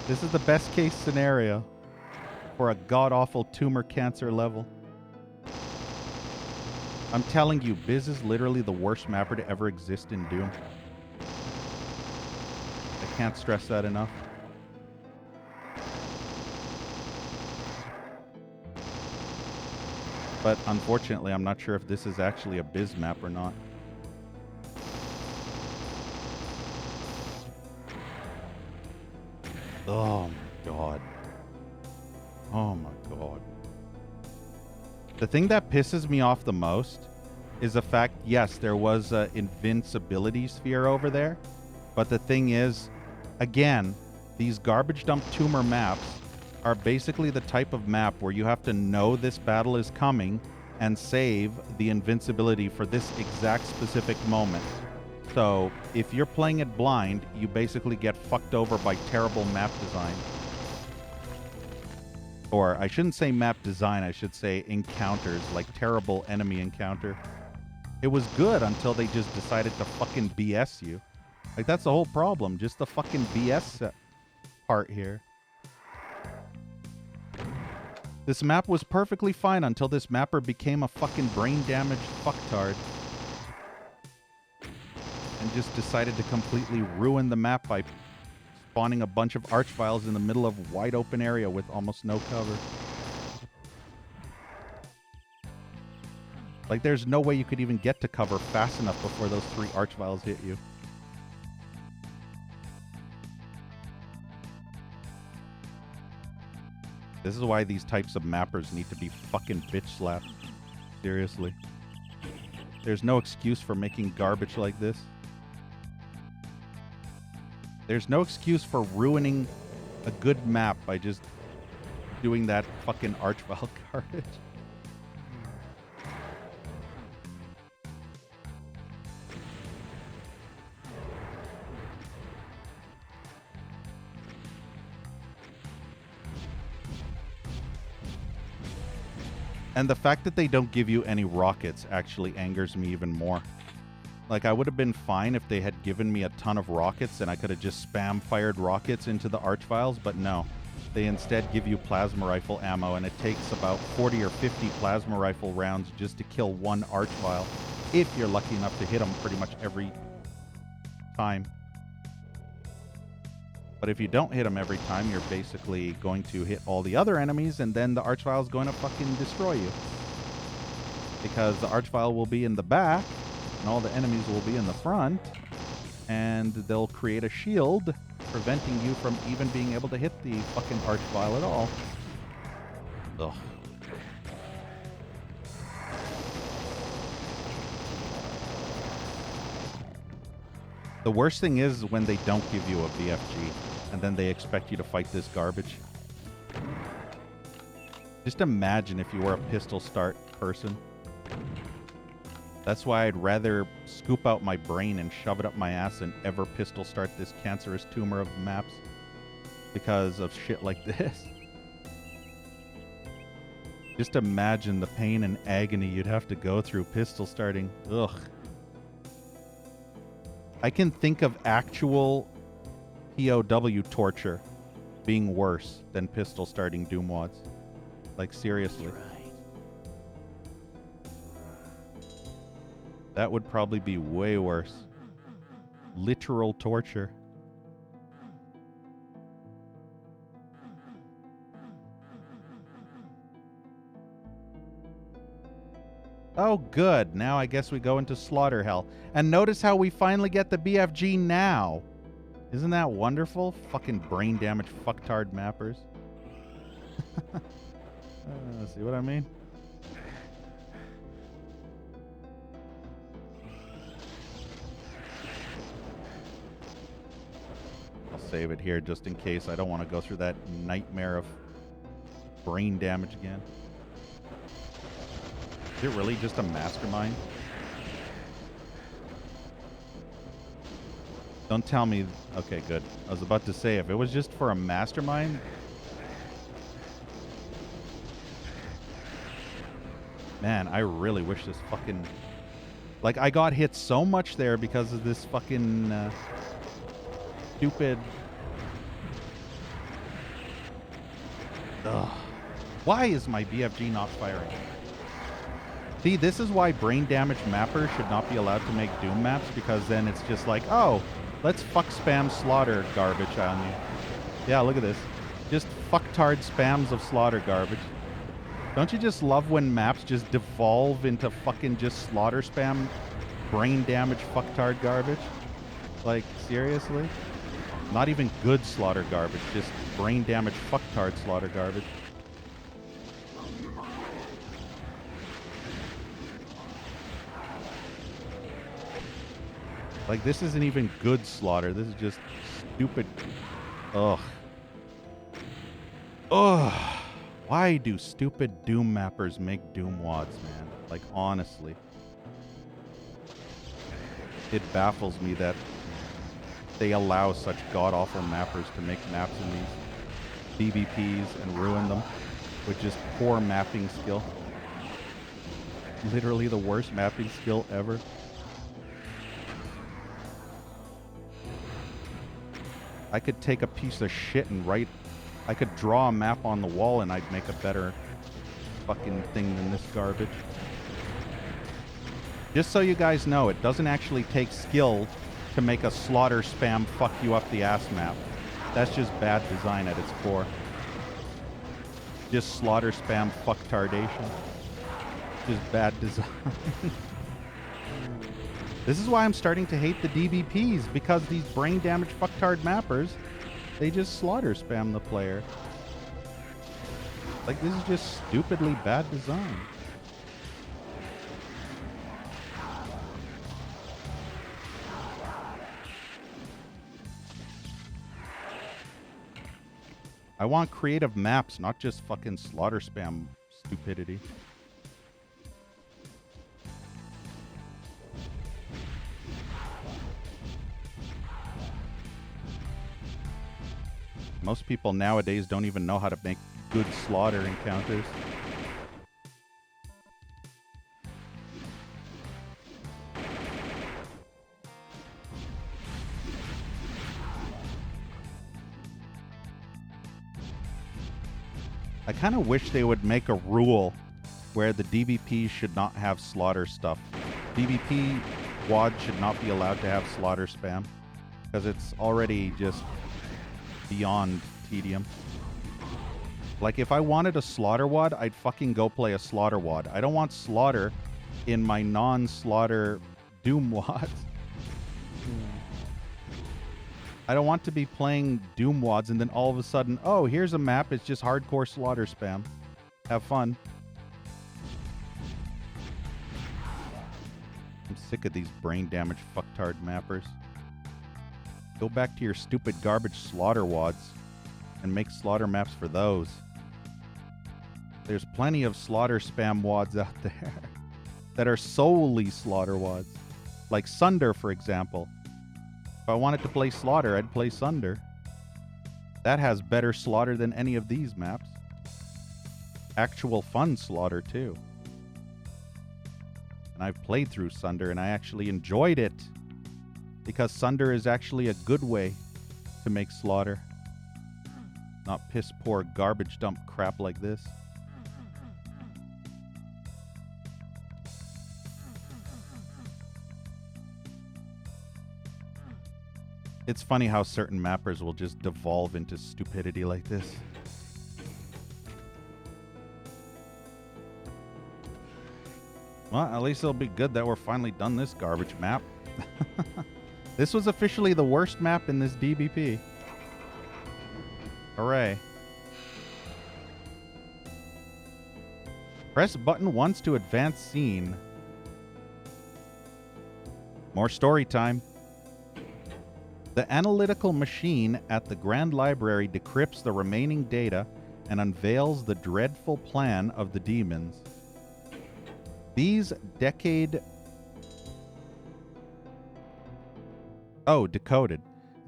This is the best case scenario for a god-awful tumor cancer level. I'm telling you, Biz is literally the worst mapper to ever exist in Doom. I can't stress that enough. But unfortunately, I'm not sure if this is actually a Biz map or not. Oh my god. Oh my god. The thing that pisses me off the most is the fact, yes, there was an invincibility sphere over there. But the thing is, again, these garbage dump tumor maps are basically the type of map where you have to know this battle is coming and save the invincibility for this exact specific moment. So if you're playing it blind, you basically get fucked over by terrible map design. Or I shouldn't say map design, I should say encounters, like terrible enemy encounter. It was good until they just decided to fucking BS you. Like, that's the whole problem, just the fucking BS part here. This map was perfectly fine until this mapper became a fucking brain-damaged fucktard. And just decided to completely ruin the map by spawning a bunch of archviles in the middle of a wide open area with almost no cover. Like, there's no way you could even get to cover fast enough before those 3 archviles hit you. This is why these types of mappers need to be fucking bitch slapped. Seriously. There's no excuse for making garbage like this. There's no excuse for ruining a good map by just doing that fucking archvile garbage. And the fact that they don't give you any rockets actually angers me even more. Like, I would have been fine if they had given me a ton of rockets and I could have just spam fired rockets into the archviles, but no. They instead give you plasma rifle ammo, and it takes about 40 or 50 plasma rifle rounds just to kill one archvile, if you're lucky enough to hit them pretty much every time. But if you don't hit them every time, you're basically going to hit all the other enemies, and then the archvile is going to fucking destroy you. Because the archvile will be in the back, and all the enemies will be in the front, and they'll create a shield, preventing you from even being able to hit the fucking archvile at all. Ugh. The worst thing is when they don't give you a BFG, and then they expect you to fight this garbage. Just imagine if you were a pistol start person. That's why I'd rather scoop out my brain and shove it up my ass than ever pistol start this cancerous tumor of maps. Because of shit like this. Just imagine the pain and agony you'd have to go through pistol starting. Ugh. I can think of actual POW torture being worse than pistol starting Doom wads. Like, seriously. That would probably be way worse. Literal torture. Oh, good. Now I guess we go into slaughter hell. And notice how we finally get the BFG now. Isn't that wonderful? Fucking brain damaged fucktard mappers. See what I mean? save it here just in case. I don't want to go through that nightmare of brain damage again. Is it really just a mastermind? Don't tell me. Okay, good. I was about to say, if it was just for a mastermind. Man, I really wish this fucking... Like, I got hit so much there because of this fucking stupid... Ugh. Why is my BFG not firing? See, this is why brain damage mappers should not be allowed to make Doom maps, because then it's just like, oh, let's fuck spam slaughter garbage on you. Yeah, look at this. Just fucktard spams of slaughter garbage. Don't you just love when maps just devolve into fucking just slaughter spam brain damage fucktard garbage? Like, seriously? Not even good slaughter garbage, just brain damage fucktard slaughter garbage. Like, this isn't even good slaughter. This is just stupid. Ugh. Ugh. Why do stupid Doom mappers make Doom wads, man? Like, honestly. It baffles me that they allow such god-awful mappers to make maps in these DBPs and ruin them with just poor mapping skill. Literally the worst mapping skill ever. I could take a piece of shit and write... I could draw a map on the wall and I'd make a better fucking thing than this garbage. Just so you guys know, it doesn't actually take skill to make a slaughter spam fuck you up the ass map. That's just bad design at its core. Just slaughter spam fucktardation. Just bad design. This is why I'm starting to hate the DBPs, because these brain damage fucktard mappers, they just slaughter spam the player. Like, this is just stupidly bad design. I want creative maps, not just fucking slaughter spam stupidity. Most people nowadays don't even know how to make good slaughter encounters. I kind of wish they would make a rule where the DBP should not have slaughter stuff. DBP WAD should not be allowed to have slaughter spam, because it's already just beyond tedium. Like, if I wanted a slaughter WAD, I'd fucking go play a slaughter WAD. I don't want slaughter in my non-slaughter Doom WADs. I don't want to be playing Doom WADs and then all of a sudden, oh, here's a map, it's just hardcore slaughter spam. Have fun. I'm sick of these brain damage fucktard mappers. Go back to your stupid garbage slaughter WADs and make slaughter maps for those. There's plenty of slaughter spam WADs out there that are solely slaughter WADs. Like Sunder, for example. If I wanted to play slaughter, I'd play Sunder. That has better slaughter than any of these maps. Actual fun slaughter, too. And I've played through Sunder and I actually enjoyed it. Because Sunder is actually a good way to make slaughter. Not piss poor garbage dump crap like this. It's funny how certain mappers will just devolve into stupidity like this. Well, at least it'll be good that we're finally done this garbage map. This was officially the worst map in this DBP. Hooray. Press button once to advance scene. More story time. The analytical machine at the Grand Library decrypts the remaining data and unveils the dreadful plan of the demons. These decoded.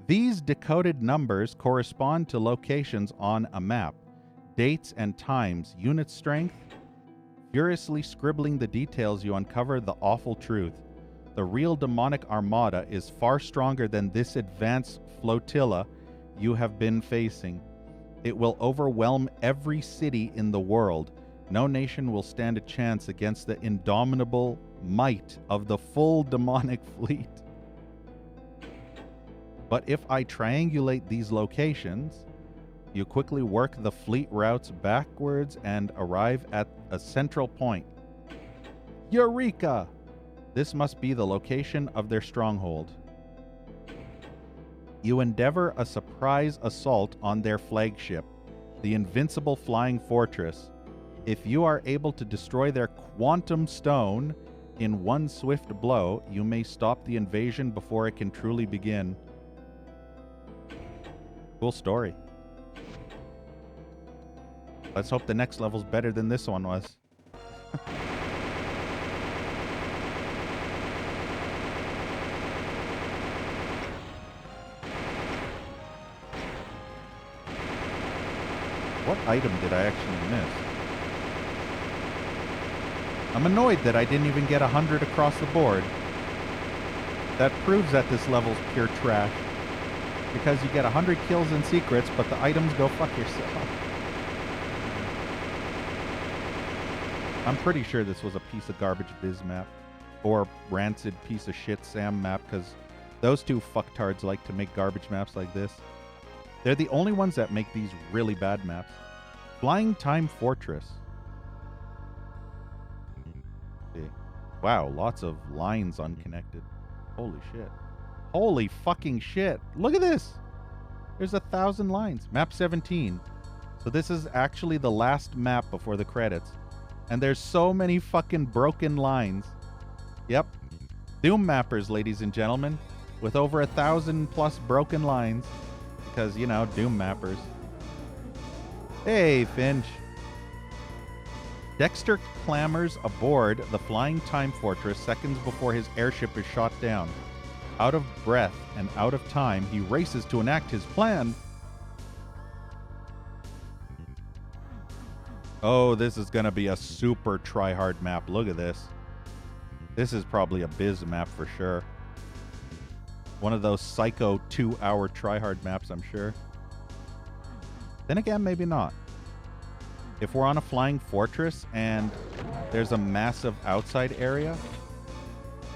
These decoded numbers correspond to locations on a map, dates and times, unit strength. Furiously scribbling the details, you uncover the awful truth. The real demonic Armada is far stronger than this advanced flotilla you have been facing. It will overwhelm every city in the world. No nation will stand a chance against the indomitable might of the full demonic fleet. But if I triangulate these locations, you quickly work the fleet routes backwards and arrive at a central point. Eureka! This must be the location of their stronghold. You endeavor a surprise assault on their flagship, the invincible flying fortress. If you are able to destroy their quantum stone in one swift blow, you may stop the invasion before it can truly begin. Cool story. Let's hope the next level's better than this one was. What item did I actually miss? I'm annoyed that I didn't even get 100 across the board. That proves that this level's pure trash. Because you get 100 kills in secrets, but the items go fuck yourself. I'm pretty sure this was a piece of garbage Biz map. Or rancid piece of shit Sam map, because those two fucktards like to make garbage maps like this. They're the only ones that make these really bad maps. Flying Time Fortress. See. Wow, lots of lines unconnected. Holy shit. Holy fucking shit. Look at this. There's 1,000 lines. Map 17. So this is actually the last map before the credits. And there's so many fucking broken lines. Yep. Doom mappers, ladies and gentlemen. With over 1,000 plus broken lines. Because, you know, Doom mappers. Hey, Finch. Dexter clambers aboard the Flying Time Fortress seconds before his airship is shot down. Out of breath and out of time, he races to enact his plan. Oh, this is going to be a super try-hard map. Look at this. This is probably a Biz map for sure. One of those psycho 2-hour try-hard maps, I'm sure. Then again, maybe not. If we're on a flying fortress and there's a massive outside area,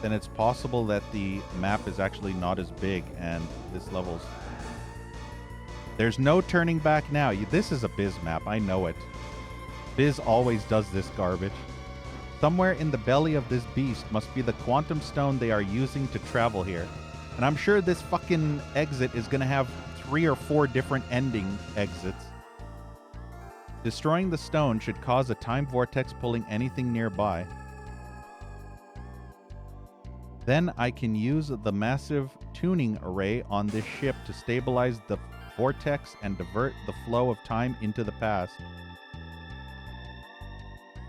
then it's possible that the map is actually not as big and this level's... There's no turning back now. This is a Biz map. I know it. Biz always does this garbage. Somewhere in the belly of this beast must be the quantum stone they are using to travel here. And I'm sure this fucking exit is going to have 3 or 4 different ending exits. Destroying the stone should cause a time vortex pulling anything nearby. Then I can use the massive tuning array on this ship to stabilize the vortex and divert the flow of time into the past.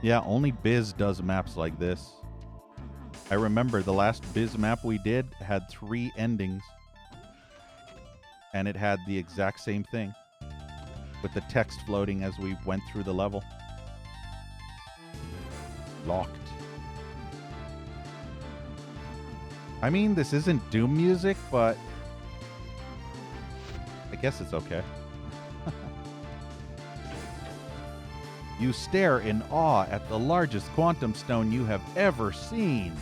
Yeah, only Biz does maps like this. I remember the last Biz map we did had 3 endings. And it had the exact same thing. With the text floating as we went through the level. Locked. I mean, this isn't Doom music, but I guess it's okay. You stare in awe at the largest quantum stone you have ever seen.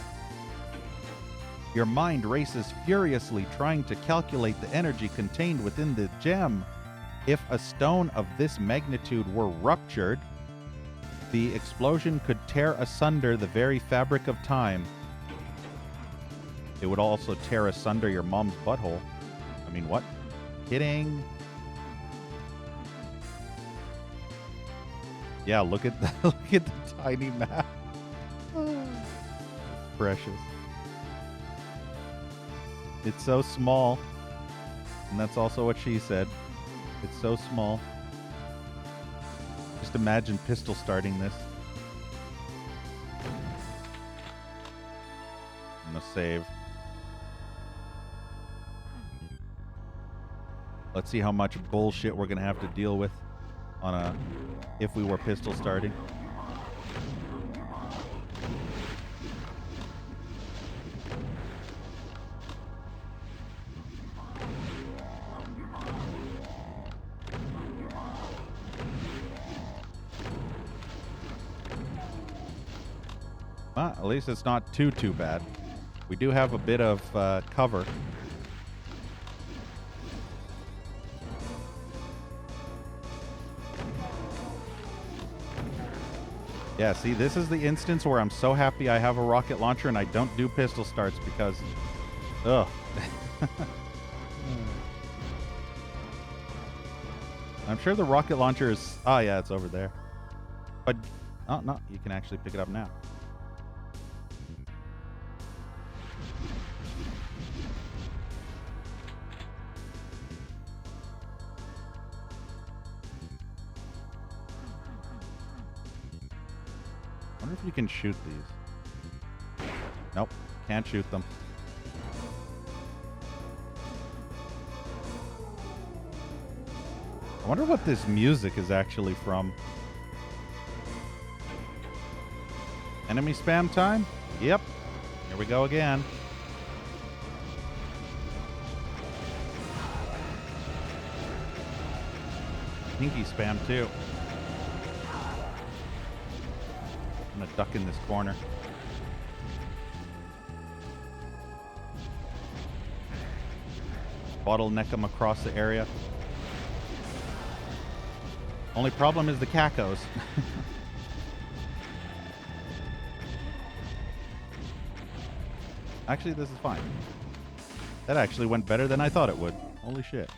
Your mind races furiously, trying to calculate the energy contained within the gem. If a stone of this magnitude were ruptured, the explosion could tear asunder the very fabric of time. It would also tear asunder your mom's butthole. I mean, what? Kidding. Yeah, look at the, look at the tiny map. Precious. It's so small. And that's also what she said. It's so small. Just imagine pistol starting this. I'm gonna save. Let's see how much bullshit we're gonna have to deal with on a if we were pistol starting. Well, at least it's not too bad. We do have a bit of cover. Yeah, see, this is the instance where I'm so happy I have a rocket launcher and I don't do pistol starts because, ugh. I'm sure the rocket launcher is, oh yeah, it's over there. But, oh no, you can actually pick it up now. I wonder if you can shoot these. Nope, can't shoot them. I wonder what this music is actually from. Enemy spam time? Yep. Here we go again. Pinky spam too. I'm gonna duck in this corner. Bottleneck them across the area. Only problem is the cacos. Actually, this is fine. That actually went better than I thought it would. Holy shit.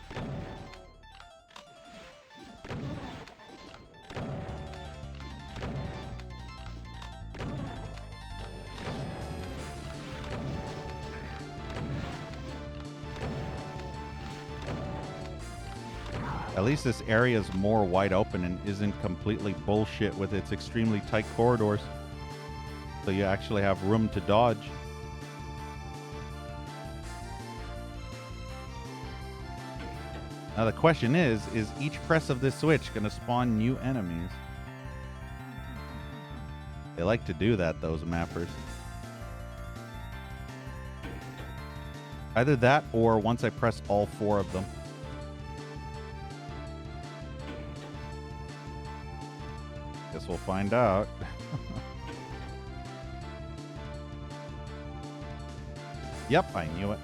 At least this area is more wide open and isn't completely bullshit with its extremely tight corridors. So you actually have room to dodge. Now the question is each press of this switch going to spawn new enemies? They like to do that, those mappers. Either that or once I press all 4 of them. Guess we'll find out. Yep, I knew it.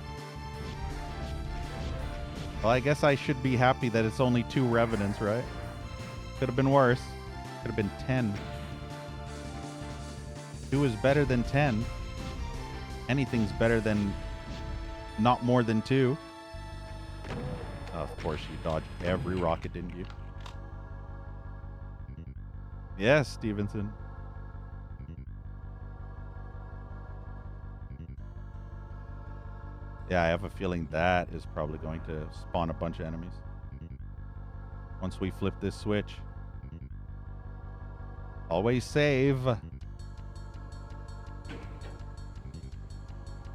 Well, I guess I should be happy that it's only 2 revenants, right? Could have been worse. Could have been 10. 2 is better than 10. Anything's better than not more than 2. Of course, you dodged every rocket, didn't you? Yes, Stevenson. Yeah, I have a feeling that is probably going to spawn a bunch of enemies. Once we flip this switch. Always save.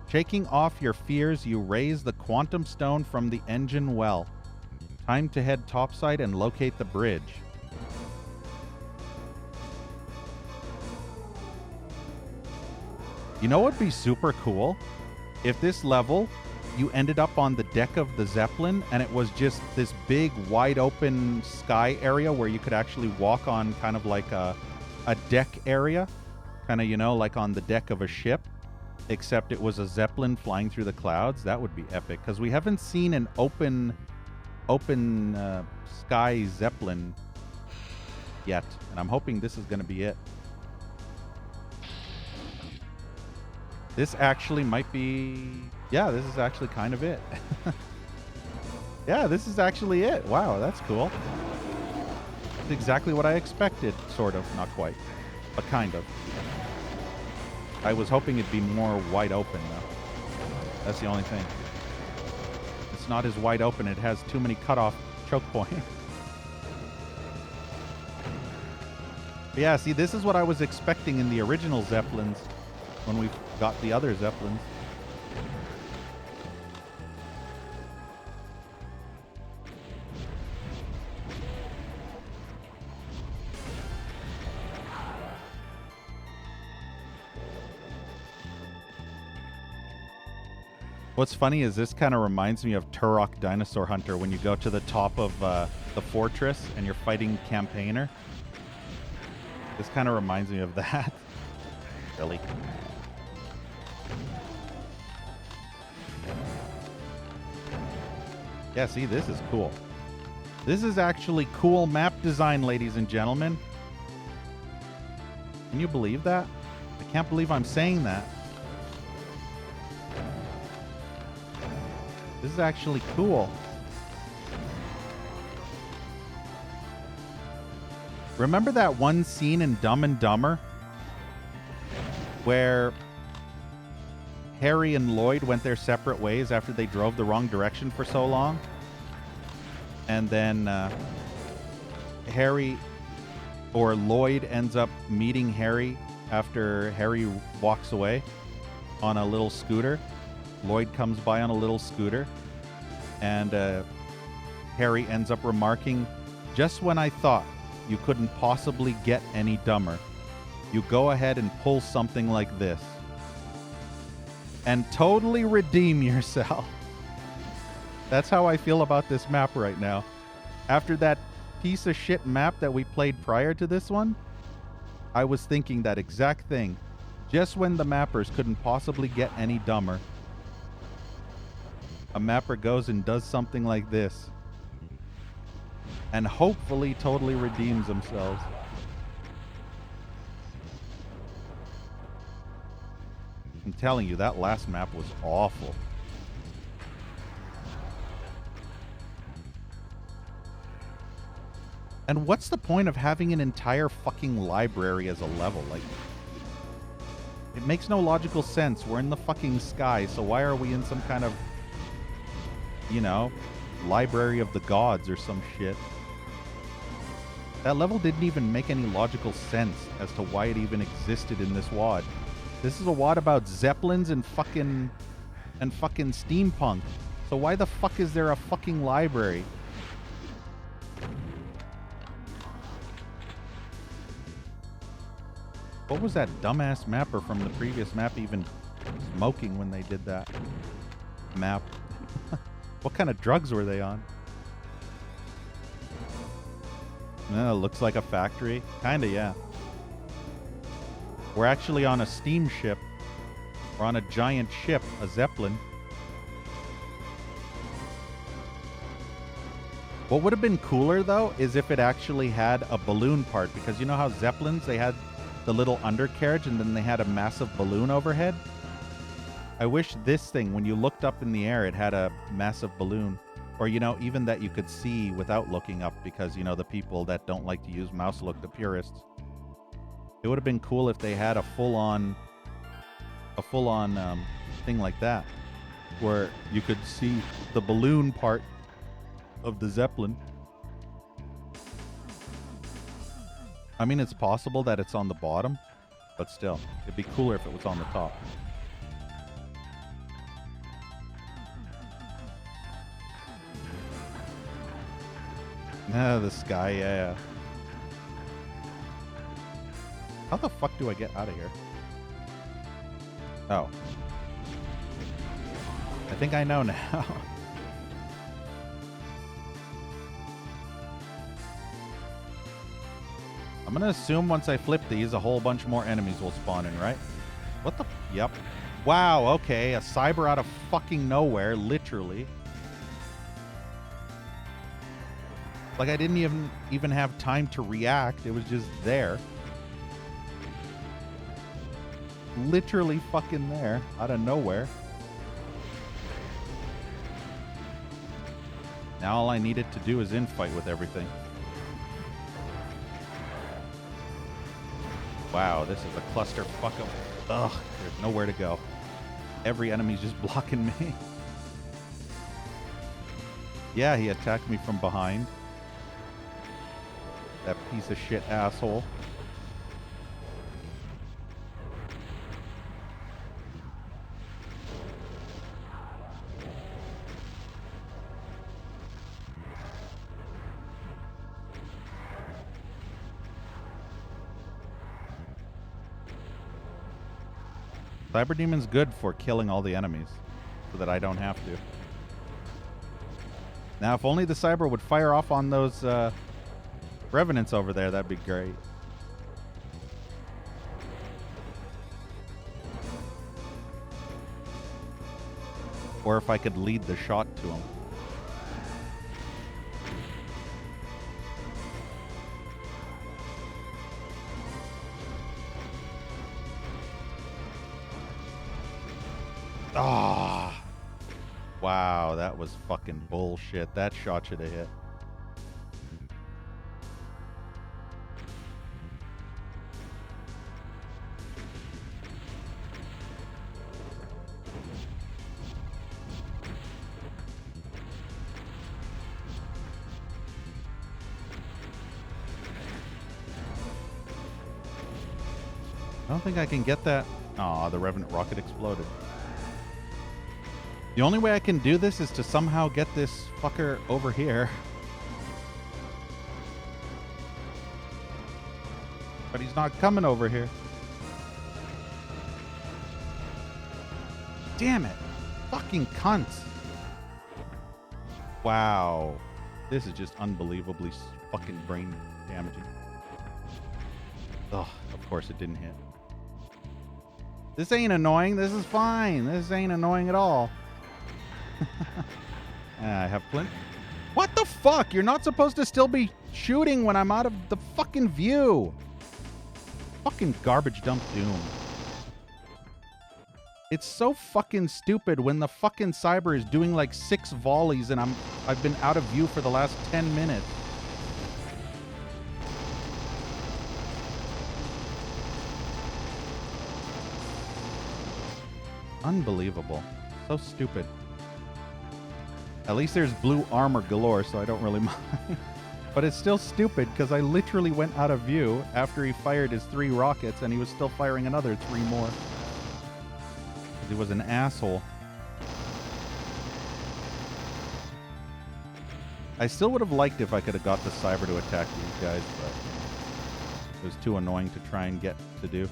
Shaking off your fears, you raise the quantum stone from the engine well. Time to head topside and locate the bridge. You know what would be super cool? If this level, you ended up on the deck of the Zeppelin and it was just this big, wide open sky area where you could actually walk on kind of like a deck area. Kind of, you know, like on the deck of a ship. Except it was a Zeppelin flying through the clouds. That would be epic. Because we haven't seen an open sky Zeppelin yet. And I'm hoping this is going to be it. This actually might be... Yeah, this is actually kind of it. Yeah, this is actually it. Wow, that's cool. It's exactly what I expected, sort of. Not quite, but kind of. I was hoping it'd be more wide open, though. That's the only thing. It's not as wide open. It has too many cutoff choke points. Yeah, see, this is what I was expecting in the original Zeppelins when we got the other Zeppelins. What's funny is this kind of reminds me of Turok Dinosaur Hunter when you go to the top of the fortress and you're fighting Campaigner. This kind of reminds me of that. Really. Yeah, see, this is cool. This is actually cool map design, ladies and gentlemen. Can you believe that? I can't believe I'm saying that. This is actually cool. Remember that one scene in Dumb and Dumber where Harry and Lloyd went their separate ways after they drove the wrong direction for so long? And then Harry or Lloyd ends up meeting Harry after Harry walks away on a little scooter. Lloyd comes by on a little scooter, and Harry ends up remarking, "Just when I thought you couldn't possibly get any dumber, you go ahead and pull something like this and totally redeem yourself." That's how I feel about this map right now. After that piece of shit map that we played prior to this one, I was thinking that exact thing. Just when the mappers couldn't possibly get any dumber, a mapper goes and does something like this and hopefully totally redeems themselves. I'm telling you, that last map was awful. And what's the point of having an entire fucking library as a level? Like, it makes no logical sense. We're in the fucking sky, so why are we in some kind of, you know, library of the gods or some shit? That level didn't even make any logical sense as to why it even existed in this WAD. This is a WAD about Zeppelins and fucking steampunk. So why the fuck is there a fucking library? What was that dumbass mapper from the previous map even smoking when they did that map? What kind of drugs were they on? Looks like a factory. Kinda, yeah. We're actually on a steamship. We're on a giant ship, a Zeppelin. What would have been cooler, though, is if it actually had a balloon part. Because you know how Zeppelins, they had the little undercarriage and then they had a massive balloon overhead? I wish this thing, when you looked up in the air, it had a massive balloon. Or, you know, even that you could see without looking up because, you know, the people that don't like to use mouse look, the purists. It would have been cool if they had a full-on thing like that, where you could see the balloon part of the Zeppelin. I mean, it's possible that it's on the bottom, but still, it'd be cooler if it was on the top. The sky, yeah. How the fuck do I get out of here? Oh. I think I know now. I'm gonna assume once I flip these, a whole bunch more enemies will spawn in, right? What the? Yep. Wow, okay. A cyber out of fucking nowhere, literally. Like, I didn't even have time to react. It was just there. Literally fucking there, out of nowhere. Now all I needed to do is infight with everything. Wow, this is a clusterfuck of... Ugh, there's nowhere to go. Every enemy's just blocking me. Yeah, he attacked me from behind. That piece of shit asshole. Cyber Demon's good for killing all the enemies so that I don't have to. Now, if only the Cyber would fire off on those Revenants over there, that'd be great. Or if I could lead the shot to him. Ah! Wow, that was fucking bullshit. That shot should have hit. I don't think I can get that. Aw, the Revenant rocket exploded. The only way I can do this is to somehow get this fucker over here. But he's not coming over here. Damn it. Fucking cunts. Wow. This is just unbelievably fucking brain damaging. Ugh, of course it didn't hit. This ain't annoying. This is fine. This ain't annoying at all. I have plenty. What the fuck? You're not supposed to still be shooting when I'm out of the fucking view. Fucking garbage dump Doom. It's so fucking stupid when the fucking Cyber is doing like 6 volleys and I've been out of view for the last 10 minutes. Unbelievable. So stupid. At least there's blue armor galore, so I don't really mind. But it's still stupid because I literally went out of view after he fired his 3 rockets and he was still firing another 3 more. He was an asshole. I still would have liked if I could have got the Cyber to attack these guys, but it was too annoying to try and get to do.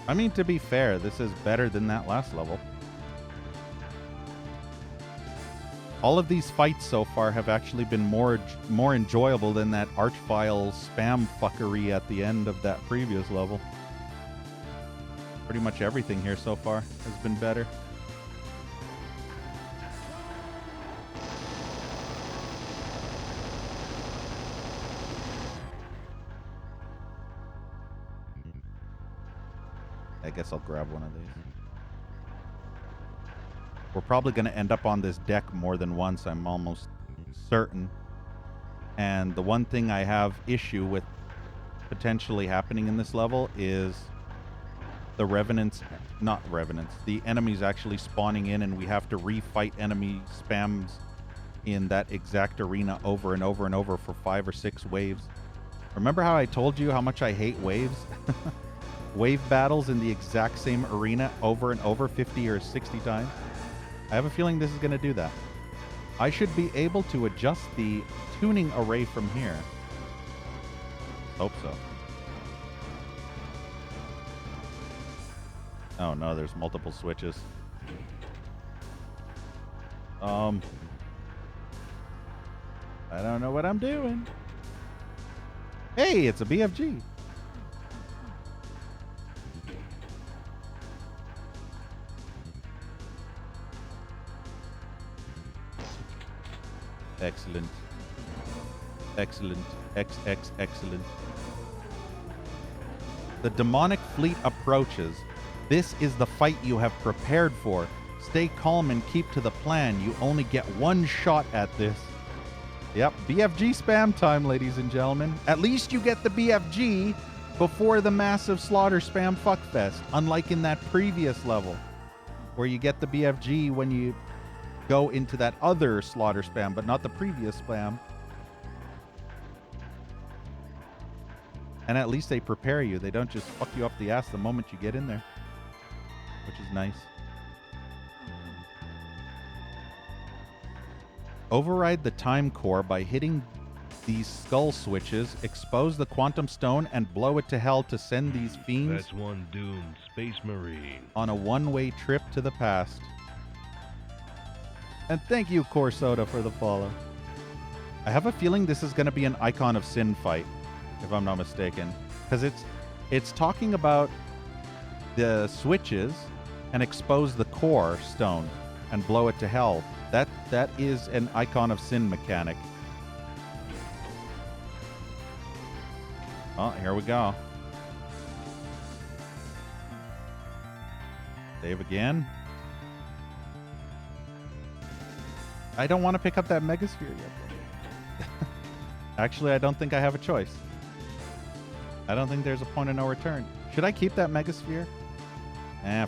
I mean, to be fair, this is better than that last level. All of these fights so far have actually been more enjoyable than that Archvile spam fuckery at the end of that previous level. Pretty much everything here so far has been better. I guess I'll grab one of these. We're probably going to end up on this deck more than once, I'm almost certain. And the one thing I have issue with potentially happening in this level is the Revenants, not Revenants, the enemies actually spawning in and we have to refight enemy spams in that exact arena over and over and over for 5 or 6 waves. Remember how I told you how much I hate waves? Wave battles in the exact same arena over and over 50 or 60 times. I have a feeling this is going to do that. I should be able to adjust the tuning array from here. Hope so. Oh no, there's multiple switches. I don't know what I'm doing. Hey, it's a BFG. Excellent. Excellent. Excellent. The demonic fleet approaches. This is the fight you have prepared for. Stay calm and keep to the plan. You only get one shot at this. Yep, BFG spam time, ladies and gentlemen. At least you get the BFG. before the massive slaughter spam fuckfest, unlike in that previous level where you get the BFG when you go into that other slaughter spam, but not the previous spam. And at least they prepare you. They don't just fuck you up the ass the moment you get in there, which is nice. Override the time core by hitting these skull switches, expose the quantum stone, and blow it to hell to send these fiends That's one doomed space marine on a one-way trip to the past. And thank you, Corsoda, for the follow. I have a feeling this is going to be an Icon of Sin fight, if I'm not mistaken, because it's talking about the switches and expose the core stone and blow it to hell. That is an Icon of Sin mechanic. Oh, here we go. Save again. I don't want to pick up that Megasphere yet. Actually, I don't think I have a choice. I don't think there's a point of no return. Should I keep that Megasphere?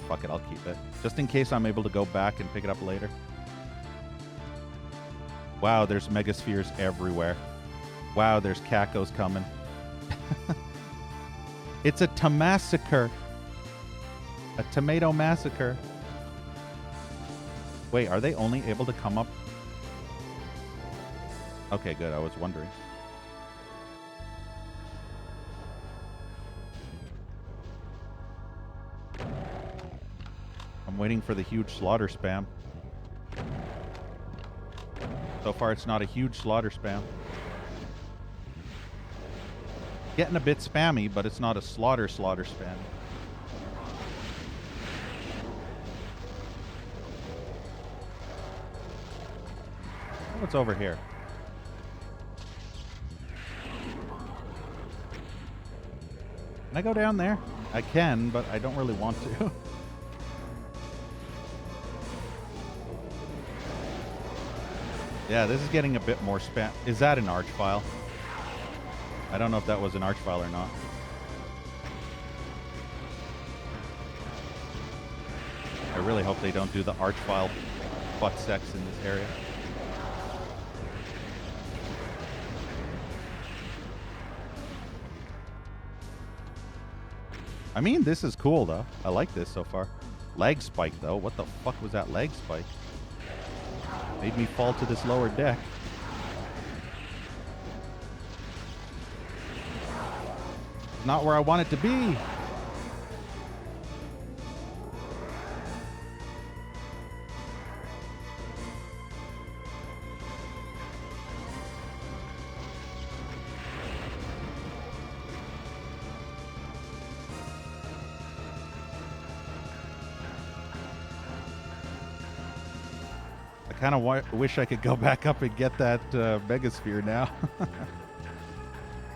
Fuck it, I'll keep it. Just in case I'm able to go back and pick it up later. Wow, there's Megaspheres everywhere. Wow, there's Cacos coming. It's a Tomassacre. A tomato massacre. Wait, are they only able to come up? Okay, good. I was wondering. I'm waiting for the huge slaughter spam. So far, it's not a huge slaughter spam. Getting a bit spammy, but it's not a slaughter spam. What's over here? Can I go down there? I can, but I don't really want to. Yeah, this is getting a bit more spam. Is that an arch file? I don't know if that was an arch file or not. I really hope they don't do the arch file butt sex in this area. I mean, this is cool, though. I like this so far. Lag spike, though. What the fuck was that lag spike? Made me fall to this lower deck. Not where I want it to be. I kind of wish I could go back up and get that Megasphere now.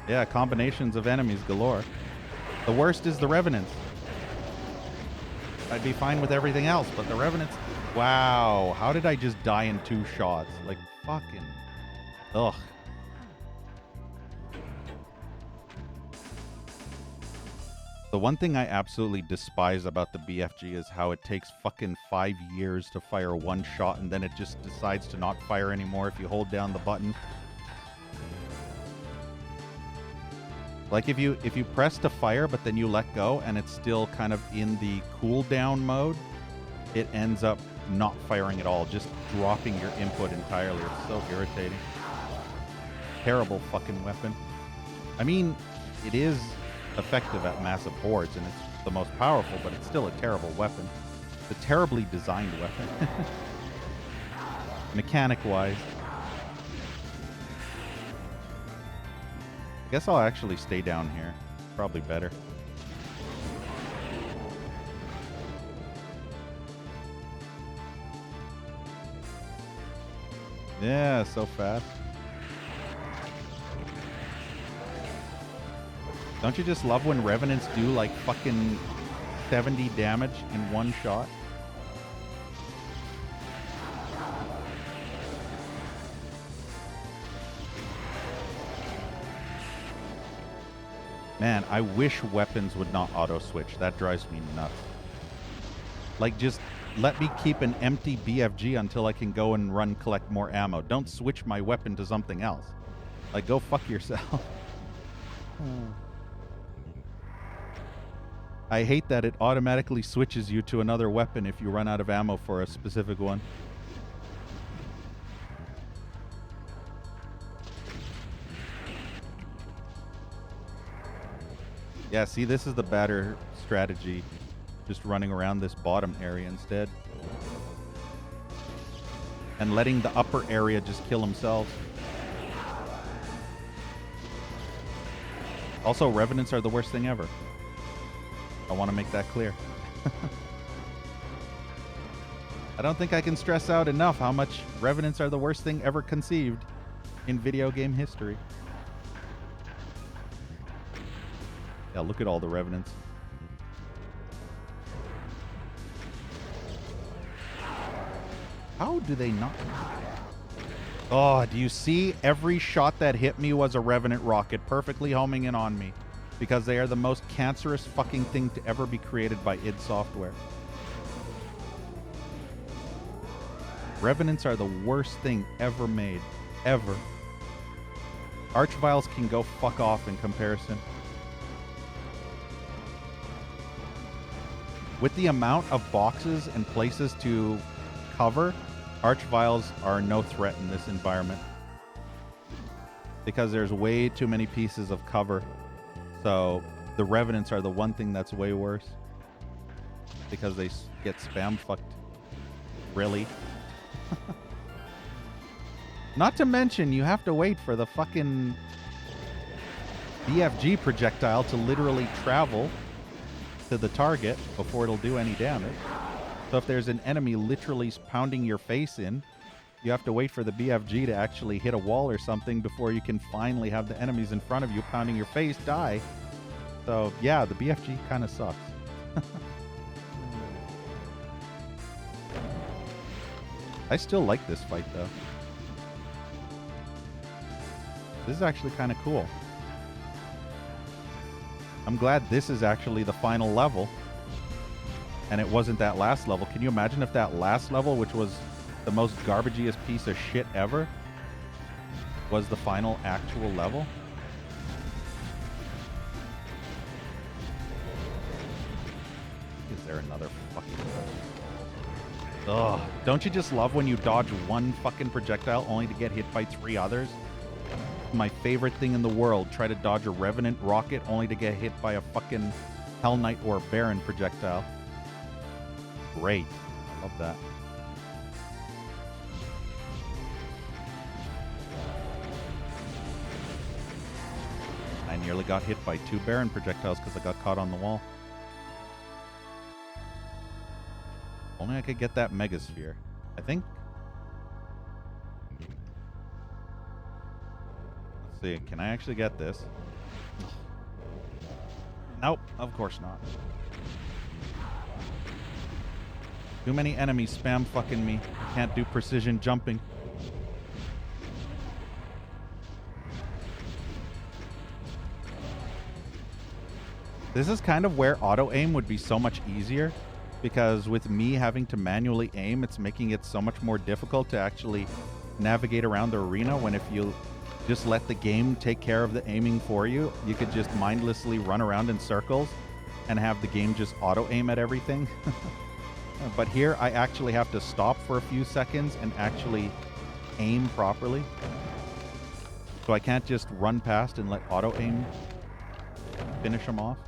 Yeah, combinations of enemies galore. The worst is the Revenants. I'd be fine with everything else, but the Revenants... Wow, how did I just die in 2 shots? Like, fucking... Ugh. The one thing I absolutely despise about the BFG is how it takes fucking 5 years to fire 1 shot, and then it just decides to not fire anymore if you hold down the button. Like if you press to fire, but then you let go, and it's still kind of in the cooldown mode, it ends up not firing at all, just dropping your input entirely. It's so irritating. Terrible fucking weapon. I mean, it is effective at massive hordes, and it's the most powerful, but it's still a terrible weapon. It's a terribly designed weapon. Mechanic-wise. I guess I'll actually stay down here. Probably better. Yeah, so fast. Don't you just love when Revenants do like fucking 70 damage in 1 shot? Man, I wish weapons would not auto-switch. That drives me nuts. Like, just let me keep an empty BFG until I can go and collect more ammo. Don't switch my weapon to something else. Like, go fuck yourself. I hate that it automatically switches you to another weapon if you run out of ammo for a specific one. Yeah, see, this is the better strategy. Just running around this bottom area instead. And letting the upper area just kill themselves. Also, Revenants are the worst thing ever. I want to make that clear. I don't think I can stress out enough how much Revenants are the worst thing ever conceived in video game history. Yeah, look at all the Revenants. How do they not? Oh, do you see? Every shot that hit me was a Revenant rocket perfectly homing in on me. Because they are the most cancerous fucking thing to ever be created by id Software. Revenants are the worst thing ever made. Ever. Archviles can go fuck off in comparison. With the amount of boxes and places to cover, Archviles are no threat in this environment. Because there's way too many pieces of cover. So the Revenants are the one thing that's way worse. Because they get spam fucked. Really? Not to mention, you have to wait for the fucking BFG projectile to literally travel to the target before it'll do any damage. So if there's an enemy literally pounding your face in, you have to wait for the BFG to actually hit a wall or something before you can finally have the enemies in front of you pounding your face die. So yeah, the BFG kind of sucks. I still like this fight though. This is actually kind of cool. I'm glad this is actually the final level. And it wasn't that last level. Can you imagine if that last level, which was the most garbagiest piece of shit ever, was the final actual level? Is there another fucking... Ugh. Don't you just love when you dodge one fucking projectile only to get hit by 3 others? My favorite thing in the world. Try to dodge a Revenant rocket only to get hit by a fucking Hell Knight or Baron projectile. Great. Love that. I nearly got hit by 2 Baron projectiles because I got caught on the wall. Only I could get that Megasphere. I think. Let's see. Can I actually get this? Nope. Of course not. Too many enemies spam fucking me. Can't do precision jumping. This is kind of where auto aim would be so much easier, because with me having to manually aim, it's making it so much more difficult to actually navigate around the arena, when if you just let the game take care of the aiming for you, you could just mindlessly run around in circles and have the game just auto aim at everything. But here I actually have to stop for a few seconds and actually aim properly. So I can't just run past and let auto aim finish them off.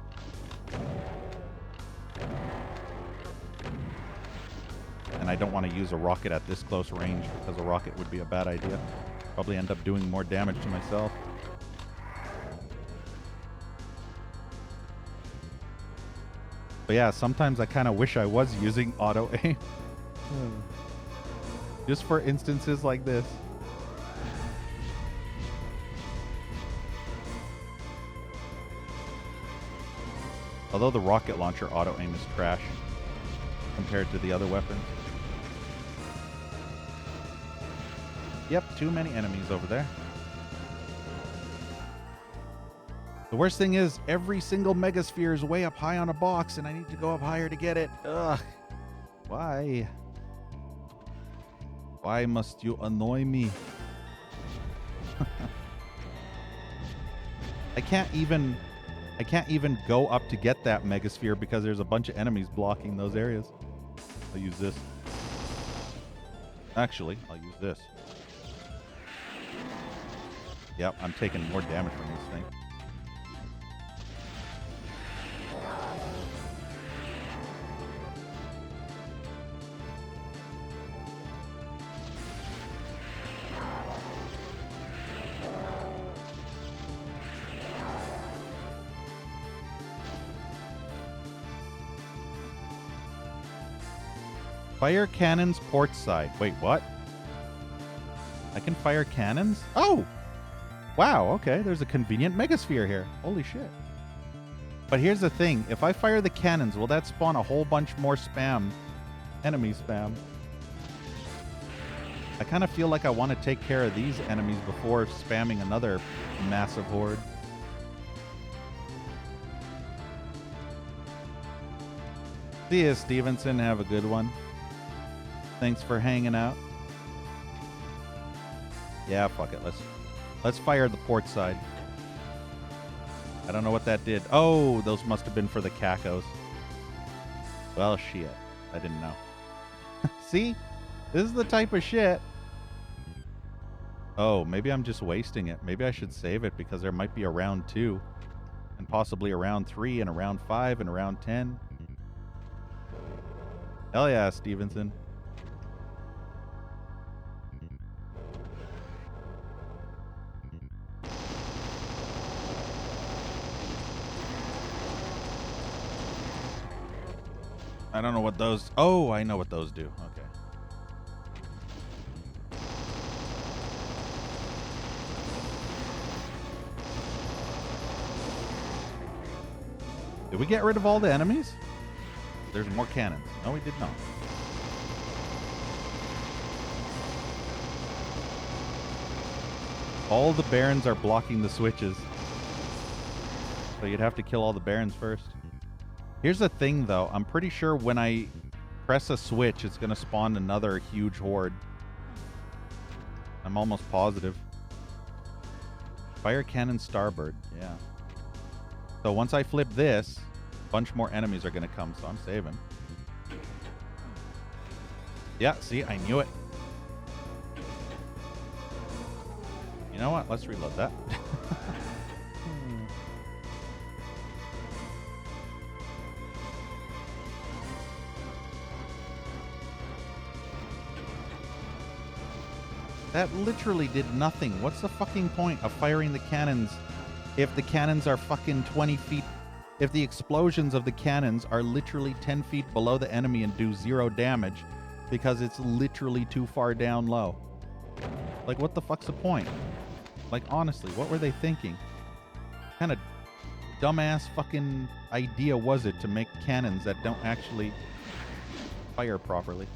And I don't want to use a rocket at this close range, because a rocket would be a bad idea. Probably end up doing more damage to myself. But yeah, sometimes I kind of wish I was using auto aim. Just for instances like this. Although the rocket launcher auto aim is trash compared to the other weapons. Yep, too many enemies over there. The worst thing is every single megasphere is way up high on a box and I need to go up higher to get it. Ugh. Why? Why must you annoy me? I can't even go up to get that megasphere because there's a bunch of enemies blocking those areas. I'll use this. Actually, I'll use this. Yep, I'm taking more damage from this thing. Fire cannons port side. Wait, what? I can fire cannons? Oh! Wow, okay. There's a convenient megasphere here. Holy shit. But here's the thing. If I fire the cannons, will that spawn a whole bunch more spam? Enemy spam. I kind of feel like I want to take care of these enemies before spamming another massive horde. See ya, Stevenson. Have a good one. Thanks for hanging out. Yeah, fuck it. Let's fire the port side. I don't know what that did. Oh, those must have been for the cacos. Well, shit. I didn't know. See? This is the type of shit. Oh, maybe I'm just wasting it. Maybe I should save it because there might be a round 2. And possibly a round 3 and a round 5 and a round 10. Hell yeah, Stevenson. I don't know what those... Oh, I know what those do. Okay. Did we get rid of all the enemies? There's more cannons. No, we did not. All the barons are blocking the switches. So you'd have to kill all the barons first. Here's the thing, though. I'm pretty sure when I press a switch, it's going to spawn another huge horde. I'm almost positive. Fire cannon starboard. Yeah. So once I flip this, a bunch more enemies are going to come, so I'm saving. Yeah, see? I knew it. You know what? Let's reload that. That literally did nothing. What's the fucking point of firing the cannons if the cannons are fucking 20 feet? If the explosions of the cannons are literally 10 feet below the enemy and do 0 damage because it's literally too far down low. Like, what the fuck's the point? Like, honestly, what were they thinking? What kind of dumbass fucking idea was it to make cannons that don't actually fire properly?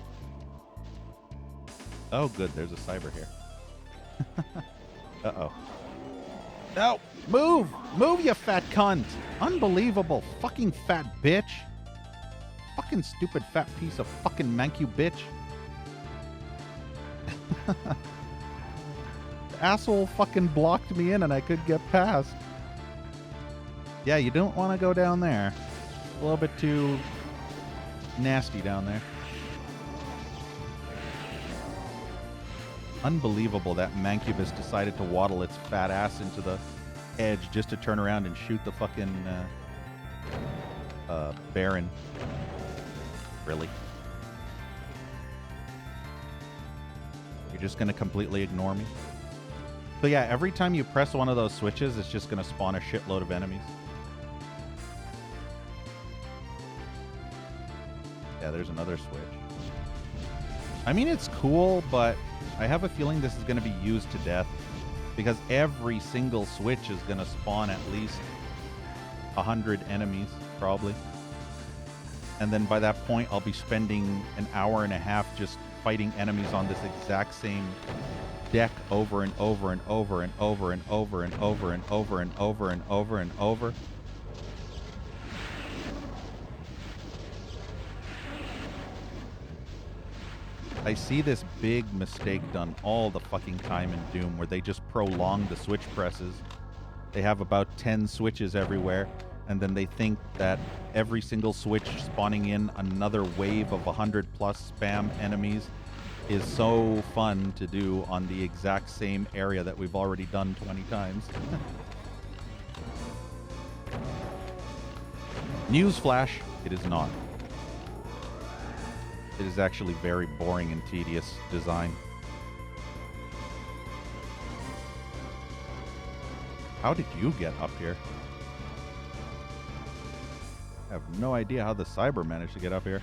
Oh, good. There's a cyber here. Uh-oh. No! Move! Move, you fat cunt! Unbelievable. Fucking fat bitch. Fucking stupid fat piece of fucking mank, you bitch. The asshole fucking blocked me in and I could get past. Yeah, you don't want to go down there. A little bit too nasty down there. Unbelievable that Mancubus decided to waddle its fat ass into the edge just to turn around and shoot the fucking Baron. Really? You're just going to completely ignore me? So yeah, every time you press one of those switches, it's just going to spawn a shitload of enemies. Yeah, there's another switch. I mean, it's cool, but I have a feeling this is going to be used to death because every single switch is going to spawn at least 100 enemies, probably. And then by that point, I'll be spending an hour and a half just fighting enemies on this exact same deck over and over and over and over and over and over and over and over and over and over. I see this big mistake done all the fucking time in Doom where they just prolong the switch presses. They have about 10 switches everywhere, and then they think that every single switch spawning in another wave of 100 plus spam enemies is so fun to do on the exact same area that we've already done 20 times. Newsflash, it is not. It is actually very boring and tedious design. How did you get up here? I have no idea how the Cyber managed to get up here.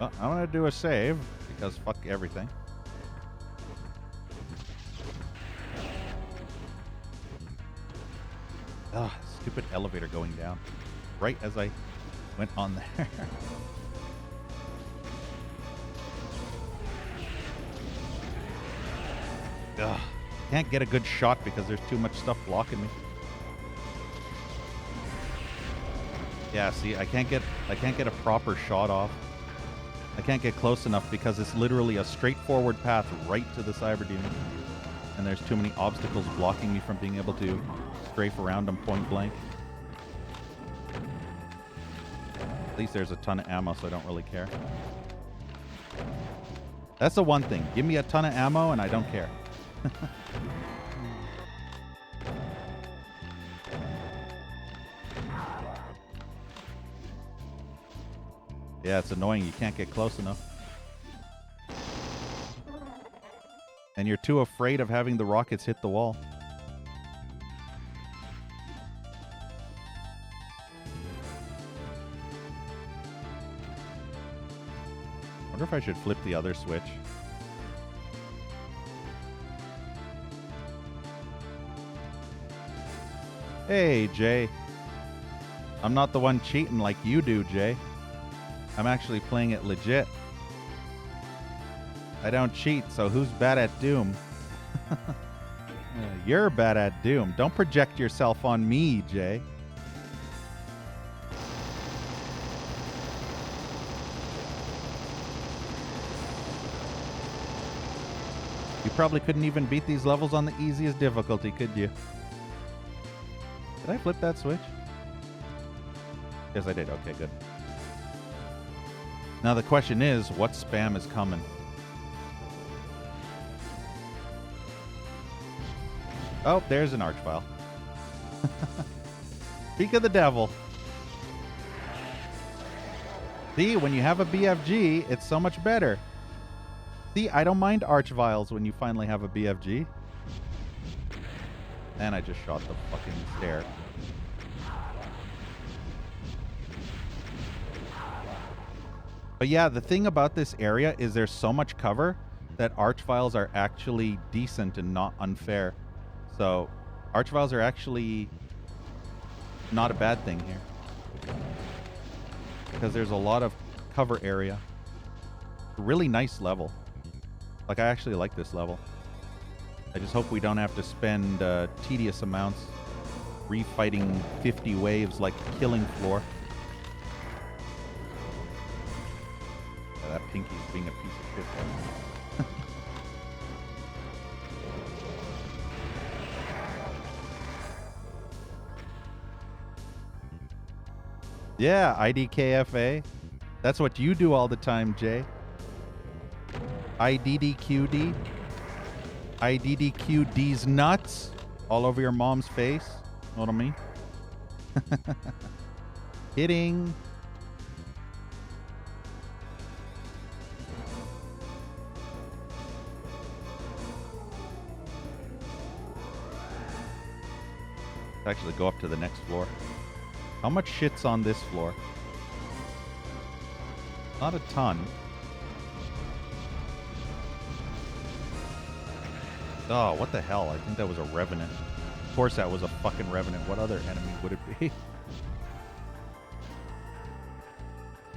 Well, I'm gonna do a save because fuck everything. Ugh, stupid elevator going down right as I went on there. Ugh, can't get a good shot because there's too much stuff blocking me. Yeah, see, I can't get a proper shot off. I can't get close enough because it's literally a straightforward path right to the Cyber Demon. And there's too many obstacles blocking me from being able to strafe around them point blank. At least there's a ton of ammo, so I don't really care. That's the one thing. Give me a ton of ammo and I don't care. Yeah, it's annoying. You can't get close enough. And you're too afraid of having the rockets hit the wall. I wonder if I should flip the other switch. Hey, Jay. I'm not the one cheating like you do, Jay. I'm actually playing it legit. I don't cheat, so who's bad at Doom? You're bad at Doom. Don't project yourself on me, Jay. You probably couldn't even beat these levels on the easiest difficulty, could you? Did I flip that switch? Yes, I did. Okay, good. Now the question is, what spam is coming? Oh, there's an archvile. Speak of the devil. See, when you have a BFG, it's so much better. See, I don't mind archviles when you finally have a BFG. And I just shot the fucking stair. But yeah, the thing about this area is there's so much cover that archviles are actually decent and not unfair. So archviles are actually not a bad thing here. Because there's a lot of cover area. Really nice level. Like, I actually like this level. I just hope we don't have to spend tedious amounts refighting 50 waves like Killing Floor. Yeah, that Pinky's being a piece of shit there. Yeah, IDKFA. That's what you do all the time, Jay. IDDQD. IDDQD's nuts all over your mom's face. Know what I mean? Kidding. Let's actually go up to the next floor. How much shit's on this floor? Not a ton. Oh, what the hell? I think that was a Revenant. Of course that was a fucking Revenant. What other enemy would it be?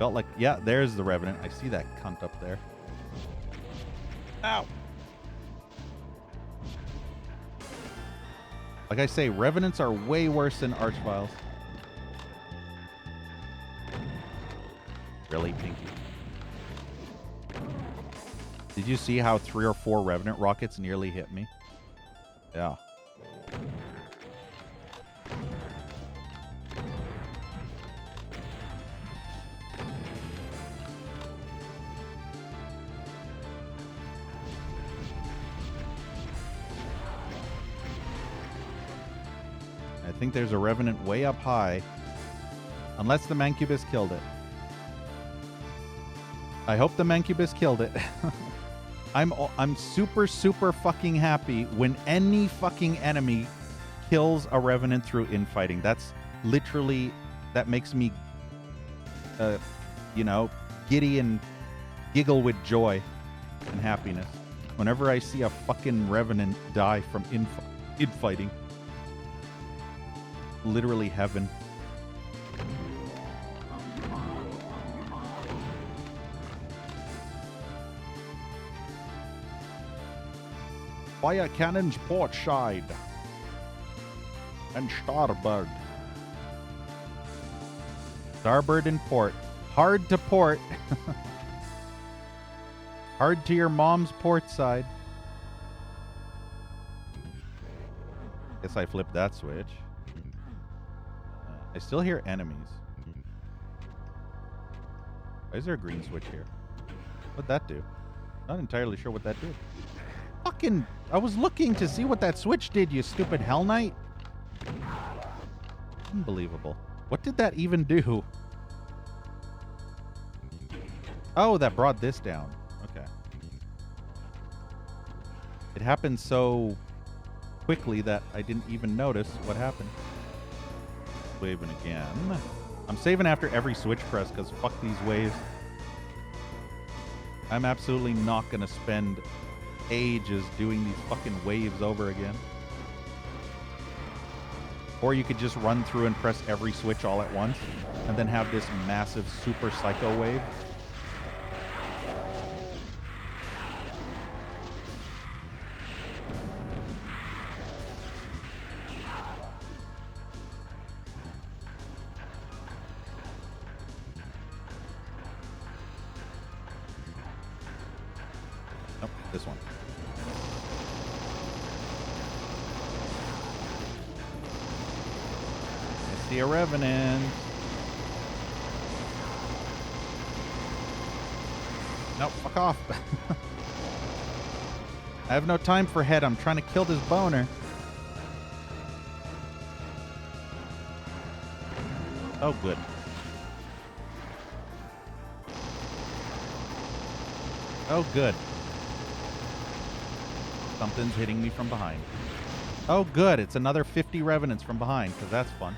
Felt like, yeah, there's the Revenant. I see that cunt up there. Ow! Like I say, Revenants are way worse than Archviles. Really, Pinky? Did you see how 3 or 4 Revenant rockets nearly hit me? Yeah. I think there's a Revenant way up high. Unless the Mancubus killed it. I hope the Mancubus killed it. I'm super, super fucking happy when any fucking enemy kills a Revenant through infighting. That's literally, that makes me, you know, giddy and giggle with joy and happiness. Whenever I see a fucking Revenant die from infighting. Literally heaven. Fire cannons port side. And starboard. Starboard and port. Hard to port. Hard to your mom's port side. Guess I flipped that switch. I still hear enemies. Why is there a green switch here? What'd that do? Not entirely sure what that did. Fucking... I was looking to see what that switch did, you stupid Hell Knight. Unbelievable. What did that even do? Oh, that brought this down. Okay. It happened so quickly that I didn't even notice what happened. Waving again. I'm saving after every switch press because fuck these waves. I'm absolutely not going to spend ages doing these fucking waves over again. Or you could just run through and press every switch all at once and then have this massive super psycho wave. This one. I see a Revenant. Nope, fuck off. I have no time for head. I'm trying to kill this boner. Oh, good. Oh, good. Something's hitting me from behind. Oh, good. It's another 50 Revenants from behind, because that's fun.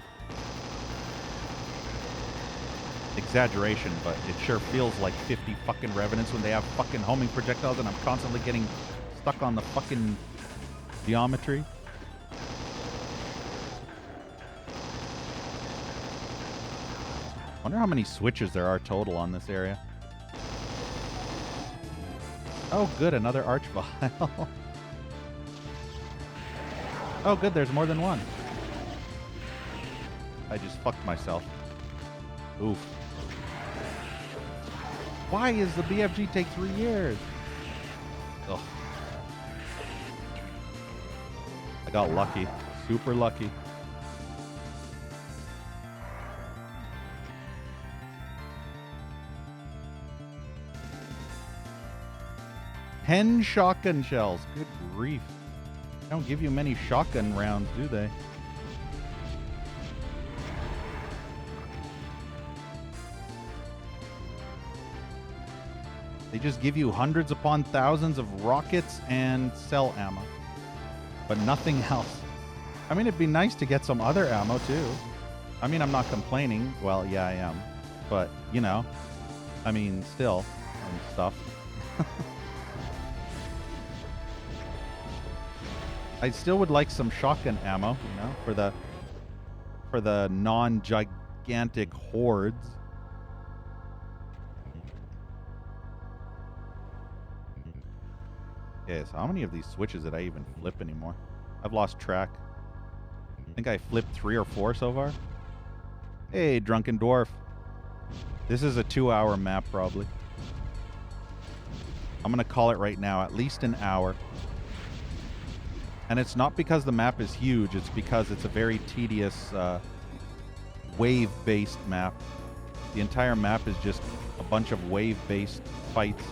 Exaggeration, but it sure feels like 50 fucking Revenants when they have fucking homing projectiles and I'm constantly getting stuck on the fucking geometry. Wonder how many switches there are total on this area. Oh, good. Another Archvile. Oh, good, there's more than one. I just fucked myself. Oof. Why does the BFG take 3 years? Ugh. I got lucky. Super lucky. Ten shotgun shells. Good grief. They don't give you many shotgun rounds, do they? They just give you hundreds upon thousands of rockets and cell ammo. But nothing else. I mean, it'd be nice to get some other ammo, too. I mean, I'm not complaining. Well, yeah, I am. But, you know. I mean, still. And stuff. I still would like some shotgun ammo, you know, for the non-gigantic hordes. Okay, so how many of these switches did I even flip anymore? I've lost track. I think I flipped 3 or 4 so far. Hey, Drunken Dwarf. This is a 2-hour map, probably. I'm going to call it right now, at least an hour. And it's not because the map is huge, it's because it's a very tedious wave-based map. The entire map is just a bunch of wave-based fights.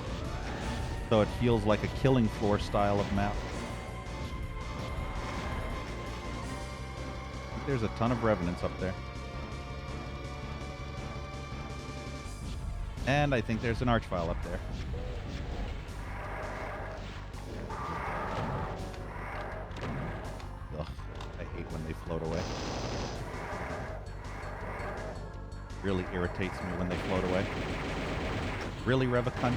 So it feels like a Killing Floor style of map. I think there's a ton of Revenants up there. And I think there's an Archvile up there. Ugh, I hate when they float away. Really irritates me when they float away. Really, Rev-a-cunt?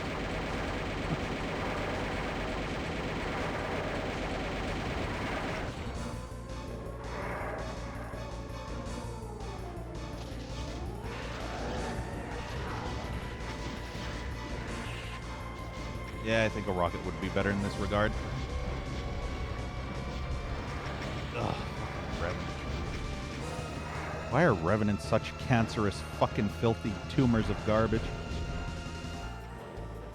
Yeah, I think a rocket would be better in this regard. Ugh, Revenant. Why are Revenants such cancerous, fucking filthy tumors of garbage?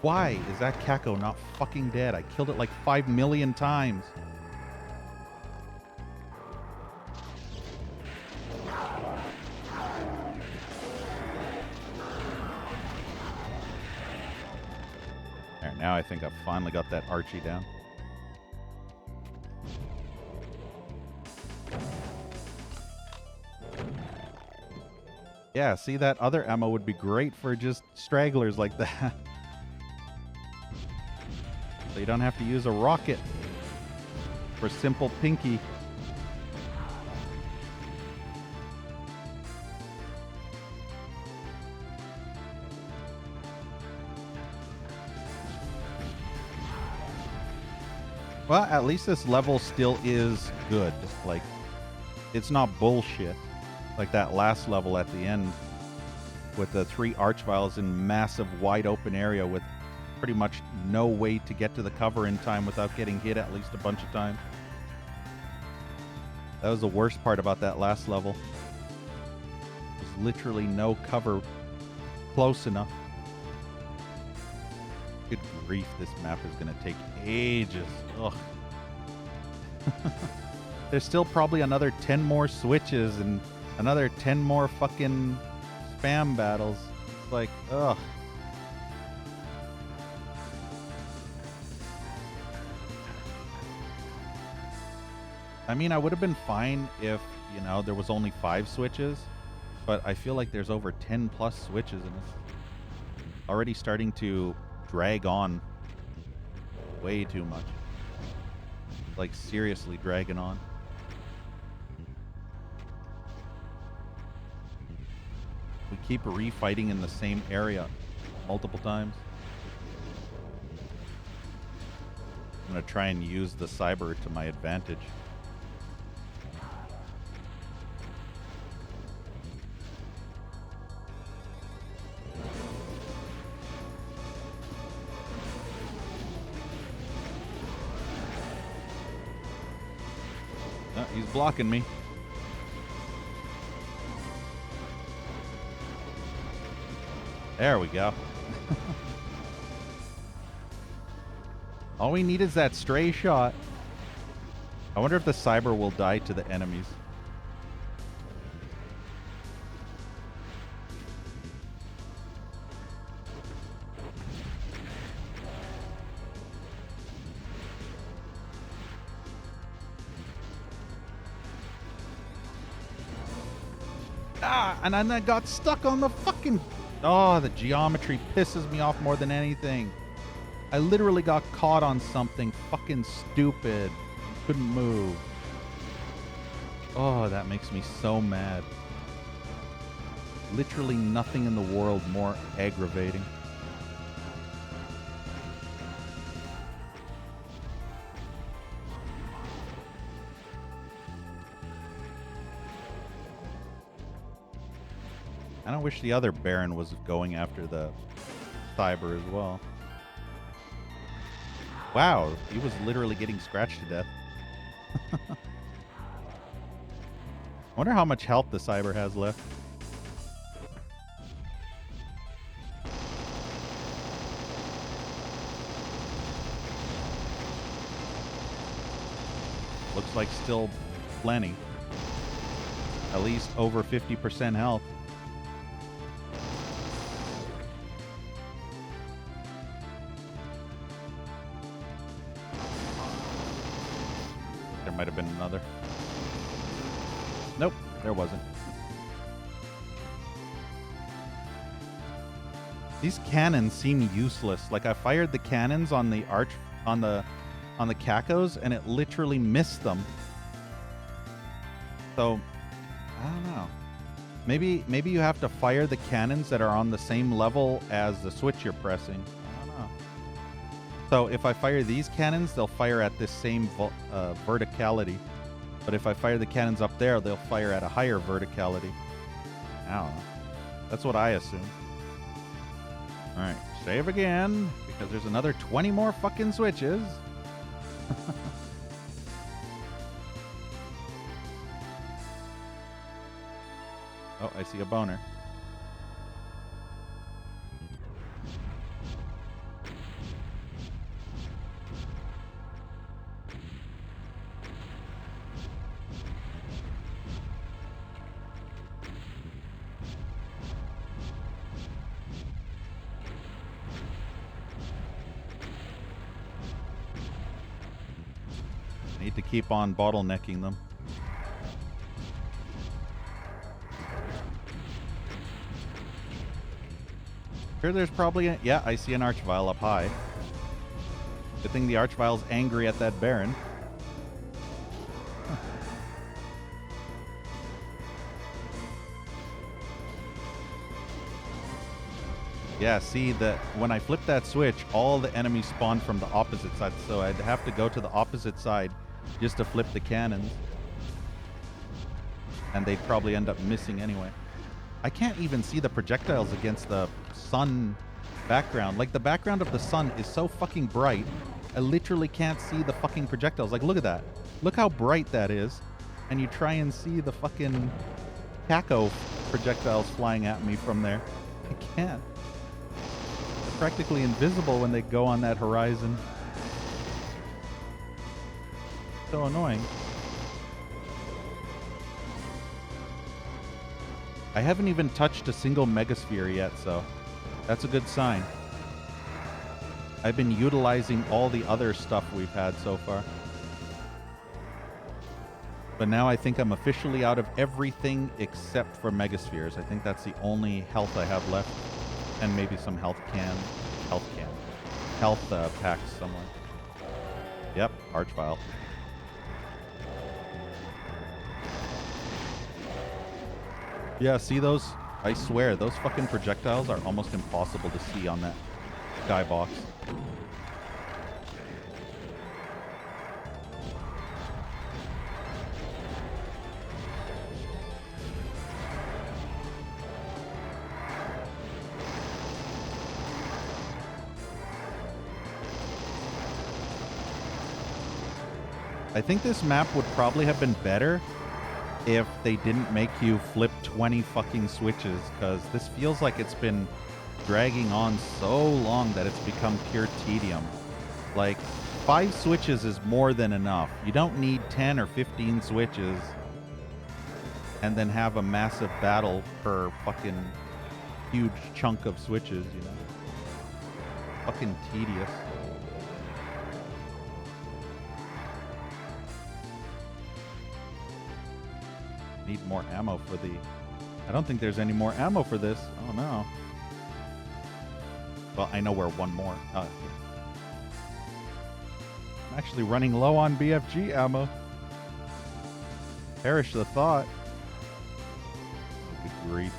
Why is that Kako not fucking dead? I killed it like 5 million times. There, now I think I've finally got that Archie down. Yeah, see, that other ammo would be great for just stragglers like that. So you don't have to use a rocket for simple Pinky. Well, at least this level still is good. Like, it's not bullshit. Like that last level at the end with the 3 Archviles in massive wide open area with pretty much no way to get to the cover in time without getting hit at least a bunch of times. That was the worst part about that last level. There's literally no cover close enough. Good grief, this map is going to take ages. Ugh. There's still probably another 10 more switches and another 10 more fucking spam battles. It's like, ugh. I mean, I would have been fine if, you know, there was only 5 switches, but I feel like there's over 10 plus switches and it's already starting to drag on way too much. Like, seriously dragging on. We keep refighting in the same area multiple times. I'm going to try and use the cyber to my advantage. Oh, he's blocking me. There we go. All we need is that stray shot. I wonder if the cyber will die to the enemies. Ah, and then I got stuck on the fucking... Oh, the geometry pisses me off more than anything. I literally got caught on something fucking stupid. Couldn't move. Oh, that makes me so mad. Literally nothing in the world more aggravating. I don't wish the other Baron was going after the cyber as well. Wow, he was literally getting scratched to death. Wonder how much health the Cyber has left. Looks like still plenty. At least over 50% health. There might have been another. Nope, there wasn't. These cannons seem useless. Like I fired the cannons on the on the Cacos and it literally missed them. So I don't know. Maybe you have to fire the cannons that are on the same level as the switch you're pressing. I don't know. So if I fire these cannons, they'll fire at this same verticality. But if I fire the cannons up there, they'll fire at a higher verticality. I don't know. That's what I assume. All right, save again, because there's another 20 more fucking switches. Oh, I see a boner. Need to keep on bottlenecking them. Sure, there's probably yeah, I see an Archvile up high. Good thing the Archvile's angry at that Baron. Huh. Yeah, see that when I flip that switch, all the enemies spawn from the opposite side, so I'd have to go to the opposite side just to flip the cannons. And they'd probably end up missing anyway. I can't even see the projectiles against the sun background. Like, the background of the sun is so fucking bright, I literally can't see the fucking projectiles. Like, look at that. Look how bright that is. And you try and see the fucking Caco projectiles flying at me from there. I can't. They're practically invisible when they go on that horizon. So annoying. I haven't even touched a single Megasphere yet, so that's a good sign. I've been utilizing all the other stuff we've had so far. But now I think I'm officially out of everything except for Megaspheres. I think that's the only health I have left. And maybe some health packs somewhere. Yep, Archvile. Yeah, see those? I swear, those fucking projectiles are almost impossible to see on that skybox. I think this map would probably have been better if they didn't make you flip 20 fucking switches, because this feels like it's been dragging on so long that it's become pure tedium. Like, 5 switches is more than enough. You don't need 10 or 15 switches and then have a massive battle per fucking huge chunk of switches, you know? Fucking tedious. Need more ammo for the... I don't think there's any more ammo for this. Oh no. Well, I know where one more... I'm actually running low on BFG ammo. Perish the thought. Oh, good grief.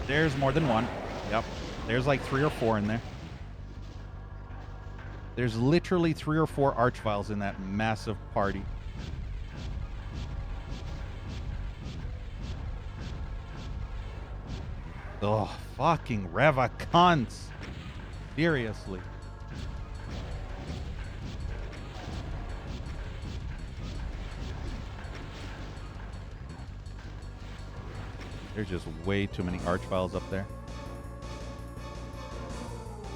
There's more than one. Yep. There's like 3 or 4 in there. There's literally 3 or 4 Archviles in that massive party. Oh, fucking Reva cunts. Seriously. There's just way too many archviles up there.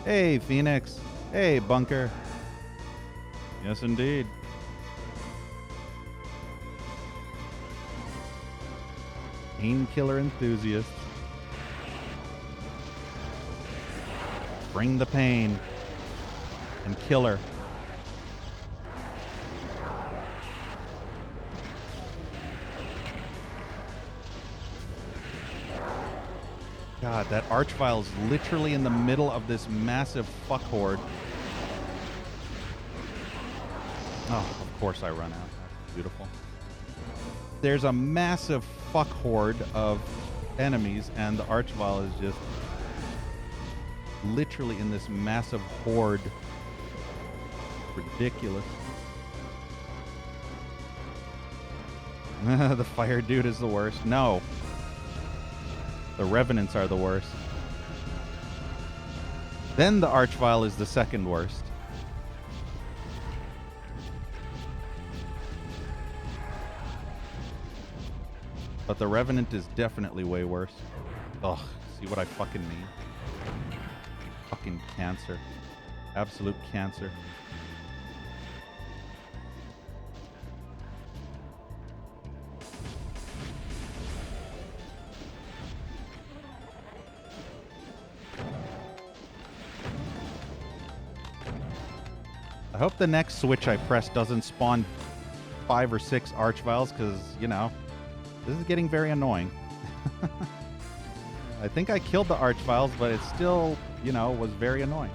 Hey, Phoenix. Hey, Bunker. Yes, indeed. Painkiller enthusiasts. Bring the pain. And kill her. God, that archvile is literally in the middle of this massive fuck horde. Oh, of course I run out. That's beautiful. There's a massive fuck horde of enemies, and the archvile is just literally in this massive horde. Ridiculous. The fire dude is the worst. No. The revenants are the worst. Then the archvile is the second worst. But the revenant is definitely way worse. Ugh, see what I fucking mean? Fucking cancer. Absolute cancer. I hope the next switch I press doesn't spawn 5 or 6 archviles, because, you know, this is getting very annoying. I think I killed the archviles, but it still, you know, was very annoying.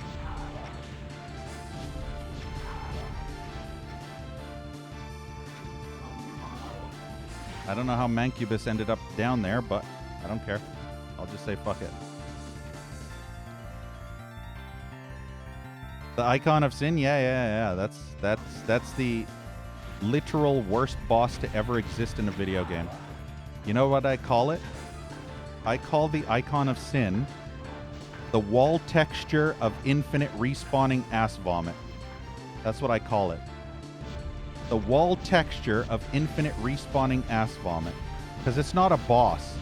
I don't know how Mancubus ended up down there, but I don't care. I'll just say fuck it. The Icon of Sin? Yeah. That's the literal worst boss to ever exist in a video game. You know what I call it? I call the Icon of Sin the wall texture of infinite respawning ass vomit. That's what I call it. The wall texture of infinite respawning ass vomit. Because it's not a boss.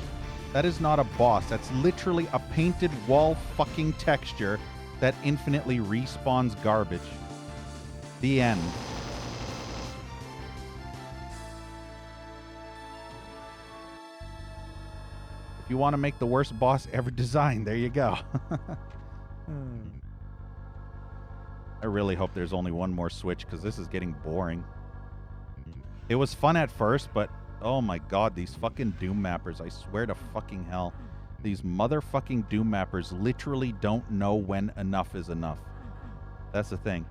That is not a boss. That's literally a painted wall fucking texture that infinitely respawns garbage. The end. If you want to make the worst boss ever designed, there you go. I really hope there's only one more switch, because this is getting boring. It was fun at first, but oh my god, these fucking Doom mappers, I swear to fucking hell. These motherfucking Doom mappers literally don't know when enough is enough. That's the thing.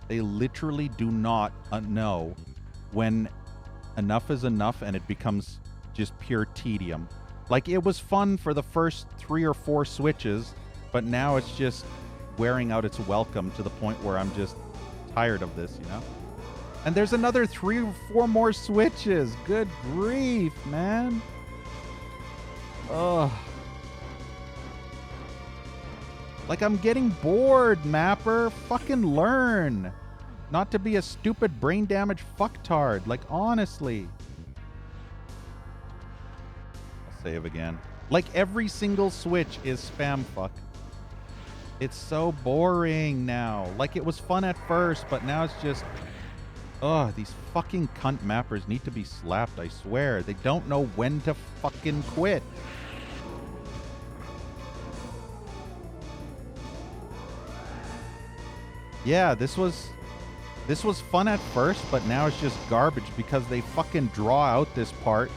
They literally do not know when enough is enough and it becomes just pure tedium. Like, it was fun for the first 3 or 4 switches, but now it's just wearing out its welcome to the point where I'm just tired of this, you know? And there's another 3 or 4 more switches. Good grief, man. Ugh. Like, I'm getting bored, mapper. Fucking learn. Not to be a stupid brain damaged fucktard. Like, honestly. I'll save again. Like, every single switch is spam fuck. It's so boring now. Like, it was fun at first, but now it's just... Ugh, these fucking cunt mappers need to be slapped, I swear. They don't know when to fucking quit. Yeah, this was fun at first, but now it's just garbage because they fucking draw out this part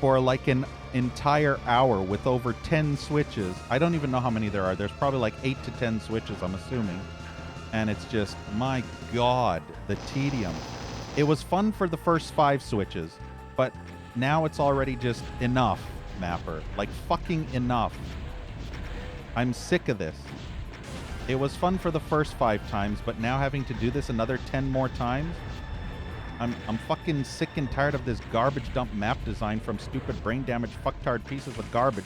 for like an entire hour with over 10 switches. I don't even know how many there are. There's probably like 8 to 10 switches, I'm assuming. And it's just, my god, the tedium. It was fun for the first 5 switches, but now it's already just enough, mapper. Like, fucking enough. I'm sick of this. It was fun for the first 5 times, but now having to do this another 10 more times, I'm fucking sick and tired of this garbage dump map design from stupid brain damaged fucktard pieces of garbage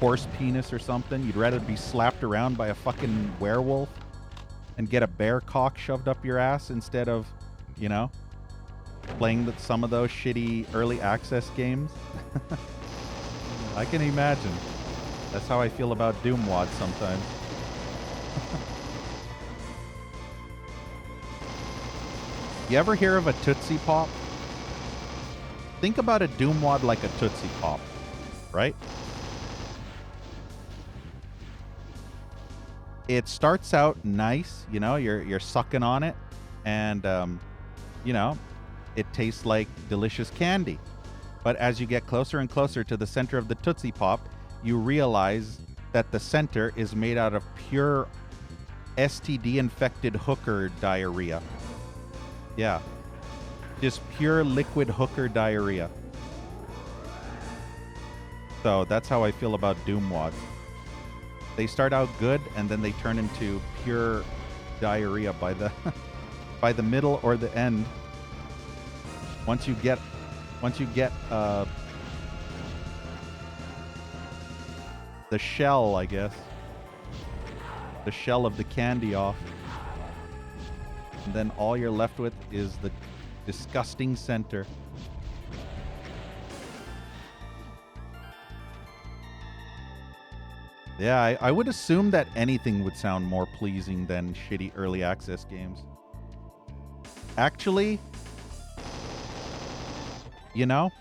horse penis or something. You'd rather be slapped around by a fucking werewolf and get a bear cock shoved up your ass instead of, you know, playing some of those shitty early access games. I can imagine. That's how I feel about Doom WOD sometimes. You ever hear of a Tootsie Pop? Think about a Doom WOD like a Tootsie Pop, right? It starts out nice, you know, you're sucking on it, and you know, it tastes like delicious candy. But as you get closer and closer to the center of the Tootsie Pop, you realize that the center is made out of pure STD-infected hooker diarrhea. Yeah. Just pure liquid hooker diarrhea. So that's how I feel about Doom WODs. They start out good, and then they turn into pure diarrhea by the by the middle or the end. Once you get the shell, I guess, the shell of the candy off, and then all you're left with is the disgusting center. Yeah, I would assume that anything would sound more pleasing than shitty early access games. Actually, you know,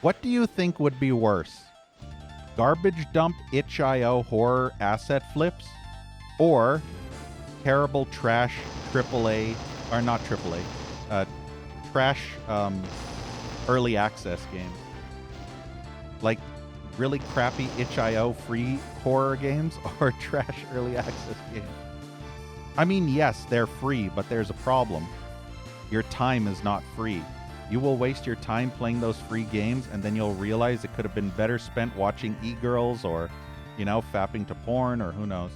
what do you think would be worse? Garbage dump itch.io horror asset flips, or terrible trash AAA, or not AAA, trash early access games? Like really crappy itch.io free horror games or trash early access games? I mean, yes, they're free, but there's a problem. Your time is not free. You will waste your time playing those free games, and then you'll realize it could have been better spent watching e-girls or, you know, fapping to porn, or who knows.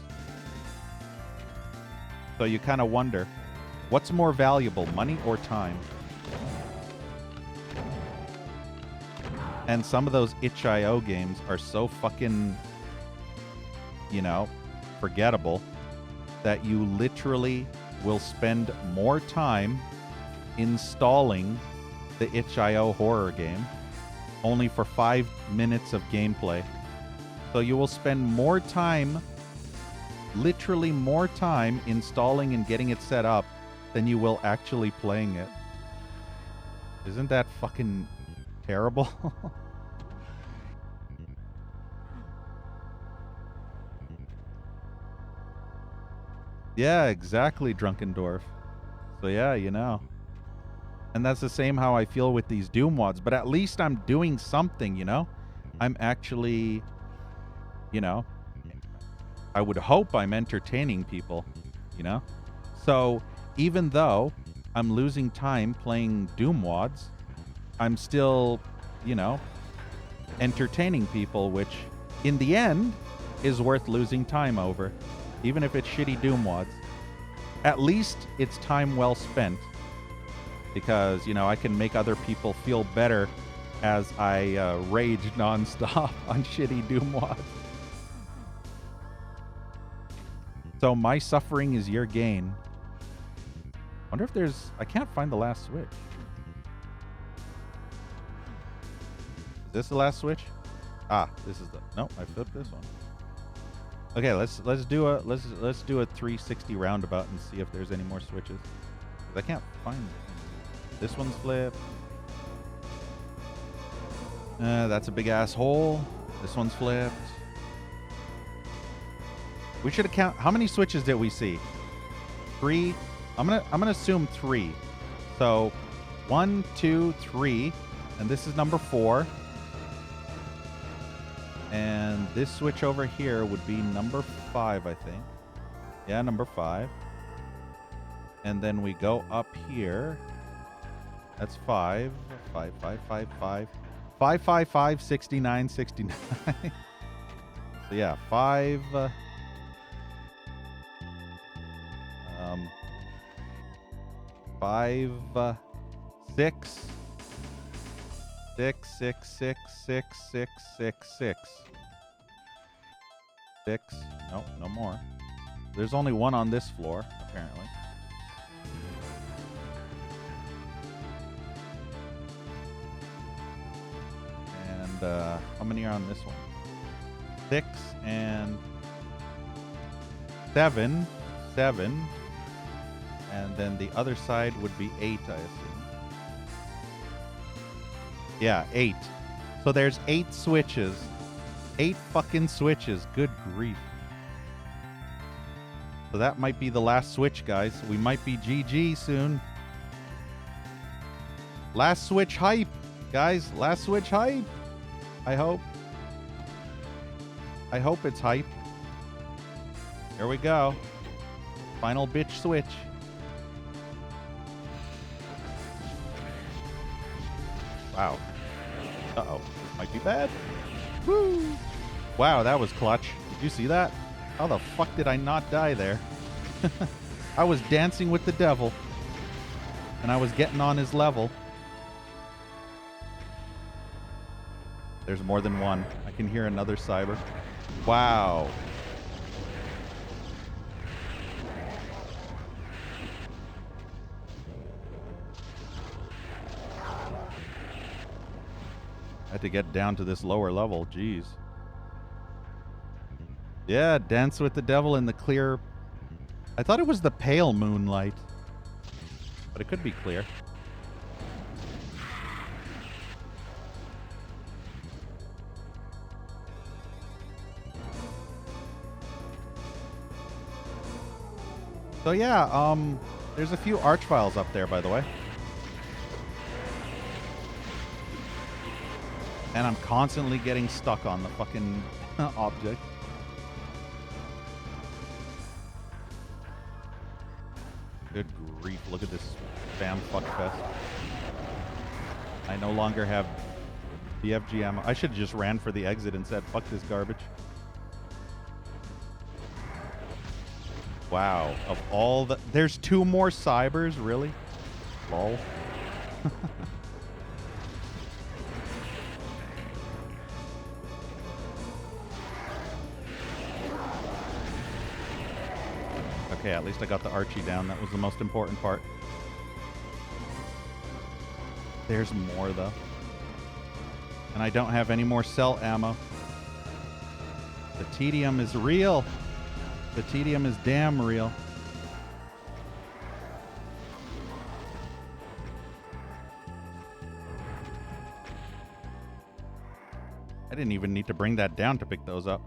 So you kind of wonder, what's more valuable, money or time? And some of those itch.io games are so fucking, you know, forgettable that you literally will spend more time installing the itch.io horror game only for 5 minutes of gameplay. So you will spend more time, literally more time, installing and getting it set up than you will actually playing it. Isn't that fucking terrible? Yeah, exactly, Drunkendorf. So yeah, you know. And that's the same how I feel with these Doom WODs, but at least I'm doing something, you know? I'm actually, you know, I would hope I'm entertaining people, you know? So even though I'm losing time playing Doom WODs, I'm still, you know, entertaining people, which in the end is worth losing time over, even if it's shitty Doom WODs. At least it's time well spent, because, you know, I can make other people feel better as I rage nonstop on shitty Doom WODs. So my suffering is your gain. Wonder if there's... I can't find the last switch. Is this the last switch? Ah, this is the... No, I flipped this one. Okay, let's do a 360 roundabout and see if there's any more switches. 'Cause I can't find it. This one's flipped. That's a big ass hole. This one's flipped. We should count. How many switches did we see? 3. I'm gonna assume 3. So 1, 2, 3, and this is number 4. And this switch over here would be number 5, I think. Yeah, number 5. And then we go up here. That's 5. 5, 5, 5, 5. 5, 5, 5, 69, 69. So yeah, 5. 5, 6. 6, 6, 6, 6, 6, 6, 6. 6. Nope, no more. There's only one on this floor, apparently. And how many are on this one? 6 and 7. 7. And then the other side would be 8, I assume. Yeah, 8. So there's 8 switches. 8 fucking switches. Good grief. So that might be the last switch, guys. We might be GG soon. Last switch hype, guys. Last switch hype. I hope. I hope it's hype. Here we go. Final bitch switch. Wow. Uh-oh. This might be bad. Woo! Wow, that was clutch. Did you see that? How the fuck did I not die there? I was dancing with the devil. And I was getting on his level. There's more than one. I can hear another cyber. Wow. I had to get down to this lower level. Jeez. Yeah, dance with the devil in the clear. I thought it was the pale moonlight. But it could be clear. So yeah, there's a few archviles up there, by the way. And I'm constantly getting stuck on the fucking object. Good grief, look at this spam fuckfest. I no longer have BFG ammo. I should have just ran for the exit and said, fuck this garbage. Wow, of all the... There's 2 more cybers, really? Lol. Okay, at least I got the Archie down. That was the most important part. There's more, though. And I don't have any more cell ammo. The tedium is real. The tedium is damn real. I didn't even need to bring that down to pick those up.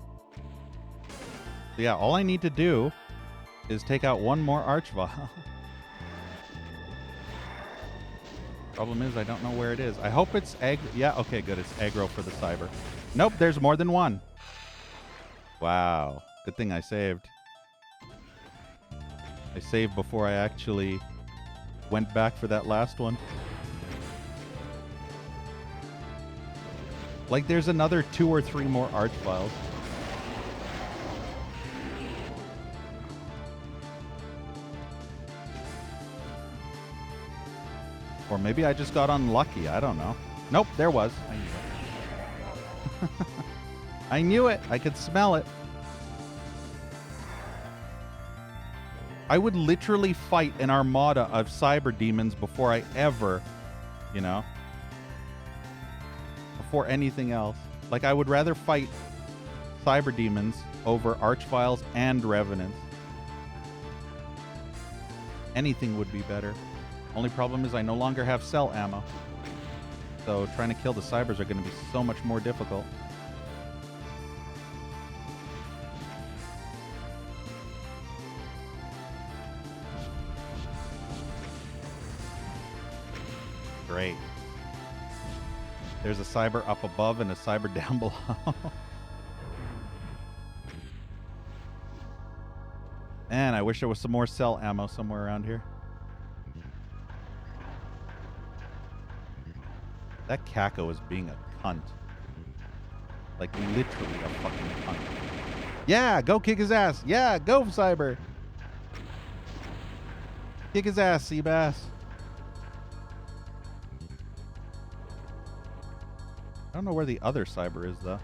So yeah, all I need to do is take out one more archvile. Problem is, I don't know where it is. I hope it's aggro. Yeah, okay, good. It's aggro for the cyber. Nope, there's more than one. Wow. Good thing I saved. I saved before I actually went back for that last one. Like, there's another 2 or 3 more archviles. Or maybe I just got unlucky. I don't know. Nope, there was. I knew it. I knew it. I could smell it. I would literally fight an armada of cyber demons before I ever, you know, before anything else. Like, I would rather fight cyber demons over archviles and revenants. Anything would be better. Only problem is I no longer have cell ammo. So trying to kill the cybers are going to be so much more difficult. Great. There's a cyber up above and a cyber down below. Man, I wish there was some more cell ammo somewhere around here. That Kako is being a cunt. Like, literally a fucking cunt. Yeah, go kick his ass. Yeah, go, Cyber. Kick his ass, Seabass. I don't know where the other Cyber is, though.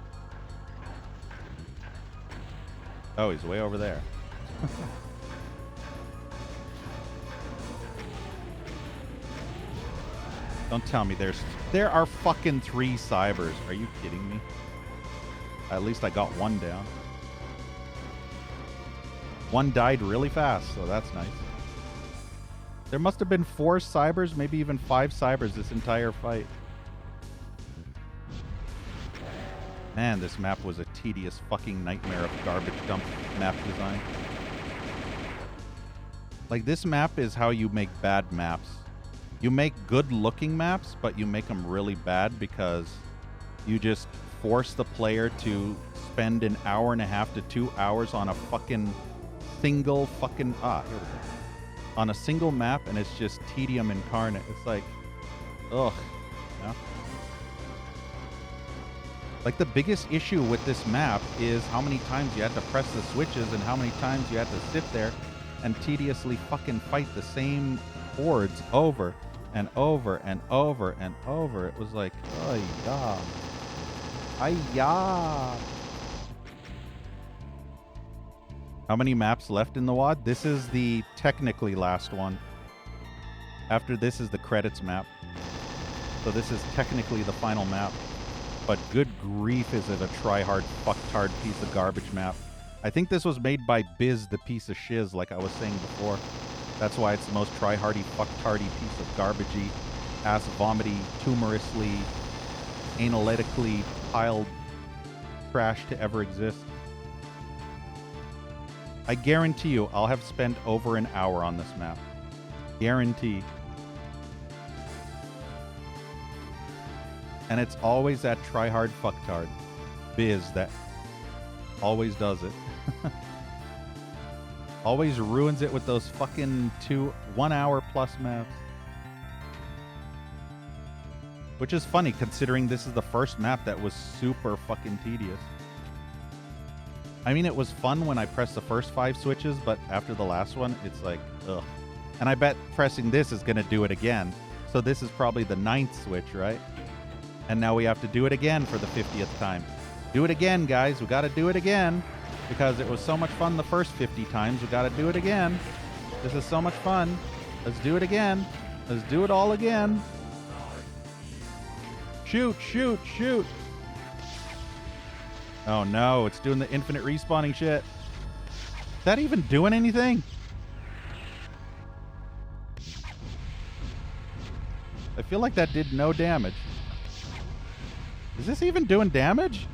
Oh, he's way over there. Don't tell me there are fucking 3 cybers. Are you kidding me? At least I got one down. One died really fast, so that's nice. There must have been 4 cybers, maybe even 5 cybers this entire fight. Man, this map was a tedious fucking nightmare of garbage dump map design. Like, this map is how you make bad maps. You make good-looking maps, but you make them really bad because you just force the player to spend an hour and a half to 2 hours on a fucking single fucking... here we go. On a single map, and it's just tedium incarnate. It's like, ugh. You know? Like, the biggest issue with this map is how many times you had to press the switches and how many times you had to sit there and tediously fucking fight the same hordes over and over and over and over. It was like, oh yeah. Hi-ya. How many maps left in the WAD? This is the technically last one. After this is the credits map. So this is technically the final map. But good grief, is it a try-hard, fucktard piece of garbage map. I think this was made by Biz, the piece of shiz, like I was saying before. That's why it's the most try-hardy, fucktardy piece of garbagey, ass-vomity, tumorously, analytically piled trash to ever exist. I guarantee you, I'll have spent over an hour on this map. Guarantee. And it's always that try-hard fucktard, Biz, that always does it. Always ruins it with those fucking 1 hour plus maps. Which is funny, considering this is the first map that was super fucking tedious. I mean, it was fun when I pressed the first 5 switches, but after the last one, it's like, ugh. And I bet pressing this is going to do it again. So this is probably the 9th switch, right? And now we have to do it again for the 50th time. Do it again, guys. We got to do it again. Because it was so much fun the first 50 times. We got to do it again. This is so much fun. Let's do it again. Let's do it all again. Shoot, shoot, shoot. Oh no, it's doing the infinite respawning shit. Is that even doing anything? I feel like that did no damage. Is this even doing damage?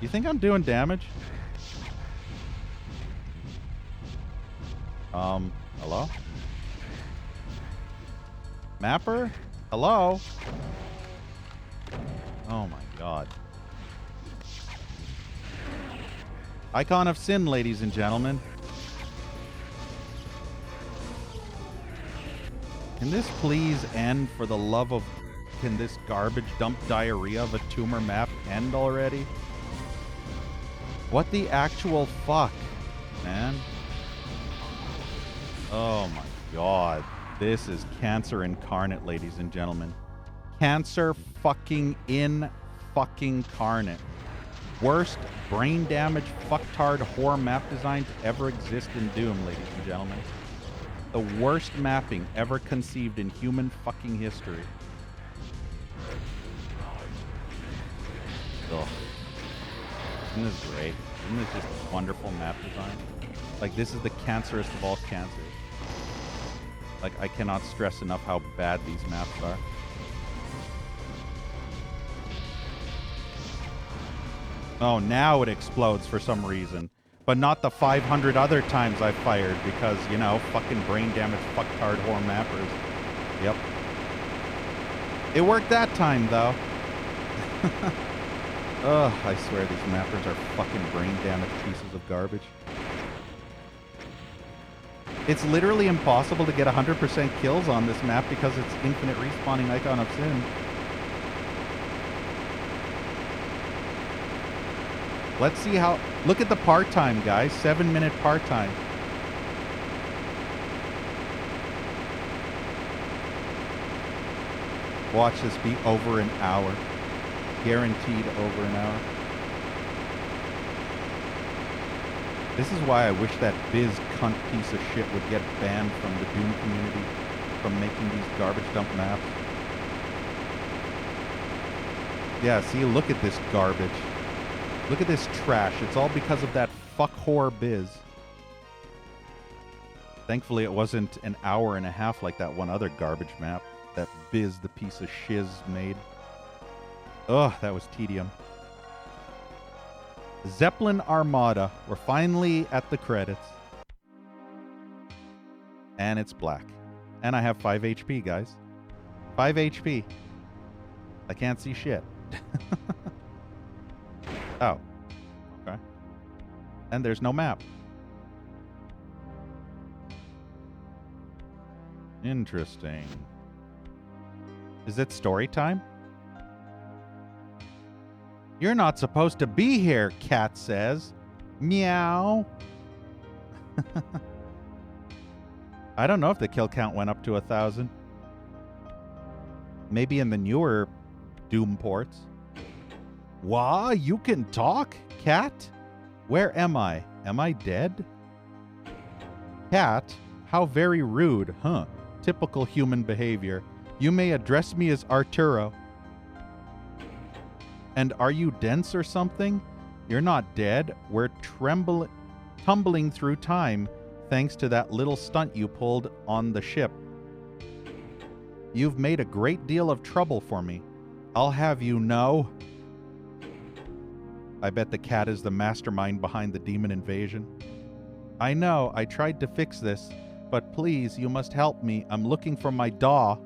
You think I'm doing damage? Hello? Mapper? Hello? Oh my god. Icon of sin, ladies and gentlemen. Can this please end for the love of... Can this garbage dump diarrhea of a tumor map end already? What the actual fuck, man? Oh my god. This is cancer incarnate, ladies and gentlemen. Cancer fucking carnate. Worst brain damage fucktard whore map design to ever exist in Doom, ladies and gentlemen. The worst mapping ever conceived in human fucking history. Ugh. Isn't this great? Isn't this just wonderful map design? Like, this is the cancerous of all cancers. Like, I cannot stress enough how bad these maps are. Oh, now it explodes for some reason. But not the 500 other times I fired because, you know, fucking brain damage fucktard whore mappers. Yep. It worked that time, though. Ugh, I swear these mappers are fucking brain damaged pieces of garbage. It's literally impossible to get 100% kills on this map because it's infinite respawning Icon of Sin. Let's see how... Look at the part time, guys. 7-minute part time. Watch this be over an hour. Guaranteed over an hour. This is why I wish that Biz cunt piece of shit would get banned from the Doom community from making these garbage dump maps. Yeah, see, look at this garbage. Look at this trash. It's all because of that fuck whore Biz. Thankfully, it wasn't an hour and a half like that one other garbage map that Biz, the piece of shiz, made. Ugh, that was tedium. Zeppelin Armada. We're finally at the credits. And it's black. And I have 5 HP, guys. 5 HP. I can't see shit. Oh. Okay. And there's no map. Interesting. Is it story time? You're not supposed to be here, Cat says. Meow. I don't know if the kill count went up to 1,000. Maybe in the newer Doom ports. Wah, you can talk, Cat? Where am I? Am I dead? Cat, how very rude, huh? Typical human behavior. You may address me as Arturo. And are you dense or something? You're not dead. We're tumbling through time thanks to that little stunt you pulled on the ship. You've made a great deal of trouble for me. I'll have you know. I bet the cat is the mastermind behind the demon invasion. I know, I tried to fix this, but please, you must help me. I'm looking for my daw.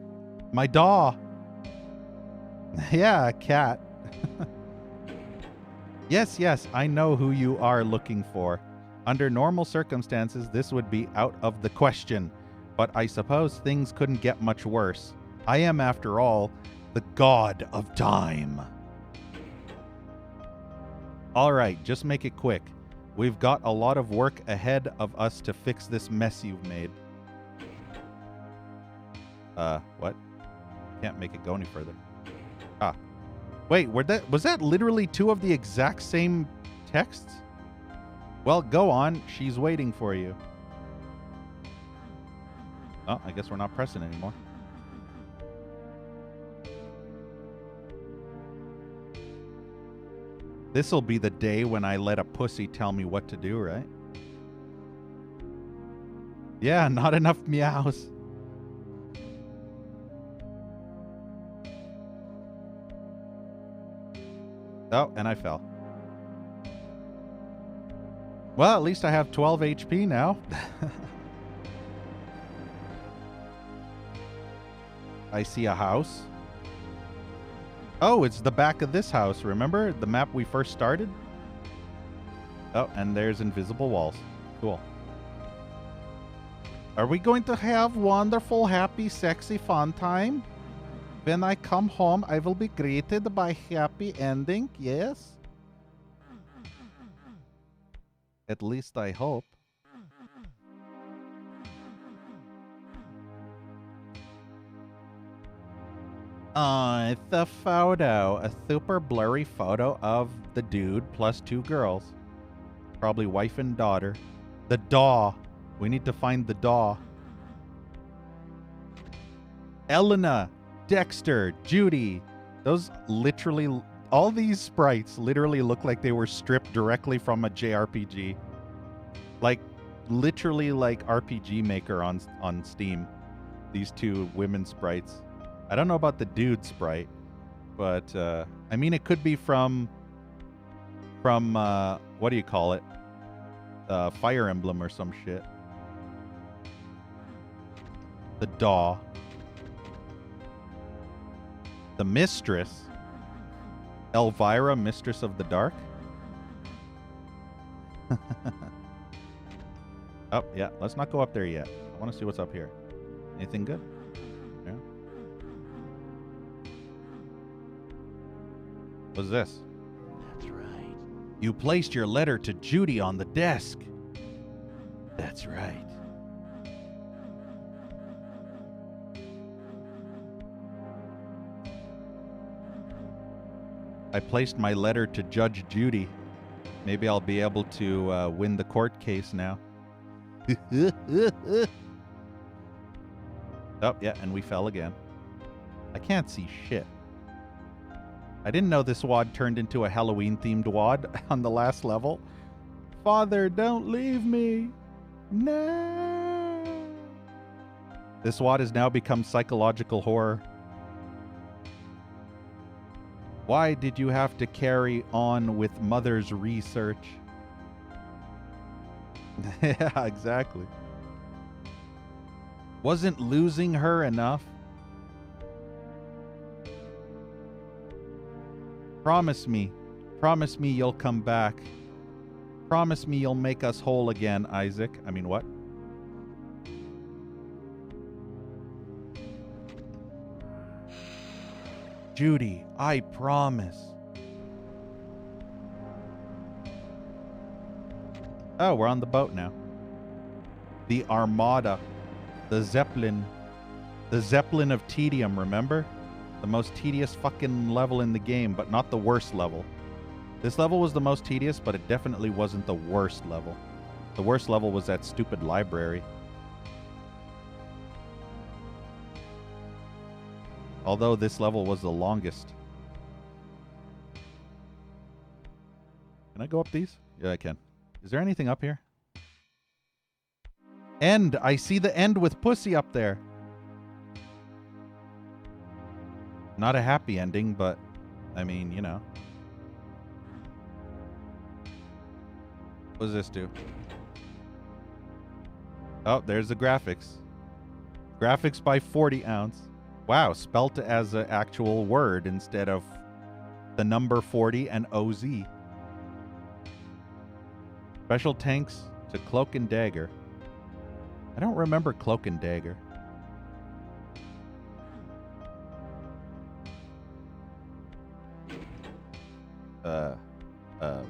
My daw! Yeah, cat. Yes, I know who you are looking for. Under normal circumstances, this would be out of the question, but I suppose things couldn't get much worse. I am, after all, the god of time. All right, just make it quick. We've got a lot of work ahead of us to fix this mess you've made. What? Can't make it go any further. Ah. Wait, was that literally 2 of the exact same texts? Well, go on. She's waiting for you. Oh, I guess we're not pressing anymore. This'll be the day when I let a pussy tell me what to do, right? Yeah, not enough meows. Oh, and I fell. Well, at least I have 12 HP now. I see a house. Oh, it's the back of this house. Remember the map we first started? Oh, and there's invisible walls. Cool. Are we going to have wonderful, happy, sexy fun time? When I come home, I will be greeted by happy ending, yes? At least I hope. It's a photo. A super blurry photo of the dude plus 2 girls. Probably wife and daughter. The daw. We need to find the daw. Elena, Dexter, Judy. Those literally... All these sprites literally look like they were stripped directly from a JRPG. Like, literally like RPG Maker on Steam. These 2 women sprites. I don't know about the dude sprite, but I mean it could be from what do you call it? Fire Emblem or some shit. The daw. The mistress. Elvira, Mistress of the Dark. Oh, yeah. Let's not go up there yet. I want to see what's up here. Anything good? Yeah. What's this? That's right. You placed your letter to Judy on the desk. That's right. I placed my letter to Judge Judy. Maybe I'll be able to win the court case now. Oh, yeah, and we fell again. I can't see shit. I didn't know this wad turned into a Halloween-themed wad on the last level. Father, don't leave me. No. This wad has now become psychological horror. Why did you have to carry on with Mother's research? Yeah, exactly. Wasn't losing her enough? Promise me you'll come back. Promise me you'll make us whole again, Isaac. I mean, what? Judy, I promise. Oh, we're on the boat now. The Armada. The Zeppelin. The Zeppelin of tedium, remember? The most tedious fucking level in the game, but not the worst level. This level was the most tedious, but it definitely wasn't the worst level. The worst level was that stupid library. Although this level was the longest. Can I go up these? Yeah, I can. Is there anything up here? End! I see the end with Pussy up there. Not a happy ending, but, I mean, you know. What does this do? Oh, there's the graphics. Graphics by 40 ounce. Wow, spelt as an actual word instead of the number 40 and OZ. Special tanks to Cloak and Dagger. I don't remember Cloak and Dagger.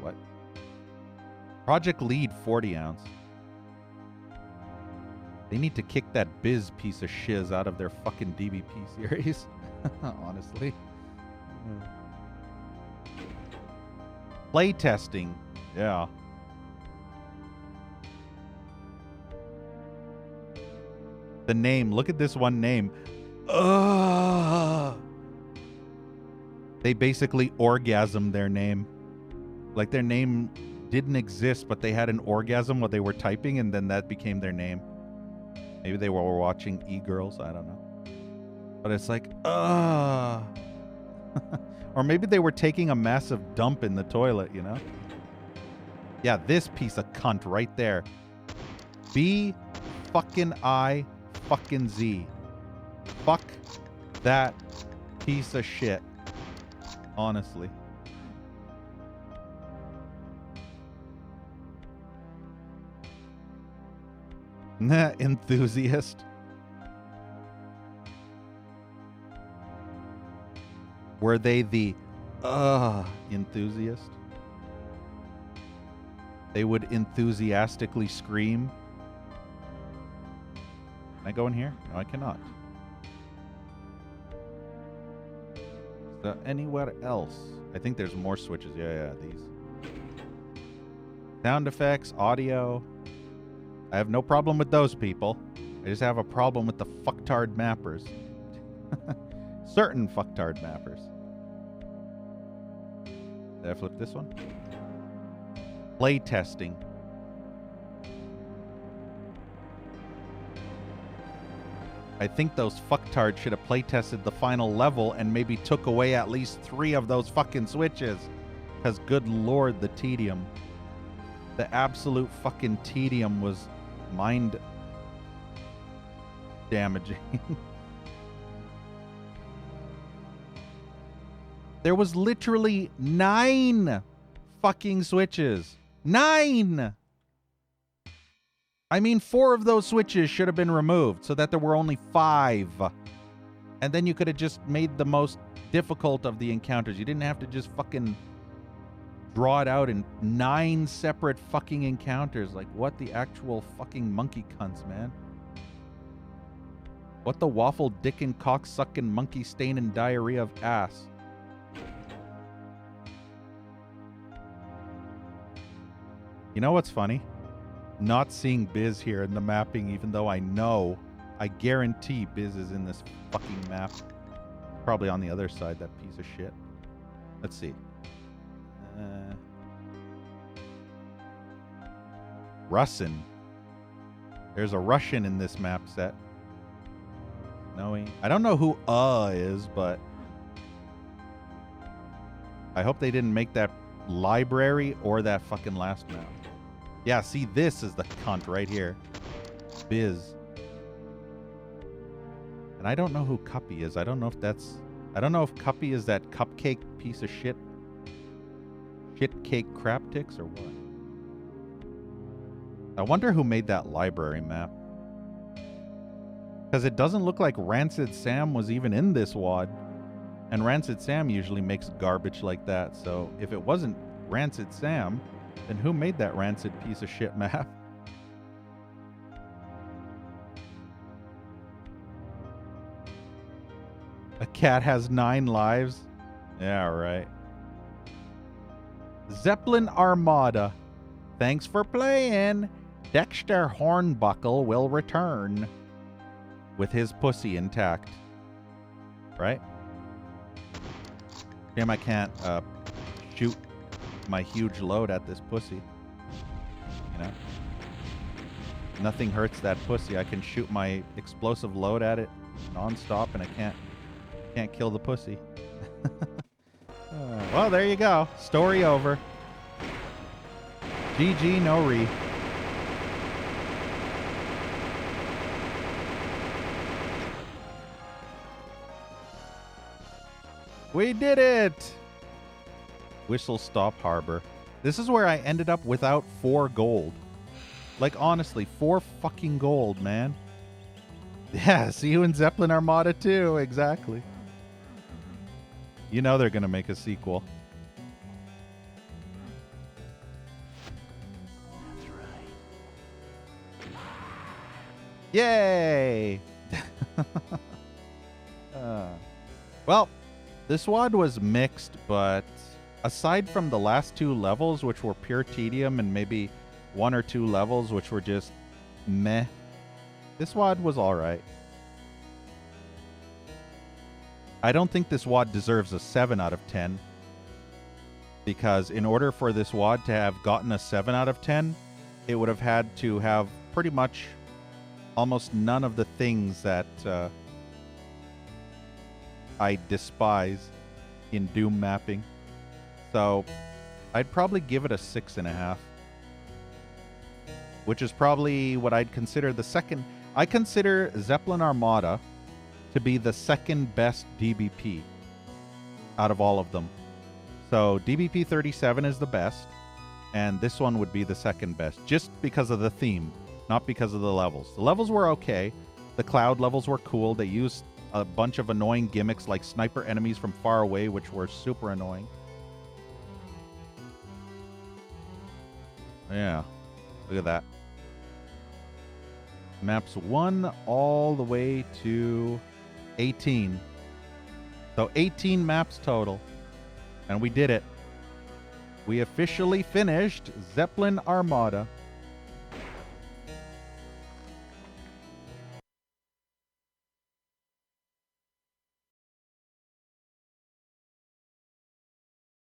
What? Project Lead 40 ounce. They need to kick that Biz piece of shiz out of their fucking DBP series. Honestly. Playtesting. Yeah. The name. Look at this one name. Ugh. They basically orgasmed their name. Like their name didn't exist, but they had an orgasm while they were typing, and then that became their name. Maybe they were watching E-Girls. I don't know. But it's like, ugh. Or maybe they were taking a massive dump in the toilet, you know? Yeah, this piece of cunt right there. B fucking I fucking Z. Fuck that piece of shit. Honestly. Enthusiast. Were they the enthusiast? They would enthusiastically scream. Can I go in here? No, I cannot. Is there anywhere else? I think there's more switches. Yeah, these. Sound effects, audio. I have no problem with those people. I just have a problem with the fucktard mappers. Certain fucktard mappers. Did I flip this one? Play testing. I think those fucktards should have play tested the final level and maybe took away at least 3 of those fucking switches. Because good lord, the tedium. The absolute fucking tedium was mind damaging. There was literally 9 fucking switches. 9! I mean, 4 of those switches should have been removed so that there were only 5. And then you could have just made the most difficult of the encounters. You didn't have to just fucking draw it out in 9 separate fucking encounters. Like, what the actual fucking monkey cunts, man? What the waffle dickin' cocksuckin' monkey stainin' diarrhea of ass? You know what's funny? Not seeing Biz here in the mapping, even though I guarantee Biz is in this fucking map. Probably on the other side, that piece of shit. Let's see. Russian. There's a Russian in this map set. Snowy. I don't know who is, but I hope they didn't make that library or that fucking last map. Yeah, see, this is the cunt right here. Biz. And I don't know who Cuppy is. I don't know if Cuppy is that cupcake piece of shit. Shit cake crap ticks or what? I wonder who made that library map. Because it doesn't look like Rancid Sam was even in this WOD. And Rancid Sam usually makes garbage like that. So if it wasn't Rancid Sam, then who made that rancid piece of shit map? A cat has 9 lives? Yeah, right. Zeppelin Armada. Thanks for playing. Dexter Hornbuckle will return. With his pussy intact. Right? Damn, I can't shoot my huge load at this pussy. You know? Nothing hurts that pussy. I can shoot my explosive load at it non-stop and I can't kill the pussy. Well, there you go. Story over. GG, no re. We did it! Whistle Stop Harbor. This is where I ended up without 4 gold. Like, honestly, 4 fucking gold, man. Yeah, see you in Zeppelin Armada too, exactly. You know they're gonna make a sequel. That's right. Yay! Well, this WOD was mixed, but aside from the last 2 levels, which were pure tedium, and maybe 1 or 2 levels, which were just meh, this WOD was alright. I don't think this WOD deserves a 7 out of 10. Because in order for this WOD to have gotten a 7 out of 10, it would have had to have pretty much almost none of the things that I despise in Doom mapping. So I'd probably give it a 6.5. Which is probably what I'd consider the second. I consider Zeppelin Armada to be the second best DBP out of all of them. So DBP57 is the best, and this one would be the second best, just because of the theme, not because of the levels. The levels were okay. The cloud levels were cool. They used a bunch of annoying gimmicks like sniper enemies from far away, which were super annoying. Yeah, look at that. Maps 1 all the way to 18. So 18 maps total. And we did it. We officially finished Zeppelin Armada.